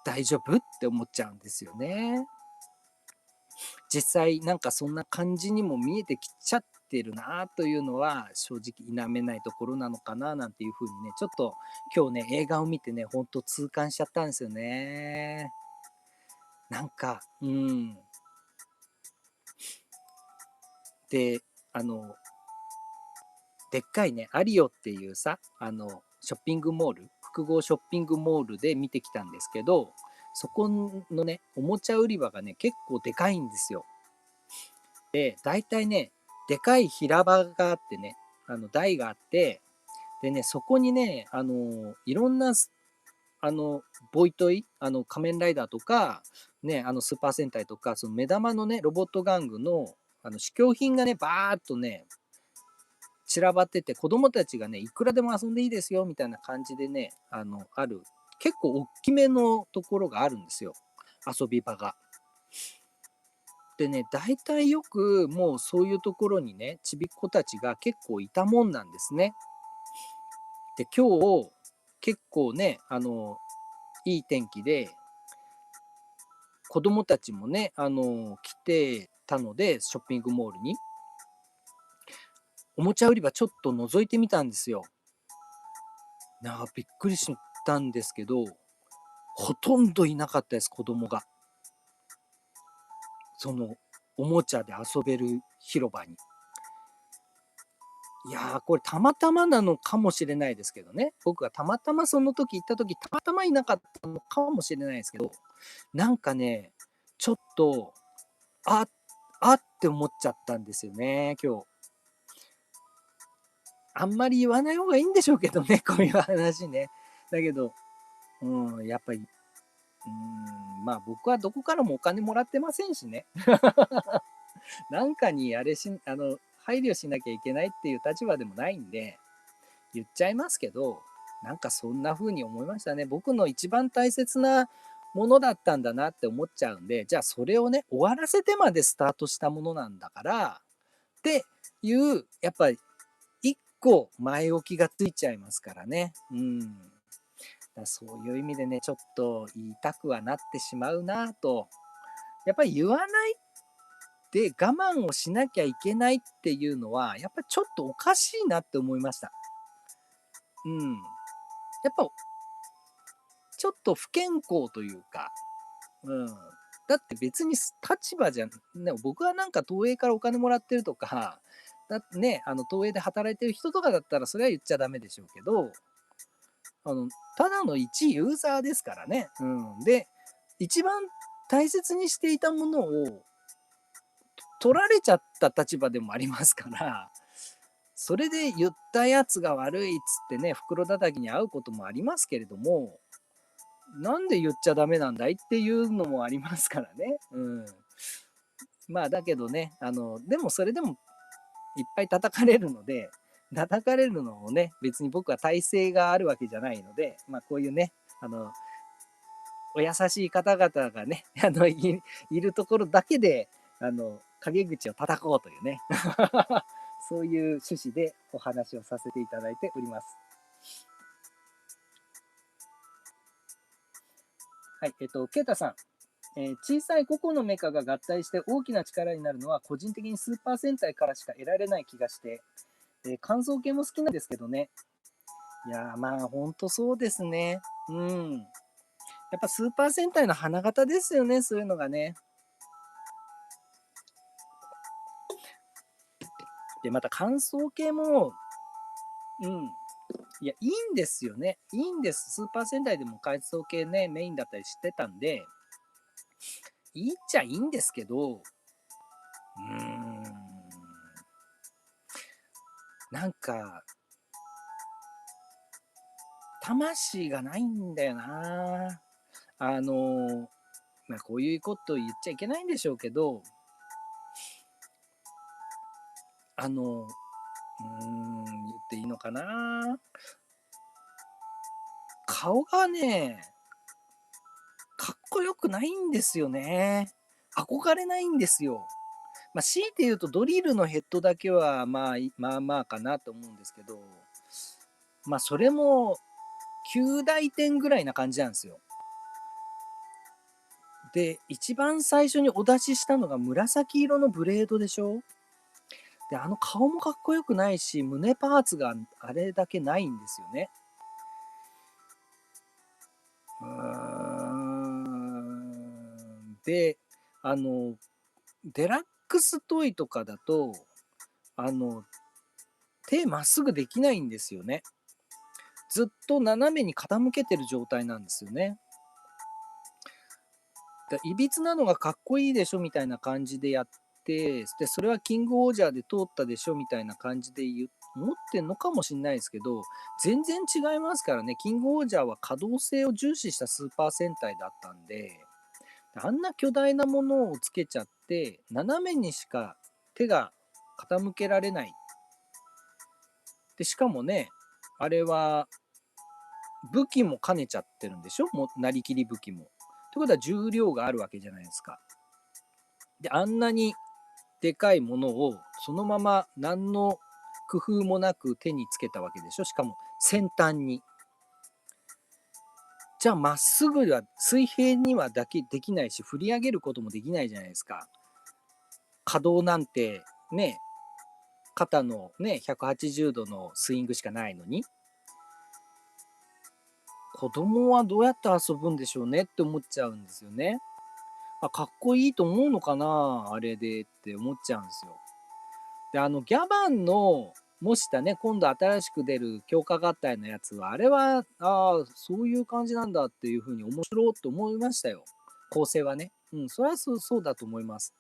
大丈夫って思っちゃうんですよね。実際なんかそんな感じにも見えてきちゃってるなというのは正直否めないところなのかななんていうふうにね、ちょっと今日ね映画を見てね、ほんと痛感しちゃったんですよね。なんかで、あのでっかいねアリオっていうさ、ショッピングモール、複合ショッピングモールで見てきたんですけど、そこのねおもちゃ売り場がね結構でかいんですよ。で、大体ね、でかい平場があってね、台があって、でね、そこにね、いろんな、あの、ボイトイ、仮面ライダーとか、ね、スーパー戦隊とか、その目玉のね、ロボット玩具の、試供品がね、バーっとね、散らばってて、子供たちがね、いくらでも遊んでいいですよ、みたいな感じでね、ある、結構大きめのところがあるんですよ。遊び場が。でね、大体よくもうそういうところにね、ちびっ子たちが結構いたもんなんですね。で、今日、結構ね、いい天気で、子供たちもね、来てたので、ショッピングモールに、おもちゃ売り場ちょっと覗いてみたんですよ。びっくりしたんですけど、ほとんどいなかったです、子供が。その、おもちゃで遊べる広場に。いやー、これたまたまなのかもしれないですけどね。僕がたまたまその時行った時、たまたまいなかったのかもしれないですけど、なんかね、ちょっと、あ、あって思っちゃったんですよね、今日。あんまり言わない方がいいんでしょうけどね、こういう話ね。だけど、やっぱり、まあ僕はどこからもお金もらってませんしね。なんかにあれし、配慮しなきゃいけないっていう立場でもないんで、言っちゃいますけど、なんかそんな風に思いましたね。僕の一番大切なものだったんだなって思っちゃうんで、じゃあそれをね、終わらせてまでスタートしたものなんだから、っていう、やっぱり一個前置きがついちゃいますからね。そういう意味でね、ちょっと言いたくはなってしまうなと。やっぱり言わないで我慢をしなきゃいけないっていうのは、やっぱりちょっとおかしいなって思いました。うん。やっぱちょっと不健康というか、うん。だって別に立場じゃ、ね、僕はなんか東映からお金もらってるとか、だってね、東映で働いてる人とかだったらそれは言っちゃダメでしょうけど、あの、ただの一ユーザーですからね。で、一番大切にしていたものを取られちゃった立場でもありますから、それで言ったやつが悪いっつってね、袋叩きに遭うこともありますけれども、なんで言っちゃダメなんだいっていうのもありますからね。まあだけどね、でもそれでもいっぱい叩かれるので、叩かれるのをね、別に僕は耐性があるわけじゃないので、まあこういうね、お優しい方々がね、いるところだけで、陰口を叩こうというね、そういう趣旨でお話をさせていただいております。はい、ケイタさん。小さい個々のメカが合体して大きな力になるのは個人的にスーパー戦隊からしか得られない気がして、感想系も好きなんですけどね。いやーまあほんとそうですね。やっぱスーパー戦隊の花形ですよね、そういうのがね。で、また感想系もうん。いや、いいんですよね。いいんです。スーパー戦隊でも階層系ね、メインだったりしてたんで、いいっちゃいいんですけど、なんか、魂がないんだよな。あの、まあ、こういうこと言っちゃいけないんでしょうけど、あの、言っていいのかな。顔がね、かっこよくないんですよね。憧れないんですよ。まあ、強いて言うとドリルのヘッドだけはまあまあまあかなと思うんですけど、まあそれも9大点ぐらいな感じなんですよ。で、一番最初にお出ししたのが紫色のブレードでしょ。で、あの顔もかっこよくないし、胸パーツがあれだけないんですよね。で、あの、デラックストイとかだと、あの、手まっすぐできないんですよね。ずっと斜めに傾けてる状態なんですよね。いびつなのがかっこいいでしょみたいな感じでやって、で、それはキングオージャーで通ったでしょみたいな感じで思ってんのかもしれないですけど、全然違いますからね。キングオージャーは可動性を重視したスーパー戦隊だったんで、あんな巨大なものをつけちゃって、斜めにしか手が傾けられない。で、しかもね、あれは武器も兼ねちゃってるんでしょ、もうなりきり武器も。ということは重量があるわけじゃないですか。で、あんなにでかいものをそのまま何の工夫もなく手につけたわけでしょ。しかも先端に。じゃあまっすぐは水平にはだけできないし、振り上げることもできないじゃないですか。可動なんてね、肩のね、180度のスイングしかないのに、子供はどうやって遊ぶんでしょうねって思っちゃうんですよね。かっこいいと思うのかなあれでって思っちゃうんですよ。で、ギャバンの模したね、今度新しく出る強化合体のやつは、あれは、そういう感じなんだっていうふうに面白いと思いましたよ。構成はね。うん、それはそうだと思います。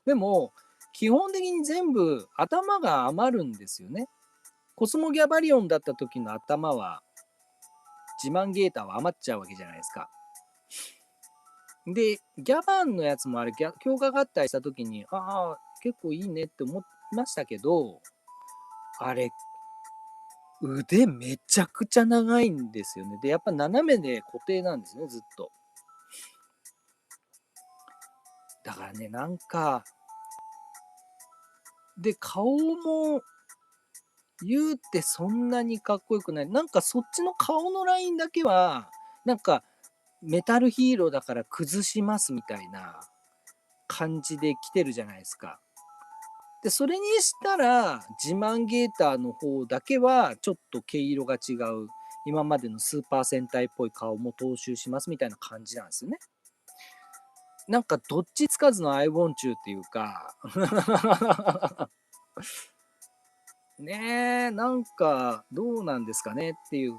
でも、基本的に全部頭が余るんですよね。コスモギャバリオンだった時の頭は、自慢ゲーターは余っちゃうわけじゃないですか。で、ギャバンのやつもあれ、強化合体した時に、結構いいねって思いましたけど、あれ、腕めちゃくちゃ長いんですよね。で、やっぱ斜めで固定なんですね、ずっと。だからね、なんか、で、顔も言うてそんなにかっこよくない。なんかそっちの顔のラインだけは、なんかメタルヒーローだから崩しますみたいな感じで来てるじゃないですか。で、それにしたら、自慢ゲーターの方だけは、ちょっと毛色が違う。今までのスーパー戦隊っぽい顔も踏襲しますみたいな感じなんですよね。なんかどっちつかずの I want you っていうかねえ、なんかどうなんですかねっていう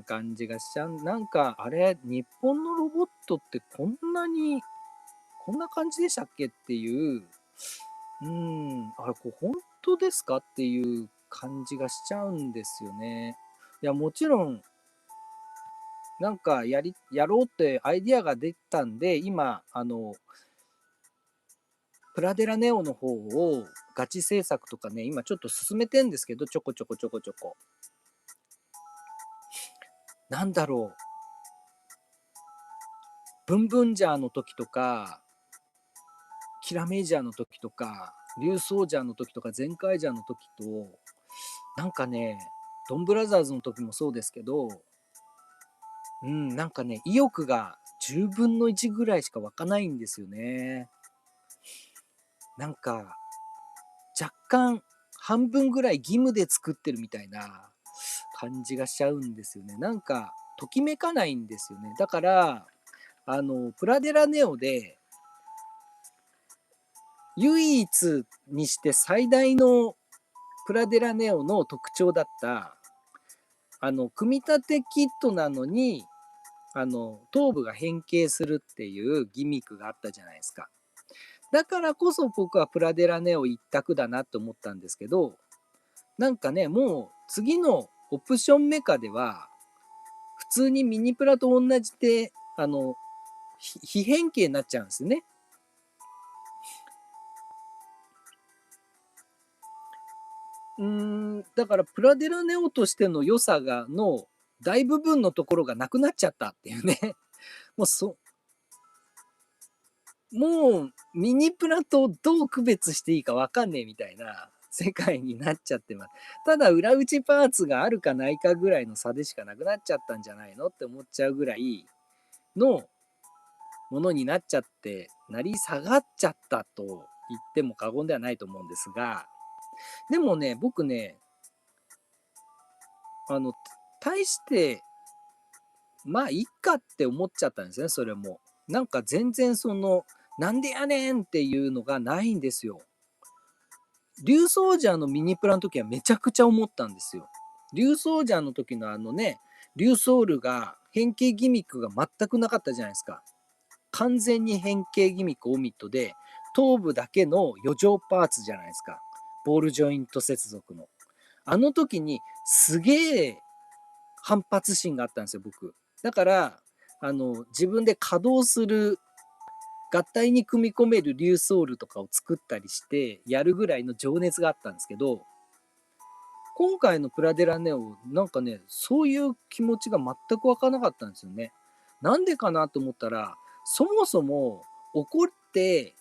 感じがしちゃう。なんかあれ、日本のロボットってこんな感じでしたっけっていう、あれ、これ本当ですかっていう感じがしちゃうんですよね。いや、もちろん、なんかやろうってアイディアが出たんで、今、プラデラネオの方をガチ制作とかね、今ちょっと進めてんですけど、ちょこちょこちょこちょこ。なんだろう。ブンブンジャーの時とか、キラメイジャーの時とか、リュウソージャーの時とか、ゼンカイジャーの時と、なんかね、ドンブラザーズの時もそうですけど、なんかね、意欲が10分の1ぐらいしか湧かないんですよね。なんか、若干半分ぐらい義務で作ってるみたいな感じがしちゃうんですよね。なんか、ときめかないんですよね。だから、プラデラネオで、唯一にして最大のプラデラネオの特徴だった、組み立てキットなのに、頭部が変形するっていうギミックがあったじゃないですか。だからこそ僕はプラデラネオ一択だなと思ったんですけど、なんかね、もう次のオプションメカでは、普通にミニプラと同じで、非変形になっちゃうんですね。だからプラデラネオとしての良さの大部分のところがなくなっちゃったっていうね。もうもうミニプラとどう区別していいかわかんねえみたいな世界になっちゃってます。ただ裏打ちパーツがあるかないかぐらいの差でしかなくなっちゃったんじゃないのって思っちゃうぐらいのものになっちゃって、なり下がっちゃったと言っても過言ではないと思うんですが、でもね、僕ね、あの、対して、まあ、いっかって思っちゃったんですね、それも。なんか全然なんでやねんっていうのがないんですよ。竜ソージャーのミニプラの時はめちゃくちゃ思ったんですよ。竜ソージャーの時の竜ソールが変形ギミックが全くなかったじゃないですか。完全に変形ギミックオミットで、頭部だけの余剰パーツじゃないですか。ボールジョイント接続の。あの時にすげえ反発心があったんですよ、僕。だから、自分で稼働する、合体に組み込めるリューソールとかを作ったりしてやるぐらいの情熱があったんですけど、今回のプラデラネオ、なんかね、そういう気持ちが全くわからなかったんですよね。なんでかなと思ったら、そもそも怒って、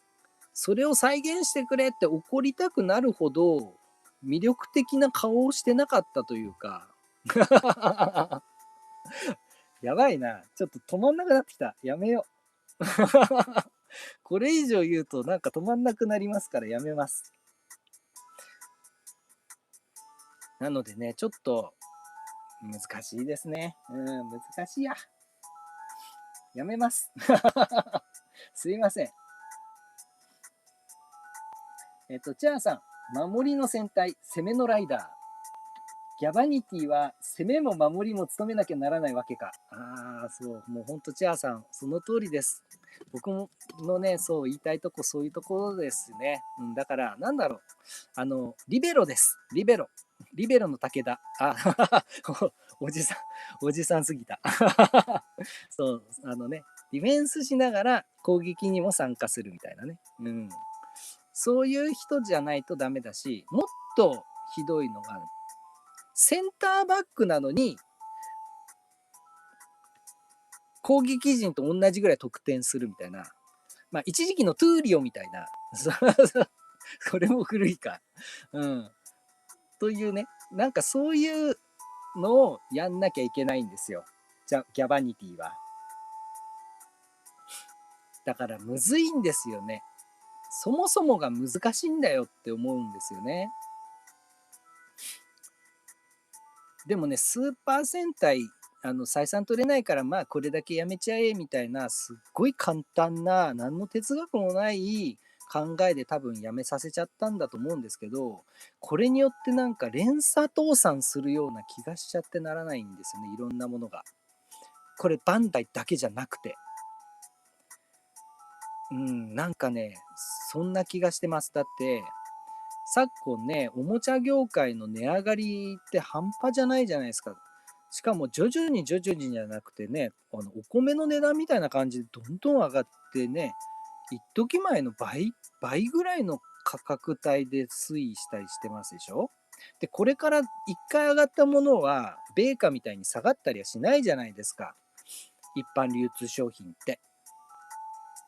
それを再現してくれって怒りたくなるほど魅力的な顔をしてなかったというか。やばいな。ちょっと止まんなくなってきた。やめよう。これ以上言うとなんか止まんなくなりますからやめます。なのでね、ちょっと難しいですね。難しいや。やめます。すいません。チャーさん、守りの戦隊、攻めのライダー。ギャバニティは攻めも守りも務めなきゃならないわけか。ああ、そう、もうほんとチャーさん、その通りです。僕ものね、そう言いたいとこ、そういうところですね。だから、なんだろう。リベロです。リベロ。リベロの武田。おじさん、おじさんすぎた。そう、ディフェンスしながら攻撃にも参加するみたいなね。そういう人じゃないとダメだし、もっとひどいのが、センターバックなのに、攻撃陣と同じぐらい得点するみたいな。まあ、一時期のトゥーリオみたいな。これも古いか。というね、なんかそういうのをやんなきゃいけないんですよ。ギャバニティは。だからむずいんですよね。そもそもが難しいんだよって思うんですよね。でもね、スーパー戦隊、採算取れないから、まあ、これだけやめちゃえ、みたいな、すっごい簡単な、何の哲学もない考えで多分やめさせちゃったんだと思うんですけど、これによってなんか連鎖倒産するような気がしちゃってならないんですよね、いろんなものが。これ、バンダイだけじゃなくて。なんかね、そんな気がしてます。だって、昨今ね、おもちゃ業界の値上がりって半端じゃないじゃないですか。しかも徐々にじゃなくてね、お米の値段みたいな感じでどんどん上がってね、一時前の倍ぐらいの価格帯で推移したりしてますでしょ。で、これから一回上がったものは、米価みたいに下がったりはしないじゃないですか。一般流通商品って。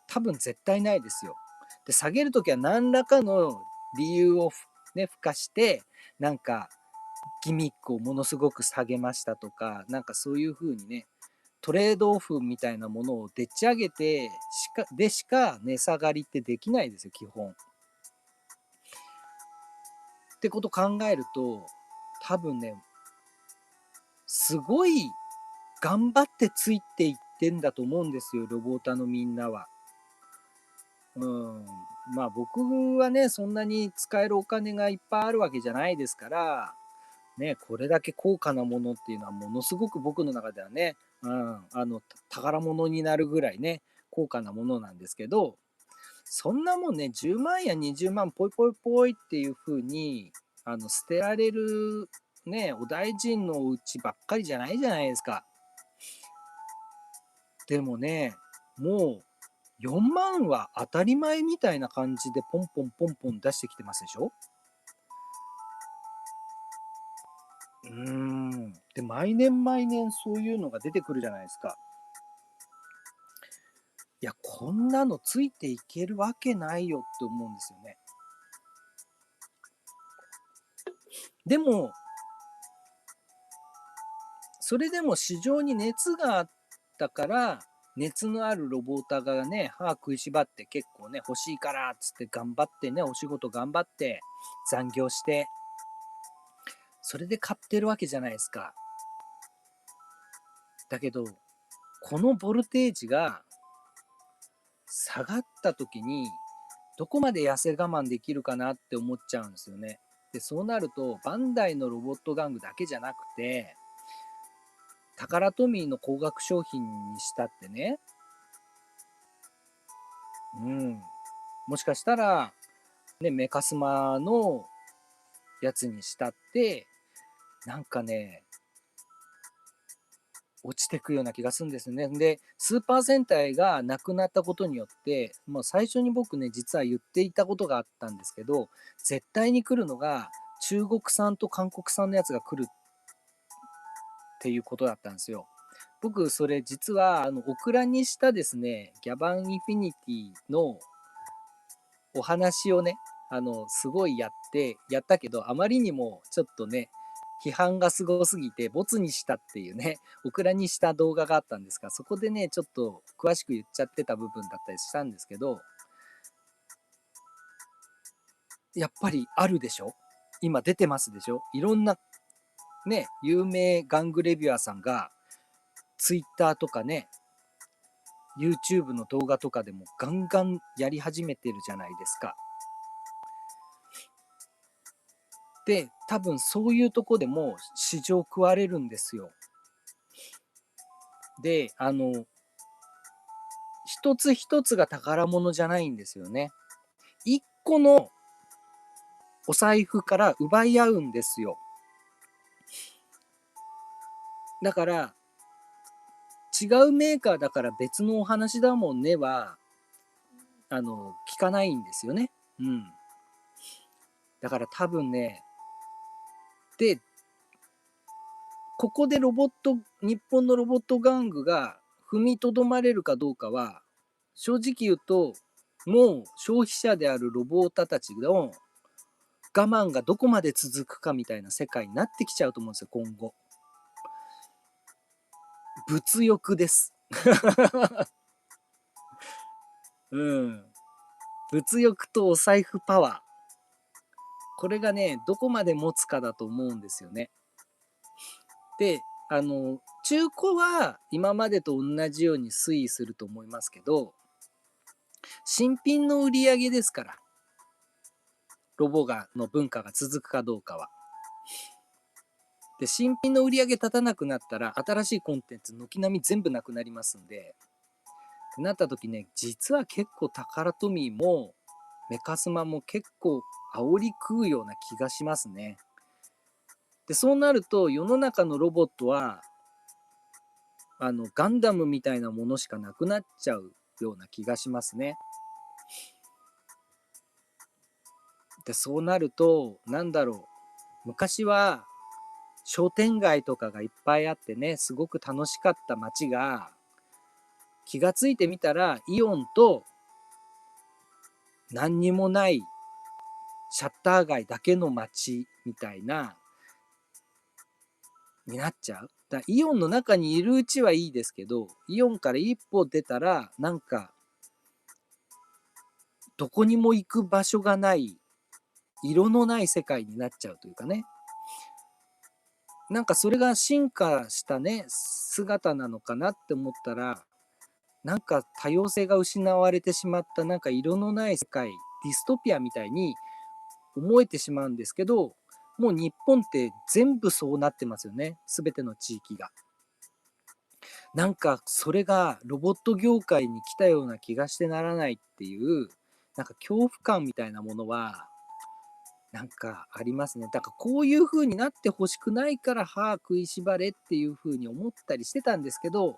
多分絶対ないですよ。で、下げるときは何らかの理由をね、付加して、なんかギミックをものすごく下げましたとか、なんかそういう風にね、トレードオフみたいなものをでっち上げてしか値下がりってできないですよ、基本。ってこと考えると、多分ね、すごい頑張ってついていってんだと思うんですよ、ロボータのみんなは。うん、まあ僕はね、そんなに使えるお金がいっぱいあるわけじゃないですから、ね、これだけ高価なものっていうのはものすごく僕の中ではね、宝物になるぐらいね、高価なものなんですけど、そんなもんね、10万や20万ポイポイポイっていう風に、捨てられるね、お大臣のうちばっかりじゃないじゃないですか。でもね、もう4万は当たり前みたいな感じでポンポンポンポン出してきてますでしょ。で、毎年毎年そういうのが出てくるじゃないですか。いや、こんなのついていけるわけないよって思うんですよね。でも、それでも市場に熱があったから、熱のあるロボッターがね、歯食いしばって結構ね、欲しいからっつって頑張ってね、お仕事頑張って残業して、それで買ってるわけじゃないですか。だけど、このボルテージが下がった時に、どこまで痩せ我慢できるかなって思っちゃうんですよね。で、そうなると、バンダイのロボット玩具だけじゃなくて、タカラトミーの高額商品にしたってね、うん、もしかしたら、ね、メカスマのやつにしたって、なんかね、落ちてくような気がするんですね。で、スーパー戦隊がなくなったことによって、もう最初に僕ね、実は言っていたことがあったんですけど、絶対に来るのが中国産と韓国産のやつが来るっていうことだったんですよ。僕、それ実は、オクラにしたですね、ギャバンインフィニティのお話をね、すごいやったけど、あまりにもちょっとね、批判がすごすぎて、ボツにしたっていうね、オクラにした動画があったんですが、そこでね、ちょっと詳しく言っちゃってた部分だったりしたんですけど、やっぱりあるでしょ。今出てますでしょ。いろんなね、有名玩具レビュアーさんが、ツイッターとかね、YouTube の動画とかでもガンガンやり始めてるじゃないですか。で、多分そういうとこでも市場食われるんですよ。で、一つ一つが宝物じゃないんですよね。一個のお財布から奪い合うんですよ。だから、違うメーカーだから別のお話だもんねは、聞かないんですよね。うん。だから多分ね、で、ここで日本のロボット玩具が踏みとどまれるかどうかは、正直言うと、もう消費者であるロボッタたちの我慢がどこまで続くかみたいな世界になってきちゃうと思うんですよ、今後。物欲です。うん。物欲とお財布パワー。これがね、どこまで持つかだと思うんですよね。で、中古は今までと同じように推移すると思いますけど、新品の売り上げですから、の文化が続くかどうかは。で、新品の売り上げ立たなくなったら、新しいコンテンツ軒並み全部なくなりますんで、ってなった時ね、実は結構タカラトミーもメカスマも結構煽り食うような気がしますね。で、そうなると世の中のロボットは、ガンダムみたいなものしかなくなっちゃうような気がしますね。で、そうなると、なんだろう。昔は商店街とかがいっぱいあってね、すごく楽しかった街が、気がついてみたら、イオンと何にもないシャッター街だけの街みたいな、になっちゃう。だイオンの中にいるうちはいいですけど、イオンから一歩出たら、なんか、どこにも行く場所がない、色のない世界になっちゃうというかね。なんかそれが進化したね、姿なのかなって思ったら、なんか多様性が失われてしまった、なんか色のない世界、ディストピアみたいに思えてしまうんですけど、もう日本って全部そうなってますよね。すべての地域が。なんかそれがロボット業界に来たような気がしてならないっていう、なんか恐怖感みたいなものは、なんかありますね。だからこういう風になってほしくないから歯食いしばれっていう風に思ったりしてたんですけど、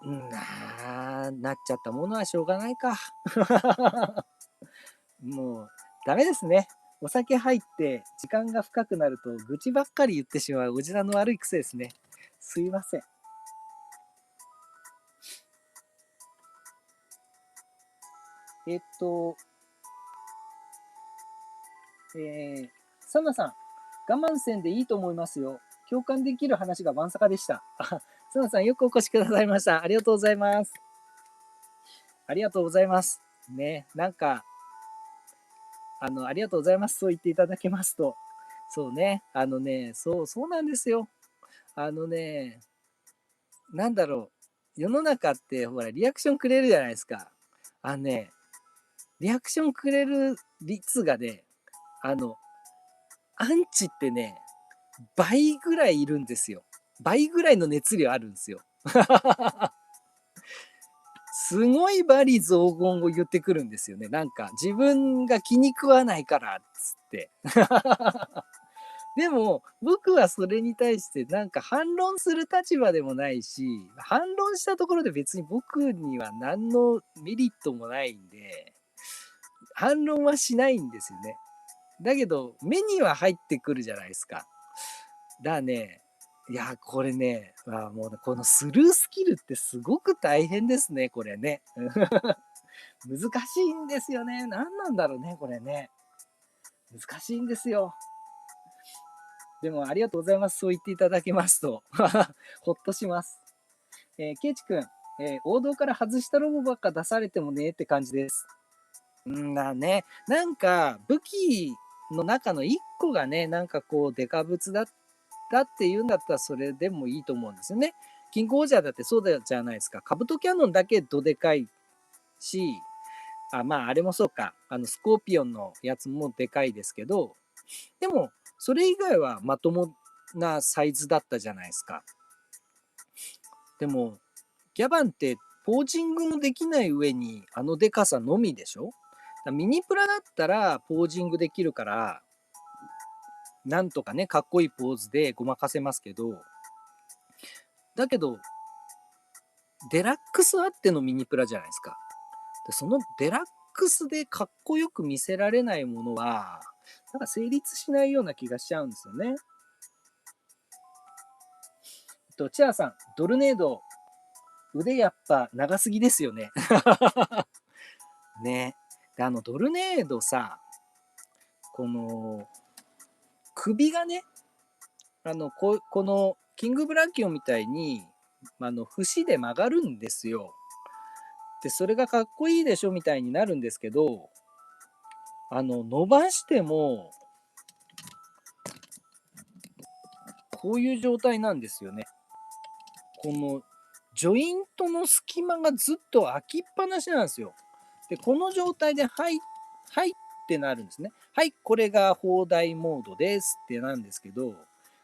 なっちゃったものはしょうがないか。もうダメですね。お酒入って時間が深くなると愚痴ばっかり言ってしまうおじさんの悪い癖ですね。すいません。えっと、サナさん、我慢せんでいいと思いますよ。共感できる話がわんさかでした。あ、サナさんよくお越しくださいました。ありがとうございます。ありがとうございます。ね、なんか、ありがとうございます。そう言っていただけますと。そうね、そうなんですよ。あのね、なんだろう。世の中ってほら、リアクションくれるじゃないですか。あのね、リアクションくれる率がね、あの、アンチってね、倍ぐらいいるんですよ。倍ぐらいの熱量あるんですよ。すごい罵詈雑言を言ってくるんですよね。なんか自分が気に食わないからっつって。でも僕はそれに対してなんか反論する立場でもないし、反論したところで別に僕には何のメリットもないんで、反論はしないんですよね。だけど目には入ってくるじゃないですか。だからね、いや、これね、もうねこのスルースキルってすごく大変ですね、これね。難しいんですよね。何なんだろうね、これね。難しいんですよ。でもありがとうございます。そう言っていただけますと、ほっとします。ケイチ君、王道から外したロボばっか出されてもねって感じです。なんか武器の中の1個がね、なんかこうデカブツだったっていうんだったらそれでもいいと思うんですよね。キングオージャーだってそうじゃないですか。カブトキャノンだけどでかいし、あれもそうか。スコーピオンのやつもでかいですけど、でも、それ以外はまともなサイズだったじゃないですか。でも、ギャバンってポージングもできない上にあのでかさのみでしょ。ミニプラだったらポージングできるから、なんとかね、かっこいいポーズでごまかせますけど、だけど、デラックスあってのミニプラじゃないですか。でそのデラックスでかっこよく見せられないものは、なんか成立しないような気がしちゃうんですよね。チアさん、ドルネード、腕やっぱ長すぎですよね。ね。で、ドルネードさ、この、首がね、この、キングブランキオンみたいに、節で曲がるんですよ。で、それがかっこいいでしょみたいになるんですけど、伸ばしても、こういう状態なんですよね。この、ジョイントの隙間がずっと開きっぱなしなんですよ。で、この状態で、はい、はいってなるんですね。はい、これが放題モードですってなんですけど、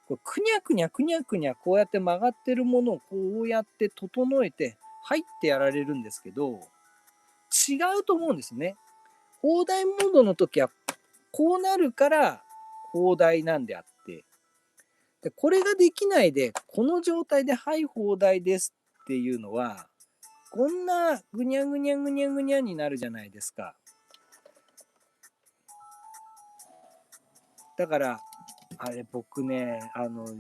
これくにゃくにゃくにゃくにゃこうやって曲がってるものをこうやって整えて、はいってやられるんですけど、違うと思うんですね。放題モードの時はこうなるから放題なんであって、でこれができないで、この状態ではい放題ですっていうのは、こんなぐにゃぐにゃぐにゃぐにゃになるじゃないですか。だから、あれ僕ね、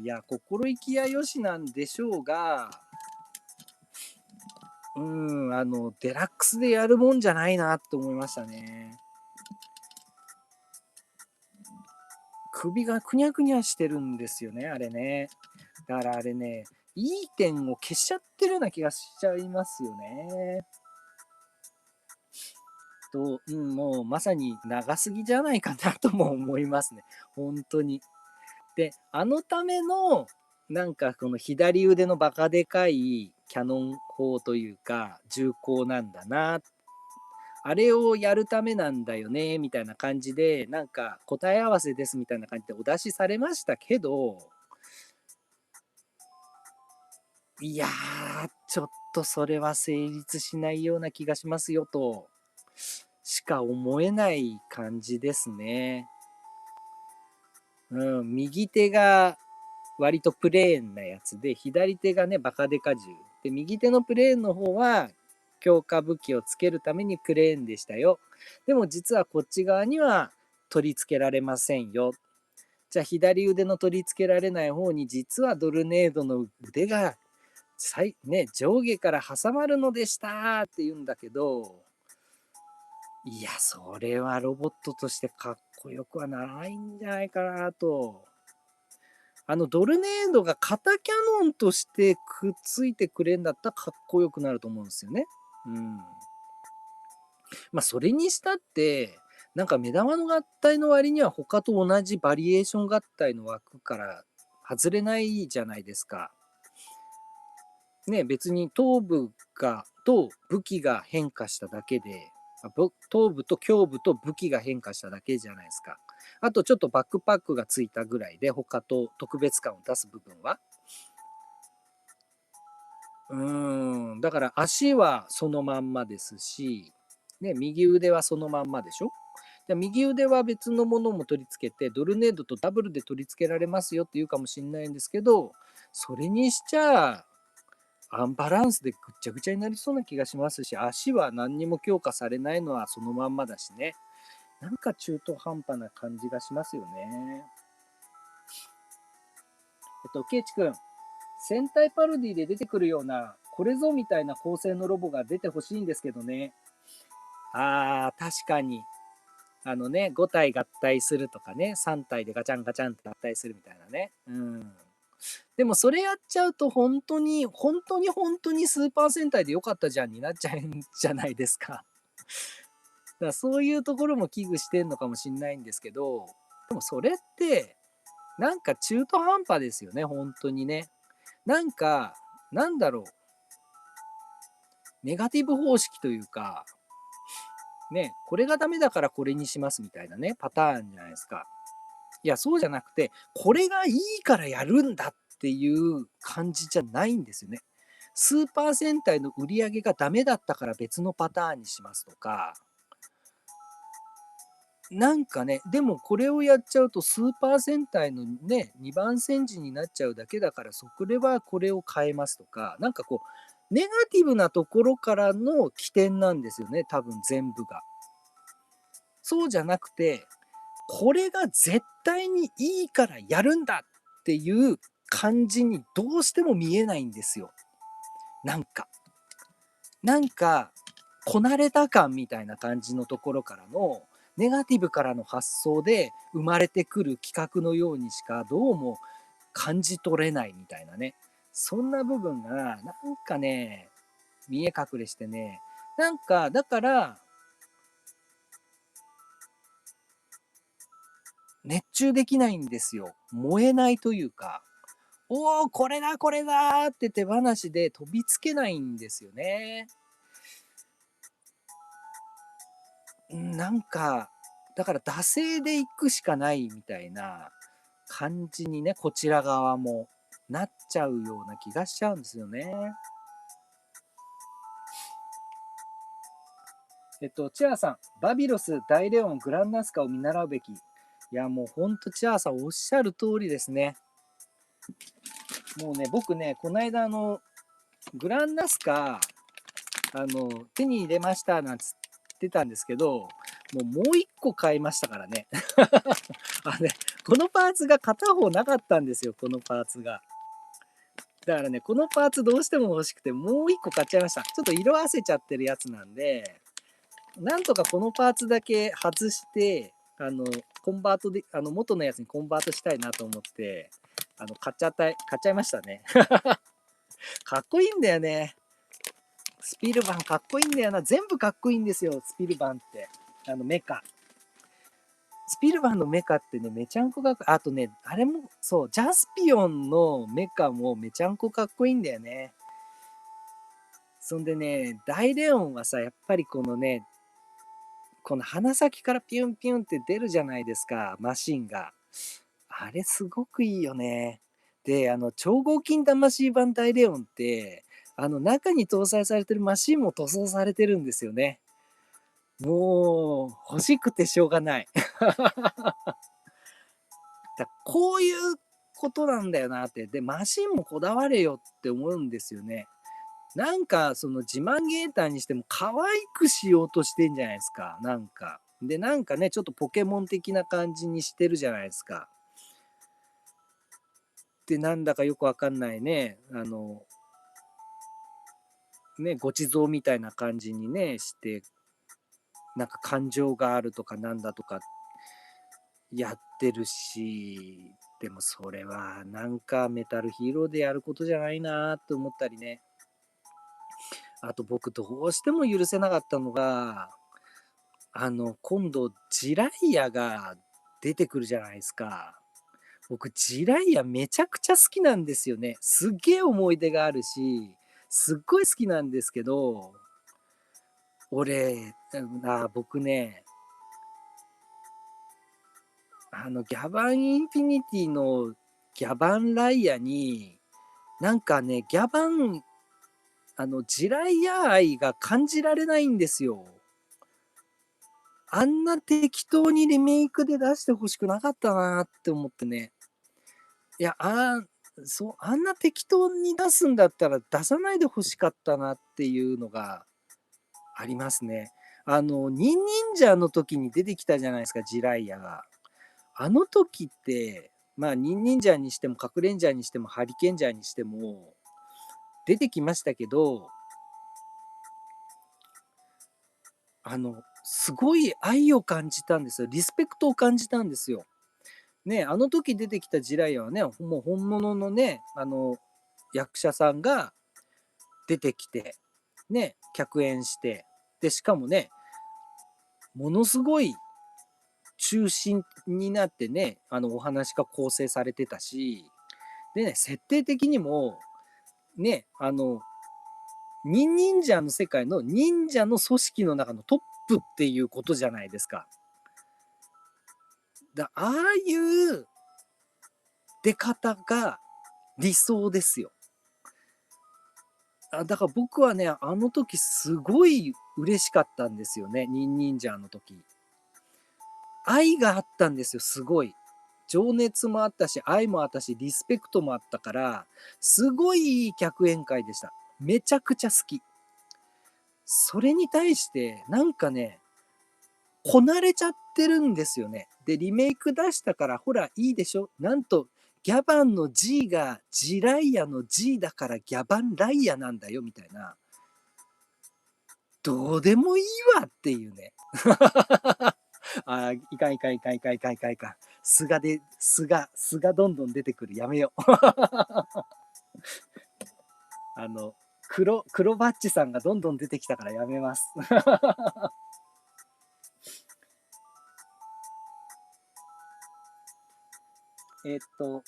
いや、心意気やよしなんでしょうが、デラックスでやるもんじゃないなって思いましたね。首がくにゃくにゃしてるんですよね、あれね。だからあれね、いい点を消しちゃってるような気がしちゃいますよね。もうまさに長すぎじゃないかなとも思いますね。本当に。で、あのための、なんかこの左腕のバカでかいキャノン砲というか銃口なんだな、あれをやるためなんだよねみたいな感じで、なんか答え合わせですみたいな感じでお出しされましたけど、いやー、ちょっとそれは成立しないような気がしますよとしか思えない感じですね。うん、右手が割とプレーンなやつで、左手がね、バカデカ銃。で、右手のプレーンの方は、強化武器をつけるためにプレーンでしたよ。でも実はこっち側には取り付けられませんよ。じゃあ左腕の取り付けられない方に実はドルネードの腕が上下から挟まるのでしたって言うんだけど、いや、それはロボットとしてかっこよくはならないんじゃないかなと。ドルネードが肩キャノンとしてくっついてくれんだったらかっこよくなると思うんですよね。うん。まあ、それにしたって、なんか目玉の合体の割には他と同じバリエーション合体の枠から外れないじゃないですか。ね、別にと武器が変化しただけで、頭部と胸部と武器が変化しただけじゃないですか。あとちょっとバックパックがついたぐらいで、他と特別感を出す部分は。だから足はそのまんまですし、ね、右腕はそのまんまでしょ。で右腕は別のものも取り付けて、ドルネードとダブルで取り付けられますよって言うかもしれないんですけど、それにしちゃ、アンバランスでぐっちゃぐちゃになりそうな気がしますし、足は何にも強化されないのはそのまんまだしね。なんか中途半端な感じがしますよね。ケイチ君、戦隊パロディで出てくるような、これぞみたいな構成のロボが出てほしいんですけどね。確かに。5体合体するとかね、3体でガチャンガチャンって合体するみたいなね。うん。でもそれやっちゃうと本当にスーパー戦隊でよかったじゃんになっちゃうんじゃないですか。だからそういうところも危惧してんのかもしんないんですけど、でもそれってなんか中途半端ですよね、本当にね。なんか、なんだろう、ネガティブ方式というか、ね、これがダメだからこれにしますみたいなね、パターンじゃないですか。いや、そうじゃなくて、これがいいからやるんだっていう感じじゃないんですよね。スーパー戦隊の売り上げがダメだったから別のパターンにしますとか、なんかね、でもこれをやっちゃうとスーパー戦隊のね、2番戦時になっちゃうだけだから、それはこれを変えますとか、なんかこう、ネガティブなところからの起点なんですよね、多分全部が。そうじゃなくて、これが絶対にいいからやるんだっていう感じにどうしても見えないんですよ。なんか、なんか、こなれた感みたいな感じのところからの、ネガティブからの発想で生まれてくる企画のようにしかどうも感じ取れないみたいなね。そんな部分がなんかね、見え隠れしてね、なんか、だから、熱中できないんですよ。燃えないというか、おお、これだ、これだって手放しで飛びつけないんですよね。なんか、だから惰性で行くしかないみたいな感じにね、こちら側もなっちゃうような気がしちゃうんですよね。チアさん、バビロス、ダイレオン、グランナスカを見習うべき。いや、もうほんとチアさんおっしゃる通りですね。もうね、僕ね、この間グランナスカ、手に入れましたなんつってたんですけど、もう一個買いましたからね。ね、このパーツが片方なかったんですよ、このパーツが。だからね、このパーツどうしても欲しくて、もう一個買っちゃいました。ちょっと色あせちゃってるやつなんで、なんとかこのパーツだけ外して、コンバートで、元のやつにコンバートしたいなと思って、買っちゃいましたね。かっこいいんだよね。スピルバンかっこいいんだよな。全部かっこいいんですよ、スピルバンって。メカ。スピルバーのメカってね、めちゃんこかっこいい。あとね、あれも、そう、ジャスピオンのメカもめちゃんこかっこいいんだよね。そんでね、大レオンはさ、やっぱりこのね、この鼻先からピュンピュンって出るじゃないですか、マシンが。あれすごくいいよね。で、超合金魂版大レオンって、中に搭載されてるマシンも塗装されてるんですよね。もう、欲しくてしょうがない。こういうことなんだよなって。で、マシンもこだわれよって思うんですよね。なんか、その自慢ゲーターにしても可愛くしようとしてんじゃないですか。なんか。で、なんかね、ちょっとポケモン的な感じにしてるじゃないですか。で、なんだかよくわかんないね、ね、ご地蔵みたいな感じにね、して、なんか感情があるとかなんだとかやってるし、でもそれはなんかメタルヒーローでやることじゃないなって思ったりね。あと僕どうしても許せなかったのが、今度ジライアが出てくるじゃないですか。僕ジライアめちゃくちゃ好きなんですよね。すっげえ思い出があるし、すっごい好きなんですけど、僕ね、ギャバンインフィニティのギャバンライアに、なんかね、ギャバン、ジライア愛が感じられないんですよ。あんな適当にリメイクで出してほしくなかったなって思ってね。いや、あんな適当に出すんだったら出さないでほしかったなっていうのがありますね。ニンニンジャーの時に出てきたじゃないですか、ジライアが。あの時って、まあ、ニンニンジャーにしても、カクレンジャーにしても、ハリケンジャーにしても、出てきましたけど、すごい愛を感じたんですよ。リスペクトを感じたんですよ。ね、あの時出てきたジライアはね、もう本物のね、役者さんが出てきて、ね、客演して、で、しかもね、ものすごい中心になってね、お話が構成されてたし、でね、設定的にも、ね、忍忍者の世界の忍者の組織の中のトップっていうことじゃないですか。ああいう出方が理想ですよ。だから僕はね、あの時すごい嬉しかったんですよね、忍忍者の時。愛があったんですよ、すごい。情熱もあったし、愛もあったし、リスペクトもあったから、すごいいい客演会でした。めちゃくちゃ好き。それに対して、なんかね、こなれちゃってるんですよね。で、リメイク出したから、ほら、いいでしょ。なんと、ギャバンの G がジライアの G だからギャバンライアなんだよ、みたいな。どうでもいいわっていうね。いかんいかんいかんいかんいかんいかんいかん。素がどんどん出てくる。やめよう。あの、黒バッチさんがどんどん出てきたからやめます。えっと、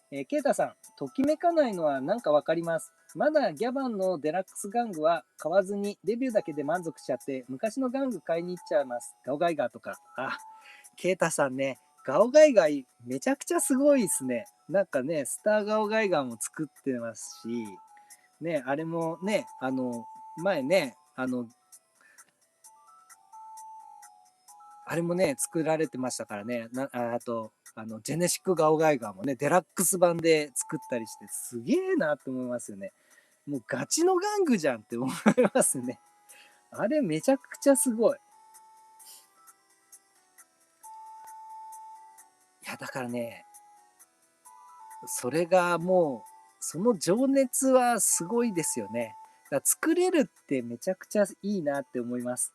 ケイタさん、ときめかないのはなんかわかります。まだギャバンのデラックス玩具は買わずにデビューだけで満足しちゃって昔の玩具買いに行っちゃいます。ガオガイガーとか。ケイタさんね、ガオガイガーめちゃくちゃすごいですね。なんかね、スターガオガイガーも作ってますし、ね、あれもね、前ね、あれもね、作られてましたからね。あと、ジェネシックガオガイガーもね、デラックス版で作ったりして、すげえなって思いますよね。もうガチの玩具じゃんって思いますね。あれめちゃくちゃすごい。いや、だからね、それがもう、その情熱はすごいですよね。だから作れるってめちゃくちゃいいなって思います。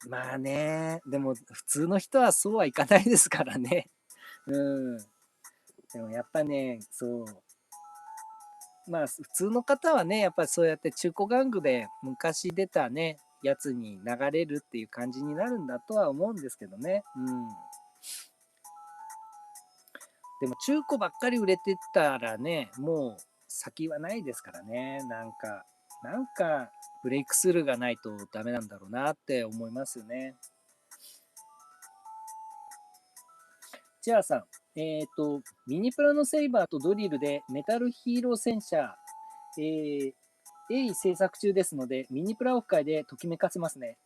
まあね、でも普通の人はそうはいかないですからね。うん。でもやっぱね、そう。まあ普通の方はね、やっぱりそうやって中古玩具で昔出たね、やつに流れるっていう感じになるんだとは思うんですけどね。でも中古ばっかり売れてたらね、もう先はないですからね。なんかブレイクスルーがないとダメなんだろうなって思いますよね。チアさん、ミニプラのセイバーとドリルでメタルヒーロー戦車、鋭意制作中ですので、ミニプラオフ会でときめかせますね。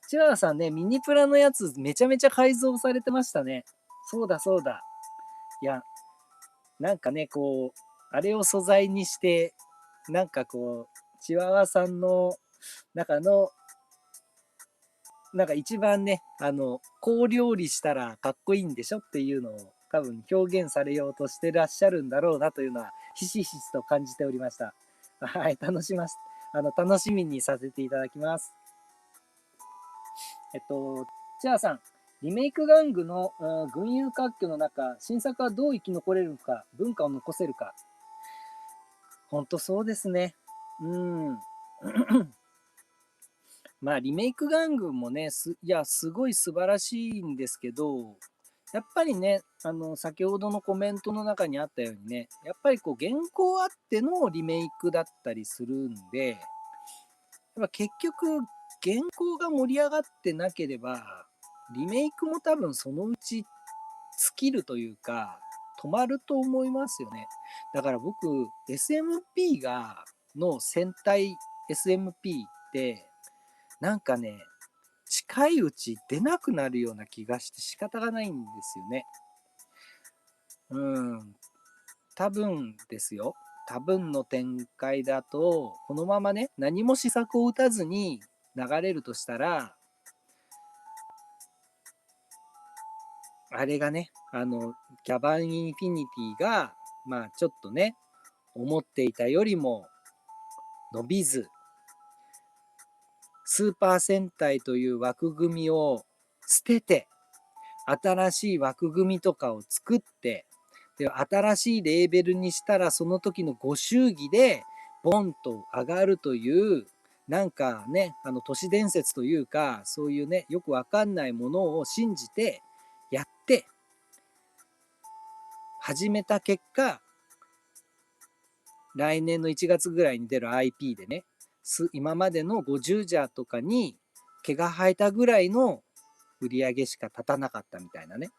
チアさんね、ミニプラのやつめちゃめちゃ改造されてましたね。そうだそうだ。いや、なんかね、こう、あれを素材にして、なんかこう、チワワさんの中の、なんか一番ね、こう料理したらかっこいいんでしょっていうのを多分表現されようとしてらっしゃるんだろうなというのは、ひしひしと感じておりました。はい、楽しみにさせていただきます。チャーさん、リメイク玩具の群雄割拠の中、新作はどう生き残れるか、文化を残せるか。ほんとそうですね。うん。まあ、リメイク玩具もね、すごい素晴らしいんですけど、やっぱりね、先ほどのコメントの中にあったようにね、やっぱりこう、原稿あってのリメイクだったりするんで、やっぱ結局、原稿が盛り上がってなければ、リメイクも多分そのうち尽きるというか、止まると思いますよね。だから僕、SMP の戦隊 SMP って、なんかね、近いうち出なくなるような気がして仕方がないんですよね。うん。多分ですよ。多分の展開だと、このままね、何も施策を打たずに流れるとしたら、あれがね、ギャバンインフィニティが、まあちょっとね、思っていたよりも伸びず、スーパー戦隊という枠組みを捨てて、新しい枠組みとかを作って、で、新しいレーベルにしたら、その時のご祝儀で、ボンと上がるという、なんかね、都市伝説というか、そういうね、よくわかんないものを信じて、やって、始めた結果、来年の1月ぐらいに出る IP でね、今までの50ジャーとかに毛が生えたぐらいの売り上げしか立たなかったみたいなね、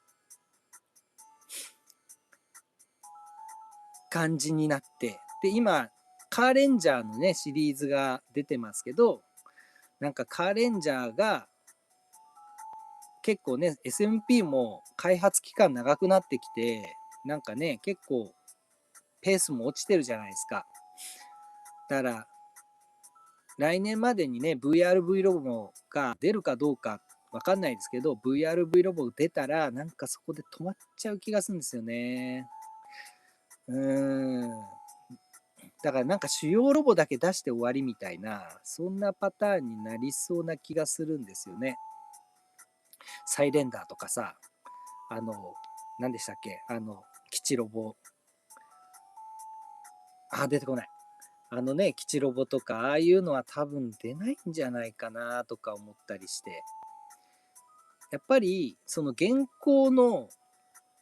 感じになって、で、今、カーレンジャーのね、シリーズが出てますけど、なんかカーレンジャーが結構ね、SMP も開発期間長くなってきて、なんかね、結構ペースも落ちてるじゃないですか。だから、来年までにね、VRV ロボが出るかどうかわかんないですけど、VRV ロボ出たら、なんかそこで止まっちゃう気がするんですよね。うーん。だからなんか主要ロボだけ出して終わりみたいな、そんなパターンになりそうな気がするんですよね。サイレンダーとかさ、何でしたっけ基地ロボ。出てこない。基地ロボとか、ああいうのは多分出ないんじゃないかなとか思ったりして。やっぱり、その現行の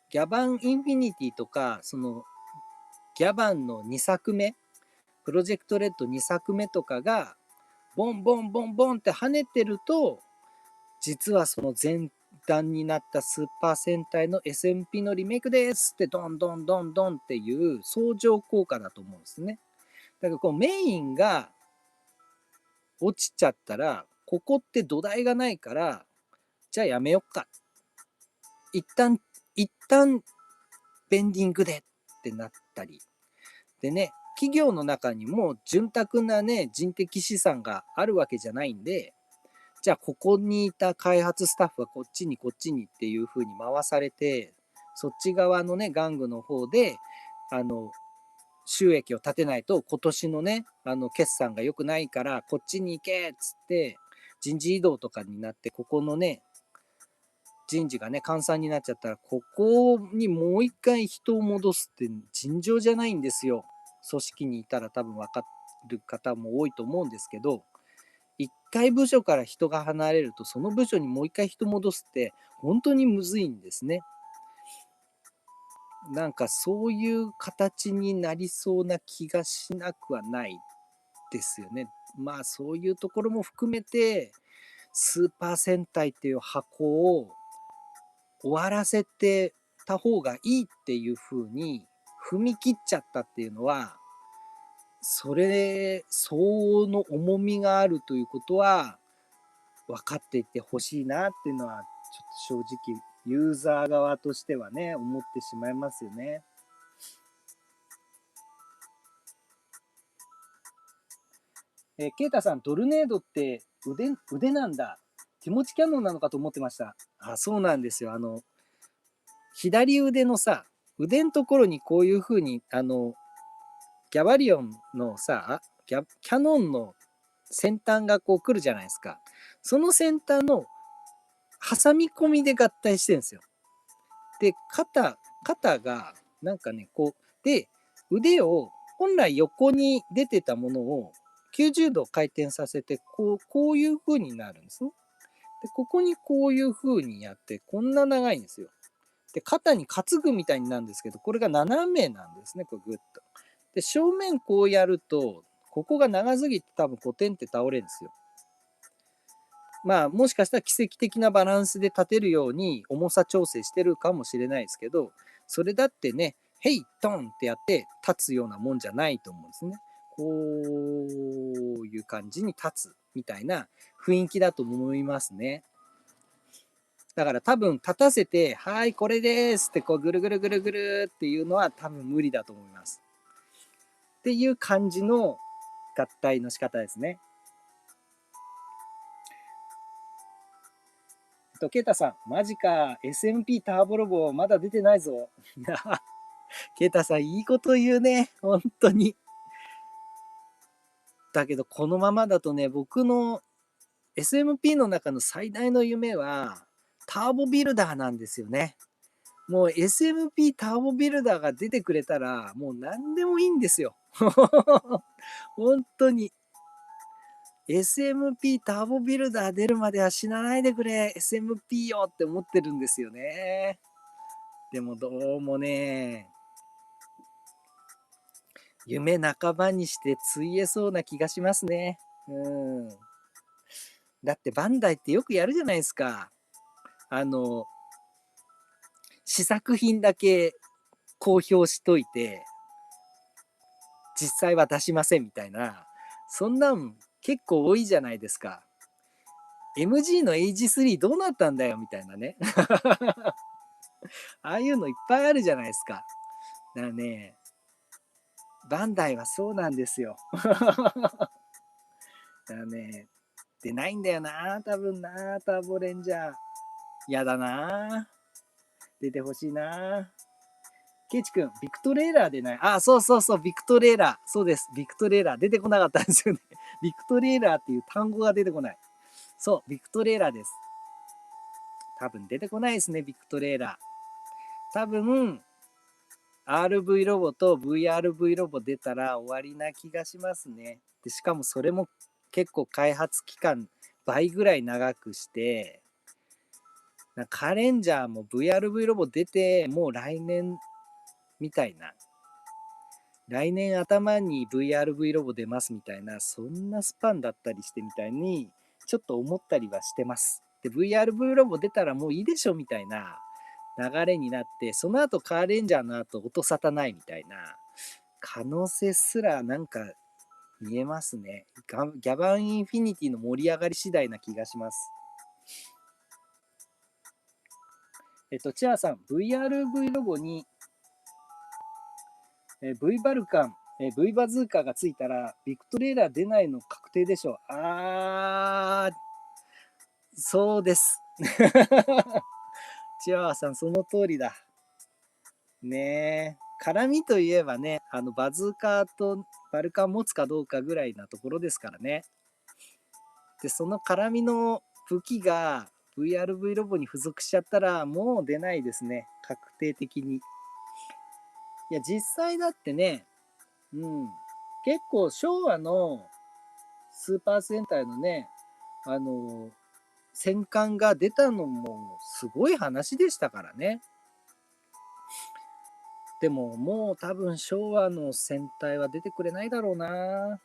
ギャバンインフィニティとか、そのギャバンの2作目、プロジェクトレッド2作目とかが、ボンボンボンボンって跳ねてると、実はその前段になったスーパー戦隊の SMP のリメイクですってドンドンドンドンっていう相乗効果だと思うんですね。だからこうメインが落ちちゃったら、ここって土台がないから、じゃあやめよっか。一旦ベンディングでってなったり。でね、企業の中にも潤沢なね、人的資産があるわけじゃないんで、じゃあここにいた開発スタッフはこっちにこっちにっていう風に回されて、そっち側のね、玩具の方で、あの、収益を立てないと今年のね、決算が良くないからこっちに行けっつって人事異動とかになってここのね、人事がね、換算になっちゃったらここにもう一回人を戻すって尋常じゃないんですよ。組織にいたら多分分かる方も多いと思うんですけど、一回部署から人が離れると、その部署にもう一回人戻すって、本当にむずいんですね。なんかそういう形になりそうな気がしなくはないですよね。まあそういうところも含めて、スーパー戦隊っていう箱を終わらせてた方がいいっていう風に踏み切っちゃったっていうのは、それ相応の重みがあるということは分かっていてほしいなっていうのは、ちょっと正直ユーザー側としてはね、思ってしまいますよね。ケイタさん、トルネードって腕なんだ。手持ちキャノンなのかと思ってました。あ、そうなんですよ。左腕のさ、腕のところにこういう風に、ギャバリオンのさ、キャノンの先端がこう来るじゃないですか。その先端の挟み込みで合体してるんですよ。で、肩が、なんかね、こう、で、腕を本来横に出てたものを90度回転させて、こういう風になるんですよ。で、ここにこういう風にやって、こんな長いんですよ。で、肩に担ぐみたいになるんですけど、これが斜めなんですね、これグッと。で、正面こうやると、ここが長すぎて多分コテンって倒れるんですよ。まあ、もしかしたら奇跡的なバランスで立てるように重さ調整してるかもしれないですけど、それだってね、ヘイトンってやって立つようなもんじゃないと思うんですね。こういう感じに立つみたいな雰囲気だと思いますね。だから多分立たせて、はい、これですってこうぐるぐるぐるぐるっていうのは多分無理だと思います。っていう感じの合体の仕方ですね。ケイタさん、マジか、SMP ターボロボまだ出てないぞ。ケイタさん、いいこと言うね。本当に。だけど、このままだとね、僕の SMP の中の最大の夢は、ターボビルダーなんですよね。もう SMP ターボビルダーが出てくれたら、もう何でもいいんですよ。本当に。SMP ターボビルダー出るまでは死なないでくれ。SMP よって思ってるんですよね。でもどうもね、夢半ばにして費えそうな気がしますね。うん。だってバンダイってよくやるじゃないですか。あの、試作品だけ公表しといて、実際は出しませんみたいな、そんなん結構多いじゃないですか。MG の AG3 どうなったんだよみたいなね。ああいうのいっぱいあるじゃないですか。だからね、バンダイはそうなんですよ。だからね、出ないんだよな、多分な、ターボレンジャー。やだな。出てほしいな。ケイチ君、ビクトレーラーでない。あ、そうそうそう、ビクトレーラー。そうです、ビクトレーラー。出てこなかったんですよね。ビクトレーラーっていう単語が出てこない。そう、ビクトレーラーです。多分出てこないですね、ビクトレーラー。多分、RV ロボと VRV ロボ出たら終わりな気がしますね。で、しかもそれも結構開発期間倍ぐらい長くして、カレンジャーも VRV ロボ出て、もう来年みたいな。来年頭に VRV ロボ出ますみたいな、そんなスパンだったりしてみたいに、ちょっと思ったりはしてます。で、VRV ロボ出たらもういいでしょみたいな流れになって、その後カーレンジャーの後音沙汰ないみたいな可能性すらなんか見えますね。ギャバンインフィニティの盛り上がり次第な気がします。チアさん、VRV ロボに、V バルカン、V バズーカがついたら、ビクトレーラー出ないの確定でしょ。そうです。チアさん、その通りだ。ねえ。絡みといえばね、バズーカとバルカン持つかどうかぐらいなところですからね。で、その絡みの武器が VRV ロボに付属しちゃったら、もう出ないですね。確定的に。いや、実際だってね、うん。結構昭和のスーパー戦隊のね、あの、戦艦が出たのもすごい話でしたからね。でももう多分昭和の戦隊は出てくれないだろうな。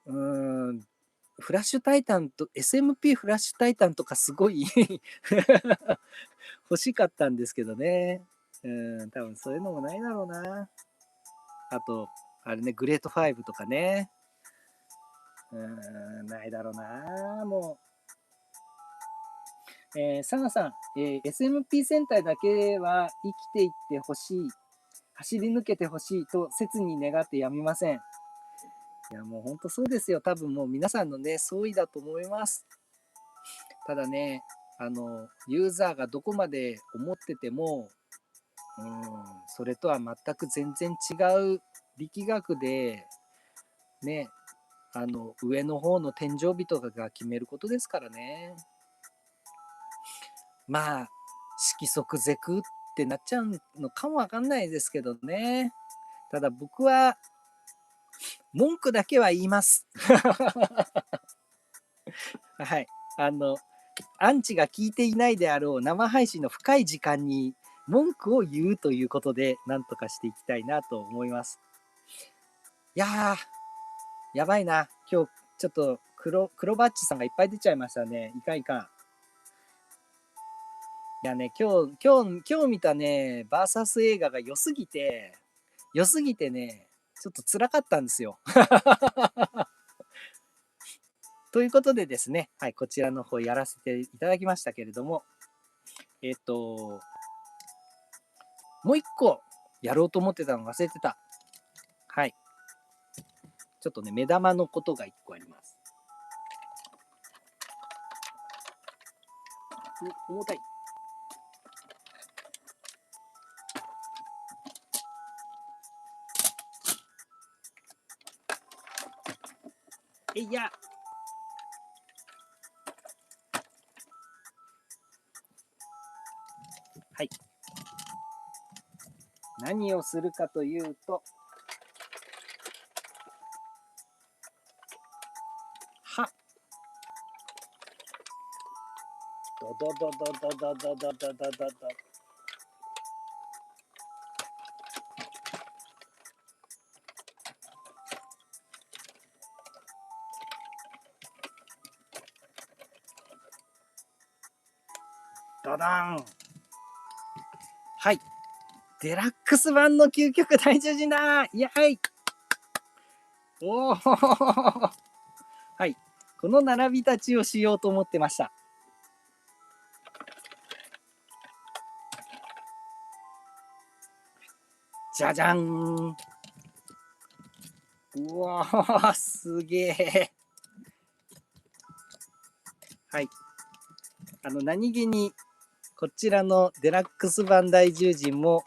うーん。フラッシュタイタンと SMP フラッシュタイタンとかすごい欲しかったんですけどね。多分そういうのもないだろうな。あと、あれね、グレート5とかね。ないだろうな、もう。サナさん、SMP 戦隊だけは生きていってほしい、走り抜けてほしいと切に願ってやみません。いや、もう本当そうですよ。多分もう皆さんのね、総意だと思います。ただね、ユーザーがどこまで思ってても、それとは全く全然違う力学で、ね、上の方の天井人が決めることですからね。まあ、色即是空ってなっちゃうのかもわかんないですけどね。ただ僕は、文句だけは言います。はい。アンチが聞いていないであろう生配信の深い時間に文句を言うということで、なんとかしていきたいなと思います。いやー、やばいな。今日、ちょっと黒バッチさんがいっぱい出ちゃいましたね。いかんいかん。いやね、今日見たね、バーサス映画が良すぎてね、ちょっと辛かったんですよ。ということでですね、はい、こちらの方やらせていただきましたけれども、もう一個やろうと思ってたの忘れてた。はい。ちょっとね、目玉のことが一個あります。重たい。えいや。はい。何をするかというと、は。ドドドドドドドドドドドド。ドドン。はい。デラックス版の究極大獣人だイエイおおはい。この並び立ちをしようと思ってました。じゃじゃんうわーすげえはい。何気に、こちらのデラックス版大獣人も、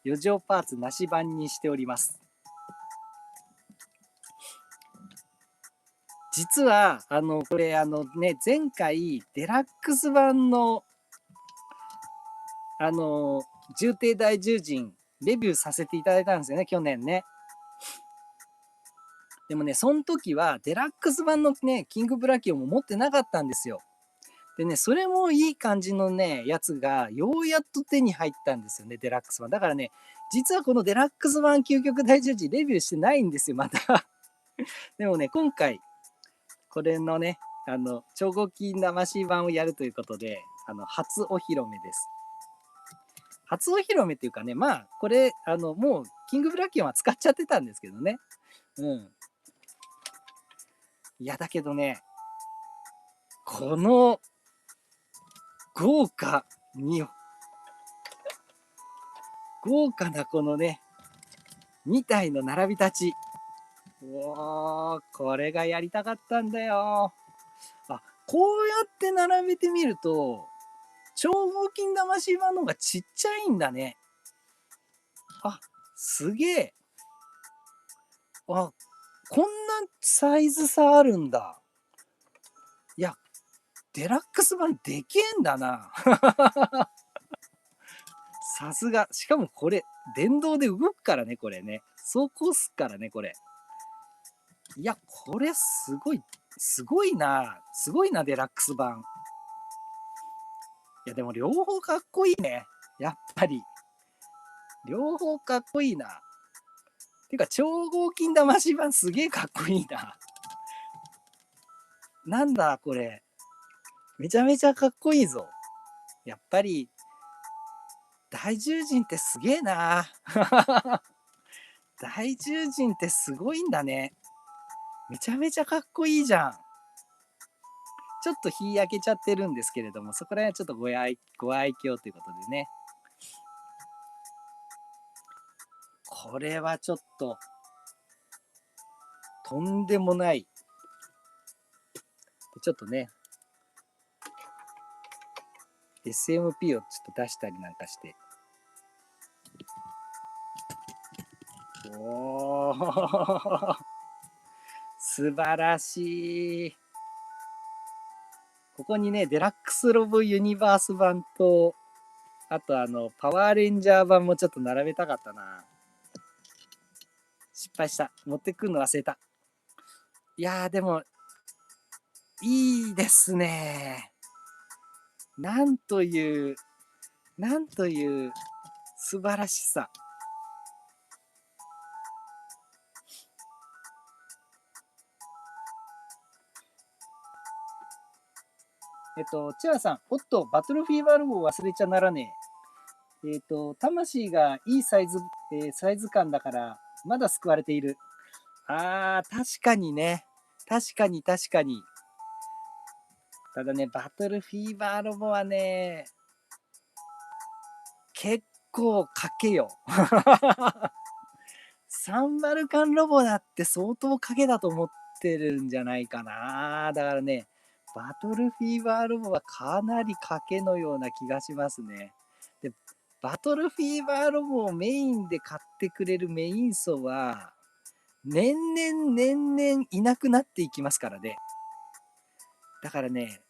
余剰パーツなし版にしております。実は、これ、前回、デラックス版の、重低大獣人、レビューさせていただいたんですよね、去年ね。でもね、その時は、デラックス版のね、キングブラキオも持ってなかったんですよ。でね、それもいい感じのね、やつが、ようやっと手に入ったんですよね、デラックス版。だからね、実はこのデラックス版究極大獣人レビューしてないんですよ、また。でもね、今回、これのね、超合金魂版をやるということで、初お披露目です。初お披露目っていうかね、まあ、これ、もう、キングブラキオンは使っちゃってたんですけどね。いや、だけどね、この、豪華に、豪華なこのね、2体の並び立ち。おー、これがやりたかったんだよ。あ、こうやって並べてみると、超合金魂版の方がちっちゃいんだね。あ、すげえ。あ、こんなサイズ差あるんだ。いや、デラックス版でけえんだな。さすが。しかもこれ、電動で動くからね、これね。走行すっからね、これ。いや、これすごい、すごいな。すごいな、デラックス版。いや、でも両方かっこいいね。やっぱり。両方かっこいいな。てか、超合金魂版すげえかっこいいな。なんだ、これ。めちゃめちゃかっこいいぞ。やっぱり、大獣人ってすげえな。大獣人ってすごいんだね。めちゃめちゃかっこいいじゃん。ちょっと日焼けちゃってるんですけれども、そこら辺はちょっとご愛嬌ということでね。これはちょっと、とんでもない。ちょっとね、SMP をちょっと出したりなんかして。おー、素晴らしい。ここにね、デラックスロボユニバース版と、あとパワーレンジャー版もちょっと並べたかったな。失敗した。持ってくるの忘れた。いやー、でも、いいですね。なんという、なんという素晴らしさ。チアさん、おっと、バトルフィーバーロボ忘れちゃならねえ。魂がいいサイズ、サイズ感だから、まだ救われている。あー、確かにね。確かに確かに。ただね、バトルフィーバーロボはね、結構賭けよ。サンバルカンロボだって相当賭けだと思ってるんじゃないかな。だからね、バトルフィーバーロボはかなり賭けのような気がしますね。で、バトルフィーバーロボをメインで買ってくれるメイン層は、年々年々いなくなっていきますからね。だからね、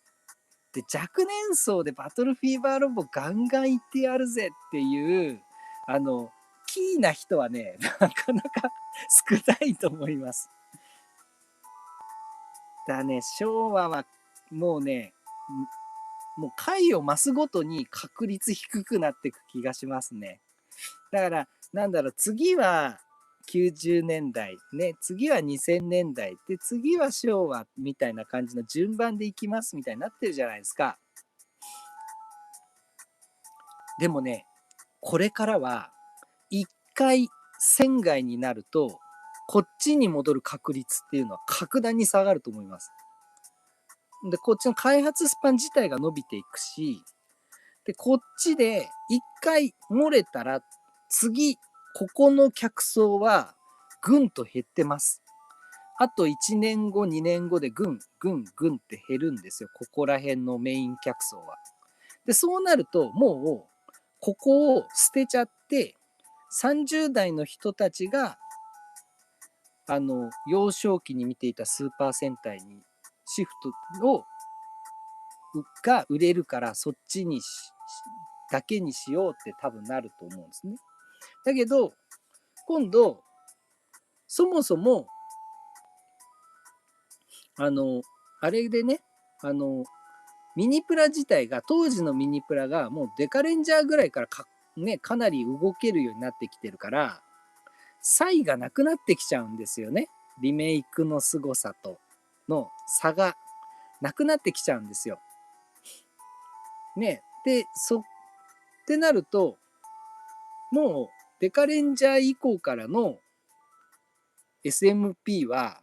で、若年層でバトルフィーバーロボガンガンいってやるぜっていう、あの、キーな人はね、なかなか少ないと思います。だね、昭和はもうね、もう回を増すごとに確率低くなっていく気がしますね。だから、なんだろう、次は90年代、ね、次は2000年代、で、次は昭和みたいな感じの順番でいきますみたいになってるじゃないですか。でもね、これからは一回船外になると、こっちに戻る確率っていうのは格段に下がると思います。で、こっちの開発スパン自体が伸びていくし、で、こっちで一回漏れたら、次、ここの客層はぐんと減ってます。あと1年後、2年後でぐん、ぐん、ぐんって減るんですよ。ここら辺のメイン客層は。で、そうなると、もう、ここを捨てちゃって、30代の人たちが、幼少期に見ていたスーパー戦隊にシフトを、が売れるから、そっちにだけにしようって多分なると思うんですね。だけど、今度、そもそも、あれでね、ミニプラ自体が、当時のミニプラがもうデカレンジャーぐらいからね、かなり動けるようになってきてるから、差異がなくなってきちゃうんですよね。リメイクの凄さとの差がなくなってきちゃうんですよ。ね。で、ってなると、もうデカレンジャー以降からの SMP は、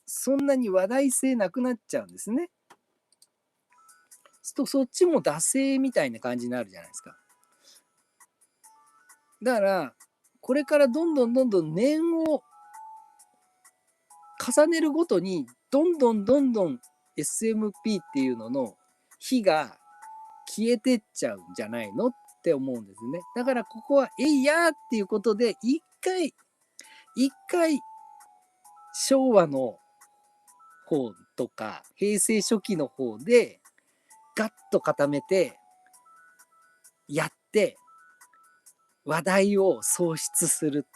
そんなに話題性なくなっちゃうんですね。そっちも惰性みたいな感じになるじゃないですか。だから、これからどんどんどんどん年を重ねるごとに、どんどんどんどん SMP っていうのの火が消えてっちゃうんじゃないのって思うんですね。だからここは、えいやーっていうことで、一回、昭和の方とか、平成初期の方で、ガッと固めて、やって、話題を創出する。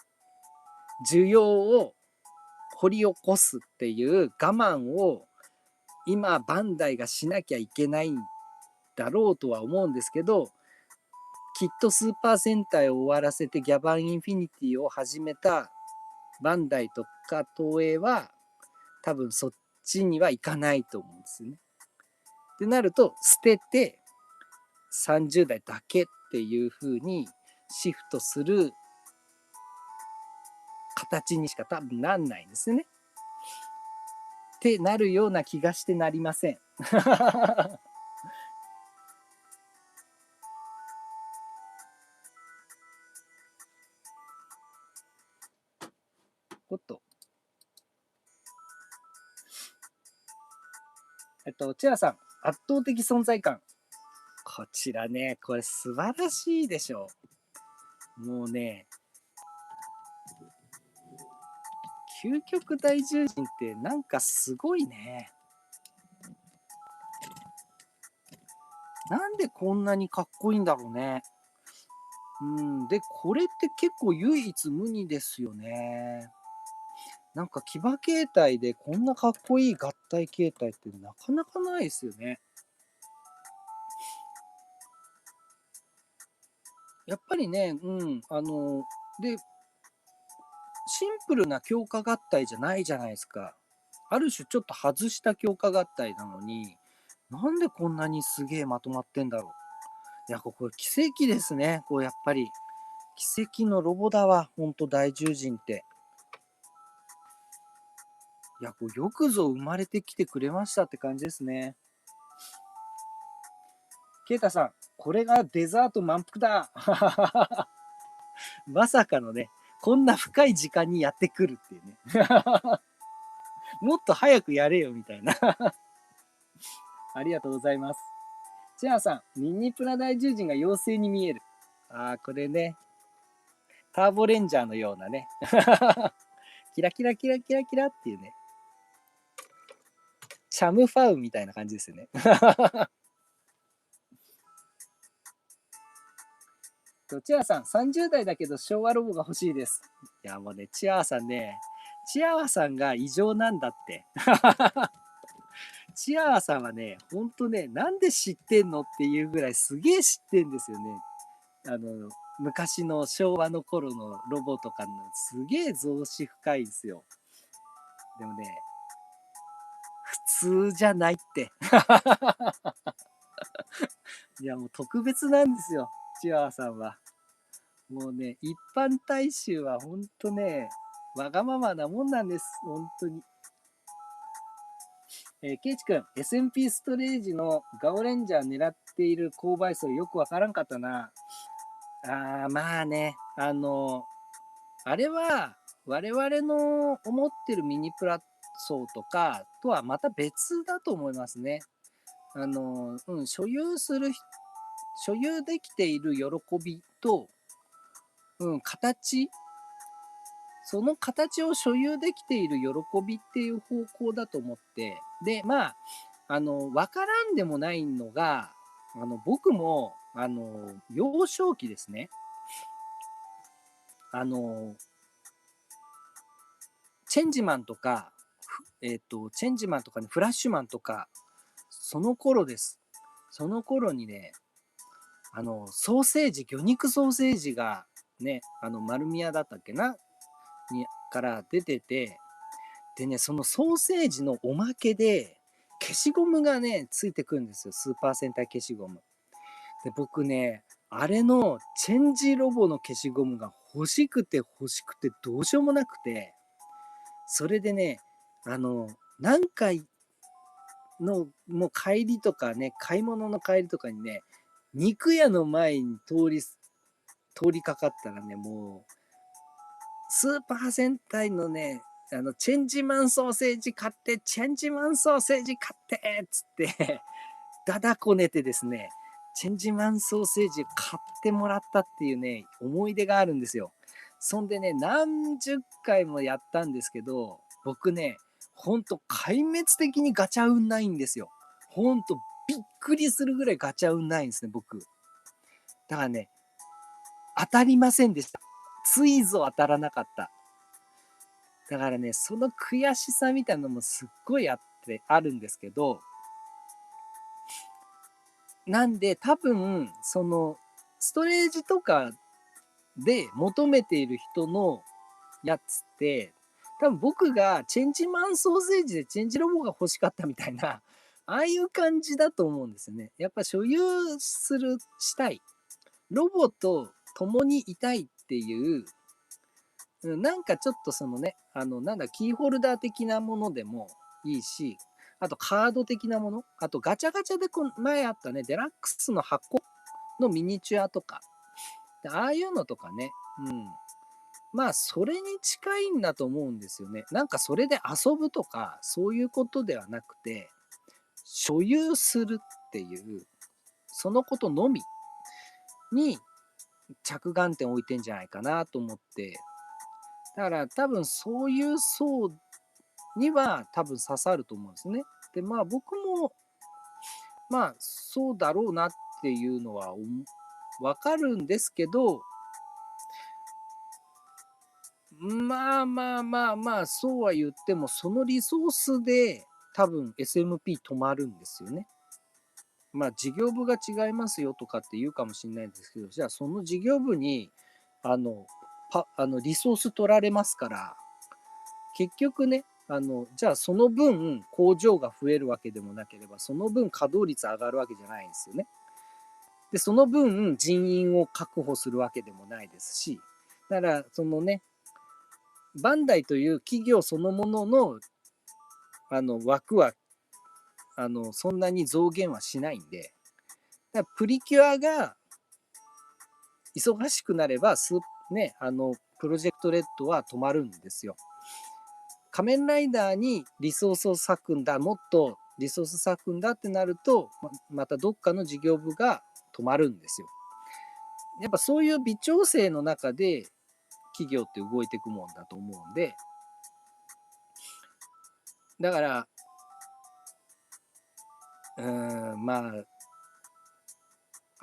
需要を掘り起こすっていう我慢を今バンダイがしなきゃいけないんだろうとは思うんですけど、きっとスーパー戦隊を終わらせてギャバンインフィニティを始めたバンダイとか東映は多分そっちにはいかないと思うんですよね。ってなると捨てて30代だけっていう風にシフトする形にしか多分なんないんですよね。ってなるような気がしてなりません。おっと。チェアさん、圧倒的存在感。こちらね、これ素晴らしいでしょう。もうね、究極大獣人ってなんかすごいね。なんでこんなにかっこいいんだろうね。で、これって結構唯一無二ですよね。なんか騎馬形態でこんなかっこいい合体形態ってなかなかないですよね。やっぱりね、で、シンプルな強化合体じゃないじゃないですか。ある種ちょっと外した強化合体なのに、なんでこんなにすげえまとまってんだろう。いや、これ奇跡ですね。こうやっぱり。奇跡のロボだわ。ほんと大獣人って。いや、こうよくぞ生まれてきてくれましたって感じですね。ケイタさん、これがデザート満腹だ。まさかのね、こんな深い時間にやってくるっていうね。もっと早くやれよみたいな。ありがとうございます。チェアさん、ミニプラ大獣人が妖精に見える。ああ、これね、ターボレンジャーのようなね。キラキラキラキラキラっていうね。チャムファウみたいな感じですよね。チアさん、30代だけど昭和ロボが欲しいです。いや、もうね、チアさんね、チアさんが異常なんだって。チアさんはね、ほんとね、なんで知ってんのっていうぐらいすげえ知ってんですよね。昔の昭和の頃のロボとかのすげえ増資深いですよ。でもね、普通じゃないって。いや、もう特別なんですよ、チワワさんは。もうね、一般大衆はほんとね、わがままなもんなんです、本当に。ケイチ君、SMP ストレージのガオレンジャー狙っている購買層よくわからんかったな。まあね、あれは我々の思ってるミニプラ層とかとはまた別だと思いますね。所有できている喜びと、その形を所有できている喜びっていう方向だと思って、で、まあ、わからんでもないのが、僕も、幼少期ですね、あの、チェンジマンとか、チェンジマンとかね、フラッシュマンとか、その頃です。その頃にね、ソーセージ、魚肉ソーセージがね、丸宮だったっけなから出てて、でね、そのソーセージのおまけで、消しゴムがね、ついてくるんですよ。スーパー戦隊消しゴム。で、僕ね、あれのチェンジロボの消しゴムが欲しくて欲しくてどうしようもなくて、それでね、何回の、もう帰りとかね、買い物の帰りとかにね、肉屋の前に通りかかったらね、もう、スーパー戦隊のね、チェンジマンソーセージ買って、チェンジマンソーセージ買ってつってだだこねてですね、チェンジマンソーセージ買ってもらったっていうね、思い出があるんですよ。そんでね、何十回もやったんですけど、僕ね、ほんと壊滅的にガチャ運ないんですよ。ほんとびっくりするぐらいガチャ運ないんですね、僕。だからね、当たりませんでした。ついぞ当たらなかった。だからね、その悔しさみたいなのもすっごいあるんですけど、なんで多分、その、ストレージとかで求めている人のやつって、多分僕がチェンジマンソーセージでチェンジロボが欲しかったみたいな、ああいう感じだと思うんですよね。やっぱ所有したい。ロボと共にいたいっていう、なんかちょっとそのね、なんだ、キーホルダー的なものでもいいし、あとカード的なもの、あとガチャガチャで前あったね、デラックスの箱のミニチュアとか、ああいうのとかね、うん。まあ、それに近いんだと思うんですよね。なんかそれで遊ぶとか、そういうことではなくて、所有するっていう、そのことのみに着眼点を置いてんじゃないかなと思って、だから多分そういう層には多分刺さると思うんですね。で、まあ僕も、まあそうだろうなっていうのはわかるんですけど、まあまあまあまあ、そうは言っても、そのリソースで多分 SMP 止まるんですよね。まあ事業部が違いますよとかって言うかもしれないんですけど、じゃあその事業部に、あの、リソース取られますから、結局ね、じゃあその分工場が増えるわけでもなければ、その分稼働率上がるわけじゃないんですよね。で、その分人員を確保するわけでもないですし、だから、そのね、バンダイという企業そのものの、枠は、そんなに増減はしないんで、だからプリキュアが忙しくなれば、ね、プロジェクトレッドは止まるんですよ。仮面ライダーにリソースを割くんだ、もっとリソース割くんだってなると、またどっかの事業部が止まるんですよ。やっぱそういう微調整の中で企業って動いていくもんだと思うんで、だから、まあ、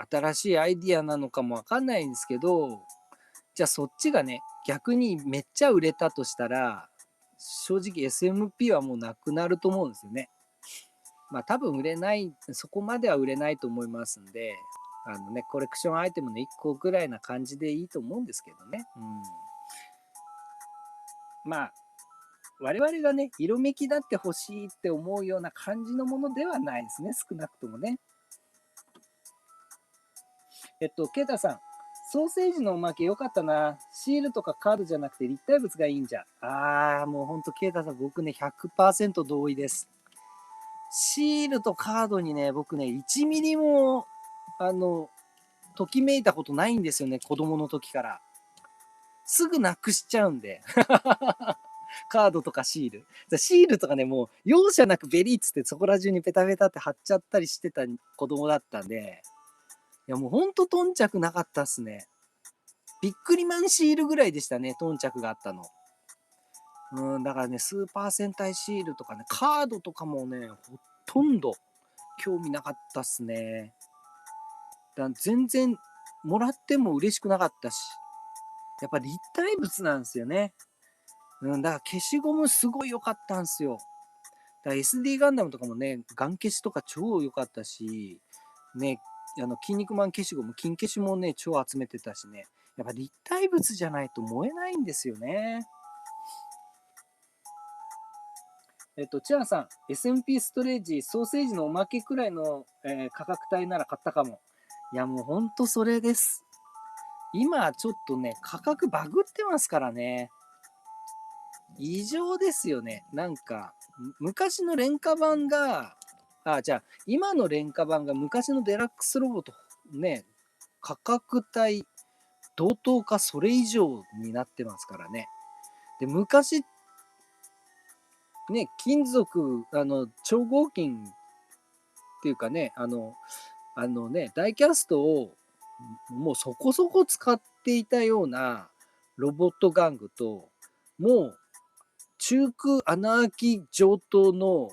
新しいアイディアなのかもわかんないんですけど、じゃあそっちがね、逆にめっちゃ売れたとしたら、正直 SMP はもうなくなると思うんですよね。まあ多分売れない、そこまでは売れないと思いますんで、コレクションアイテムの1個ぐらいな感じでいいと思うんですけどね。うん。まあ、我々がね、色めきだって欲しいって思うような感じのものではないですね。少なくともね。ケイタさん、ソーセージのおまけよかったな。シールとかカードじゃなくて立体物がいいんじゃ。もうほんとケイタさん、僕ね、100% 同意です。シールとカードにね、僕ね、1ミリも、ときめいたことないんですよね、子供の時から。すぐなくしちゃうんで。カードとかシール。シールとかね、もう容赦なくベリーっつってそこら中にペタペタって貼っちゃったりしてた子供だったんで、いやもうほんと頓着なかったっすね。ビックリマンシールぐらいでしたね、頓着があったの。だからね、スーパー戦隊シールとかね、カードとかもね、ほとんど興味なかったっすね。全然もらっても嬉しくなかったし、やっぱ立体物なんですよね。だから消しゴムすごい良かったんですよ。だから SD ガンダムとかもね、ガン消しとか超良かったし、ね、筋肉マン消しゴム、金消しもね、超集めてたしね。やっぱ立体物じゃないと燃えないんですよね。チアンさん、SMP ストレージ、ソーセージのおまけくらいの、価格帯なら買ったかも。いや、もうほんとそれです。今、ちょっとね、価格バグってますからね。異常ですよね。なんか、昔の廉価版が、じゃあ、今の廉価版が昔のデラックスロボとね、価格帯同等かそれ以上になってますからね。で、昔、ね、金属、超合金っていうかね、ダイキャストをもうそこそこ使っていたようなロボット玩具と、もう中空穴開き上等の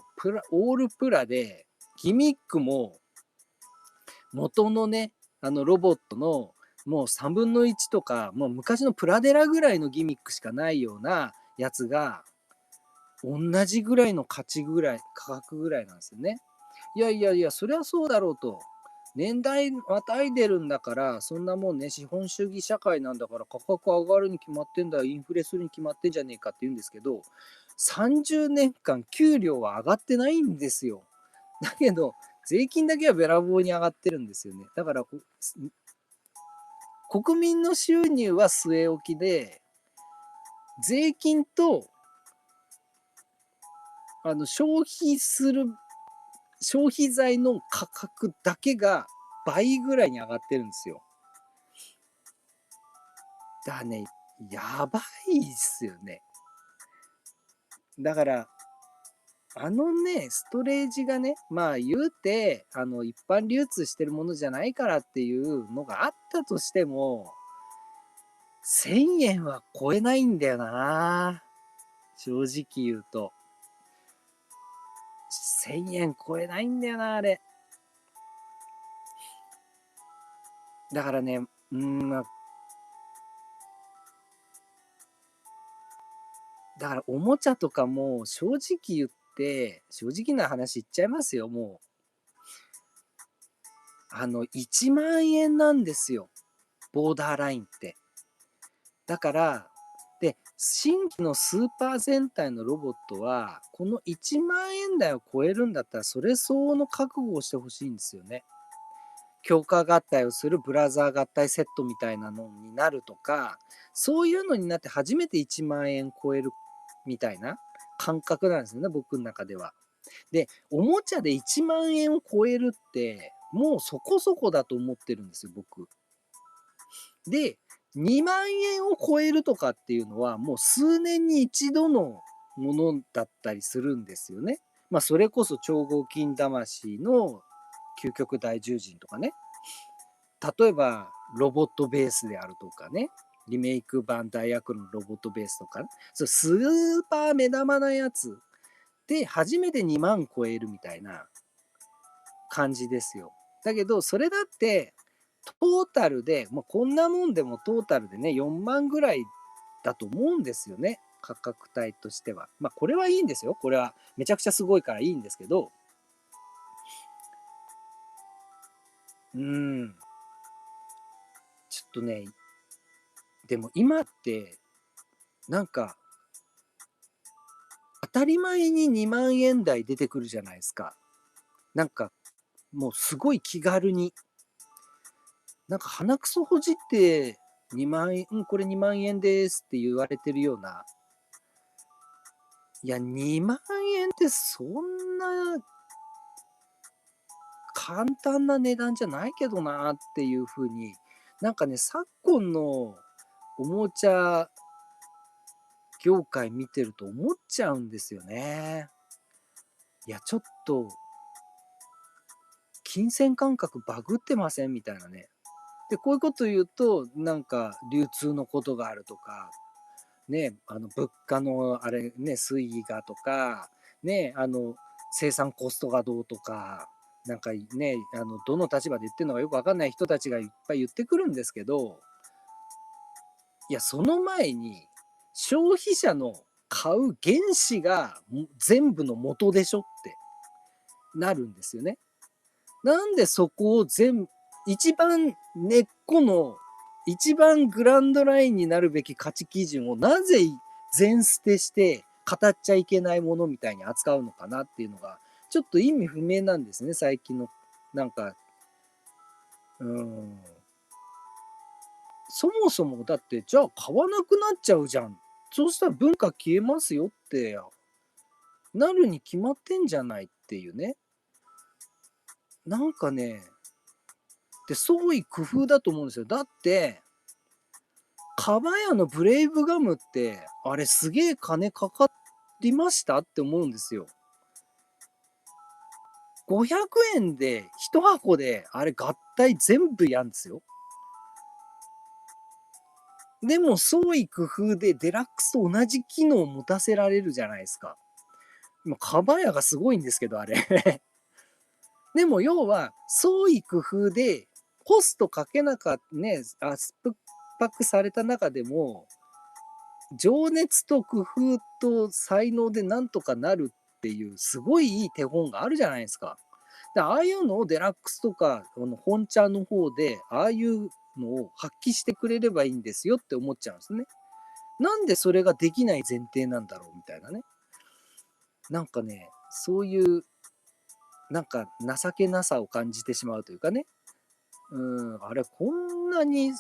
オールプラで、ギミックも元のね、ロボットのもう3分の1とか、もう昔のプラデラぐらいのギミックしかないようなやつが、同じぐらいの価格ぐらいなんですよね。いやいやいや、そりゃそうだろうと。年代またいでるんだから、そんなもんね、資本主義社会なんだから価格上がるに決まってんだ、インフレするに決まってんじゃねえかって言うんですけど、30年間給料は上がってないんですよ。だけど、税金だけはべらぼうに上がってるんですよね。だから、国民の収入は据え置きで、税金と消費財の価格だけが倍ぐらいに上がってるんですよ。だからね、やばいっすよね。だから、ストレージがね、まあ言うて、一般流通してるものじゃないからっていうのがあったとしても、1000円は超えないんだよな。正直言うと。1000円超えないんだよな、あれ。だからね、まあだからおもちゃとかも正直言って、正直な話言っちゃいますよ、もう。1万円なんですよ。ボーダーラインって。だから、で、新規のスーパー戦隊のロボットは、この1万円台を超えるんだったら、それ相応の覚悟をしてほしいんですよね。強化合体をするブラザー合体セットみたいなのになるとか、そういうのになって初めて1万円超えるみたいな感覚なんですよね、僕の中では。で、おもちゃで1万円を超えるって、もうそこそこだと思ってるんですよ、僕。で、2万円を超えるとかっていうのは、もう数年に一度のものだったりするんですよね。まあ、それこそ超合金魂の究極大獣人とかね。例えば、ロボットベースであるとかね。リメイク版大悪のロボットベースとか、ね、そうスーパー目玉なやつで初めて2万超えるみたいな感じですよ。だけど、それだって、トータルで、まあ、こんなもんでもトータルでね、4万ぐらいだと思うんですよね。価格帯としては。まあ、これはいいんですよ。これはめちゃくちゃすごいからいいんですけど、うーん、ちょっとね、でも今って、なんか、当たり前に2万円台出てくるじゃないですか。なんか、もうすごい気軽に。なんか鼻くそほじって2万円、これ2万円ですって言われてるような。いや、2万円ってそんな簡単な値段じゃないけどなっていう風に、なんかね、昨今のおもちゃ業界見てると思っちゃうんですよね。いや、ちょっと金銭感覚バグってませんみたいなね。で、こういうこと言うと、なんか流通のことがあるとか、ね、物価のあれね、推移がとか、ね、生産コストがどうとか、なんかね、どの立場で言ってるのかよくわかんない人たちがいっぱい言ってくるんですけど、いや、その前に、消費者の買う原資が全部の元でしょってなるんですよね。なんでそこを一番根っこの、一番グランドラインになるべき価値基準をなぜ全捨てして語っちゃいけないものみたいに扱うのかなっていうのが、ちょっと意味不明なんですね、最近の。なんか、うん。そもそもだって、じゃあ買わなくなっちゃうじゃん。そうしたら文化消えますよってなるに決まってんじゃないっていうね。なんかね、で、創意工夫だと思うんですよ。だって、かばやのブレイブガムって、あれすげえ金かかりましたって思うんですよ。500円で1箱であれ合体全部やんですよ。でも創意工夫でデラックスと同じ機能を持たせられるじゃないですか。今、かばやがすごいんですけど、あれでも要は、創意工夫でコストかけなかったね、圧迫された中でも、情熱と工夫と才能でなんとかなるっていうすごいいい手本があるじゃないですか。で、ああいうのをデラックスとか、本茶の方で、ああいうのを発揮してくれればいいんですよって思っちゃうんですね。なんでそれができない前提なんだろうみたいなね。なんかね、そういう、なんか情けなさを感じてしまうというかね。あれ、こんなに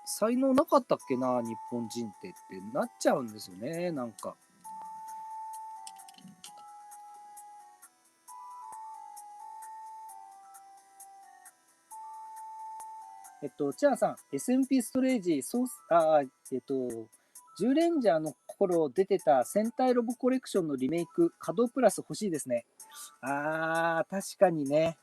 才能なかったっけな、日本人ってなっちゃうんですよね、なんか。チャーさん、SMP ストレージ、10レンジャーの頃出てた戦隊ロボコレクションのリメイク、稼働プラス欲しいですね。確かにね。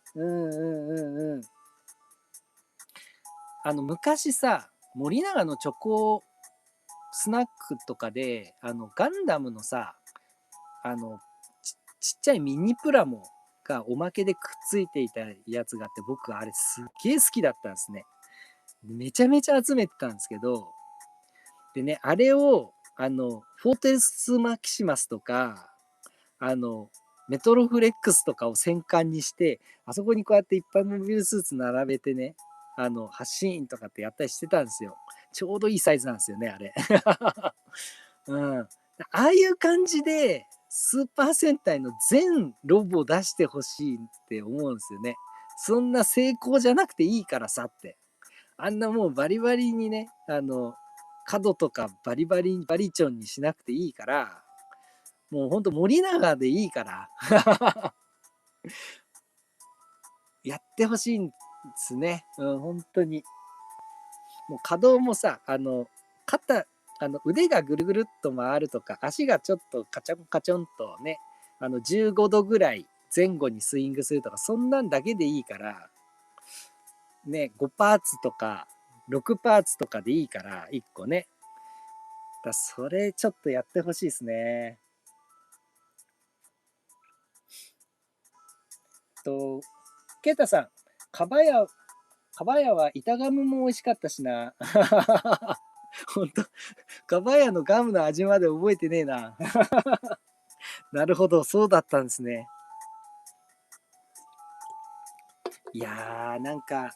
昔さ、森永のチョコスナックとかで、ガンダムのさ、あの、ちっちゃいミニプラモがおまけでくっついていたやつがあって、僕あれすっげえ好きだったんですね。めちゃめちゃ集めてたんですけど、でね、あれを、フォーテスマキシマスとか、あの、メトロフレックスとかを戦艦にして、あそこにこうやっていっぱいモビルスーツ並べてね、発信とかってやったりしてたんですよ。ちょうどいいサイズなんですよね、あれ。うん。ああいう感じで、スーパー戦隊の全ロボを出してほしいって思うんですよね。そんな成功じゃなくていいからさって。あんなもうバリバリにね、角とかバリバリバリチョンにしなくていいから、もうほんと森永でいいから、やってほしいんですね。本当に。もう可動もさ、肩、腕がぐるぐるっと回るとか、足がちょっとカチョンカチョンとね、15度ぐらい前後にスイングするとか、そんなんだけでいいから、ね、5パーツとか、6パーツとかでいいから、1個ね。それちょっとやってほしいですね。ケイタさん、かばや、かばやは板ガムも美味しかったしな。ほんと、かばやのガムの味まで覚えてねえな。なるほど、そうだったんですね。いやー、なんか、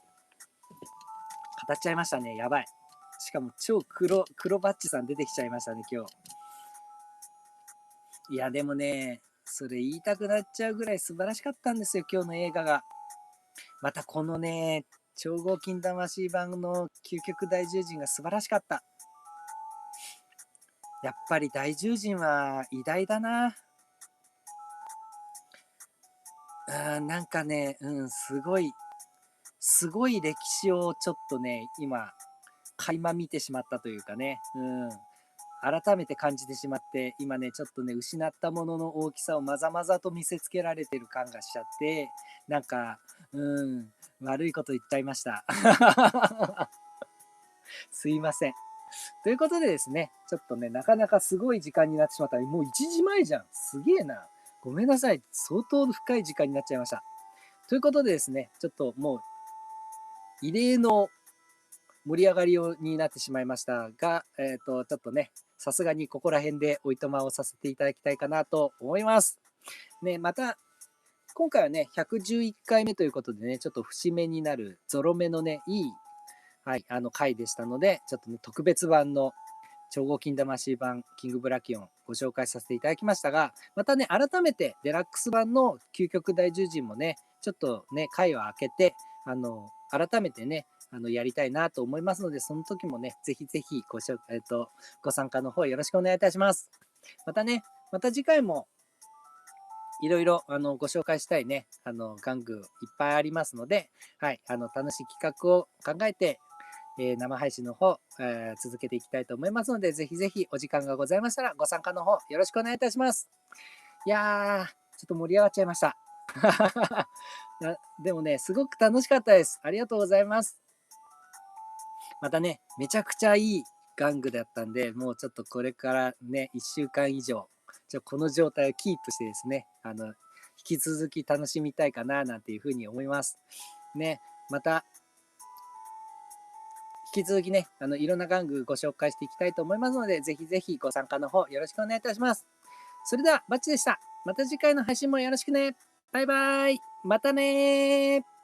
語っちゃいましたね。やばい。しかも超黒バッチさん出てきちゃいましたね、今日。いや、でもね、それ言いたくなっちゃうぐらい素晴らしかったんですよ、今日の映画が。またこのね、超合金魂版の究極大獣人が素晴らしかった。やっぱり大獣人は偉大だな。なんかね、すごい歴史をちょっとね、今、垣間見てしまったというかね、改めて感じてしまって、今ね、ちょっとね、失ったものの大きさをまざまざと見せつけられてる感がしちゃって、なんか、悪いこと言っちゃいました。すいません。ということでですね、ちょっとね、なかなかすごい時間になってしまった。もう1時前じゃん。すげえな。ごめんなさい。相当深い時間になっちゃいました。ということでですね、ちょっともう異例の盛り上がりになってしまいましたが、ちょっとね、さすがにここら辺でおいとまをさせていただきたいかなと思います。ね、また、今回はね、111回目ということでね、ちょっと節目になるゾロ目のね、いい、はい、回でしたので、ちょっとね、特別版の超合金魂版キングブラキオンご紹介させていただきましたが、またね、改めてデラックス版の究極大獣人もね、ちょっとね、回を開けて、改めてね、やりたいなと思いますので、その時もね、ぜひぜひご参加の方よろしくお願いいたします。またね、また次回もいろいろご紹介したいね、玩具いっぱいありますので、はい、楽しい企画を考えて、生配信の方、続けていきたいと思いますので、ぜひぜひお時間がございましたらご参加の方よろしくお願いいたします。いやー、ちょっと盛り上がっちゃいました。でもね、すごく楽しかったです。ありがとうございます。またね、めちゃくちゃいい玩具だったんで、もうちょっとこれからね、1週間以上、この状態をキープしてですね、引き続き楽しみたいかな、なんていうふうに思います。ね、また、引き続きね、いろんな玩具ご紹介していきたいと思いますので、ぜひぜひご参加の方よろしくお願いいたします。それでは、バッチでした。また次回の配信もよろしくね。バイバイ。またねー。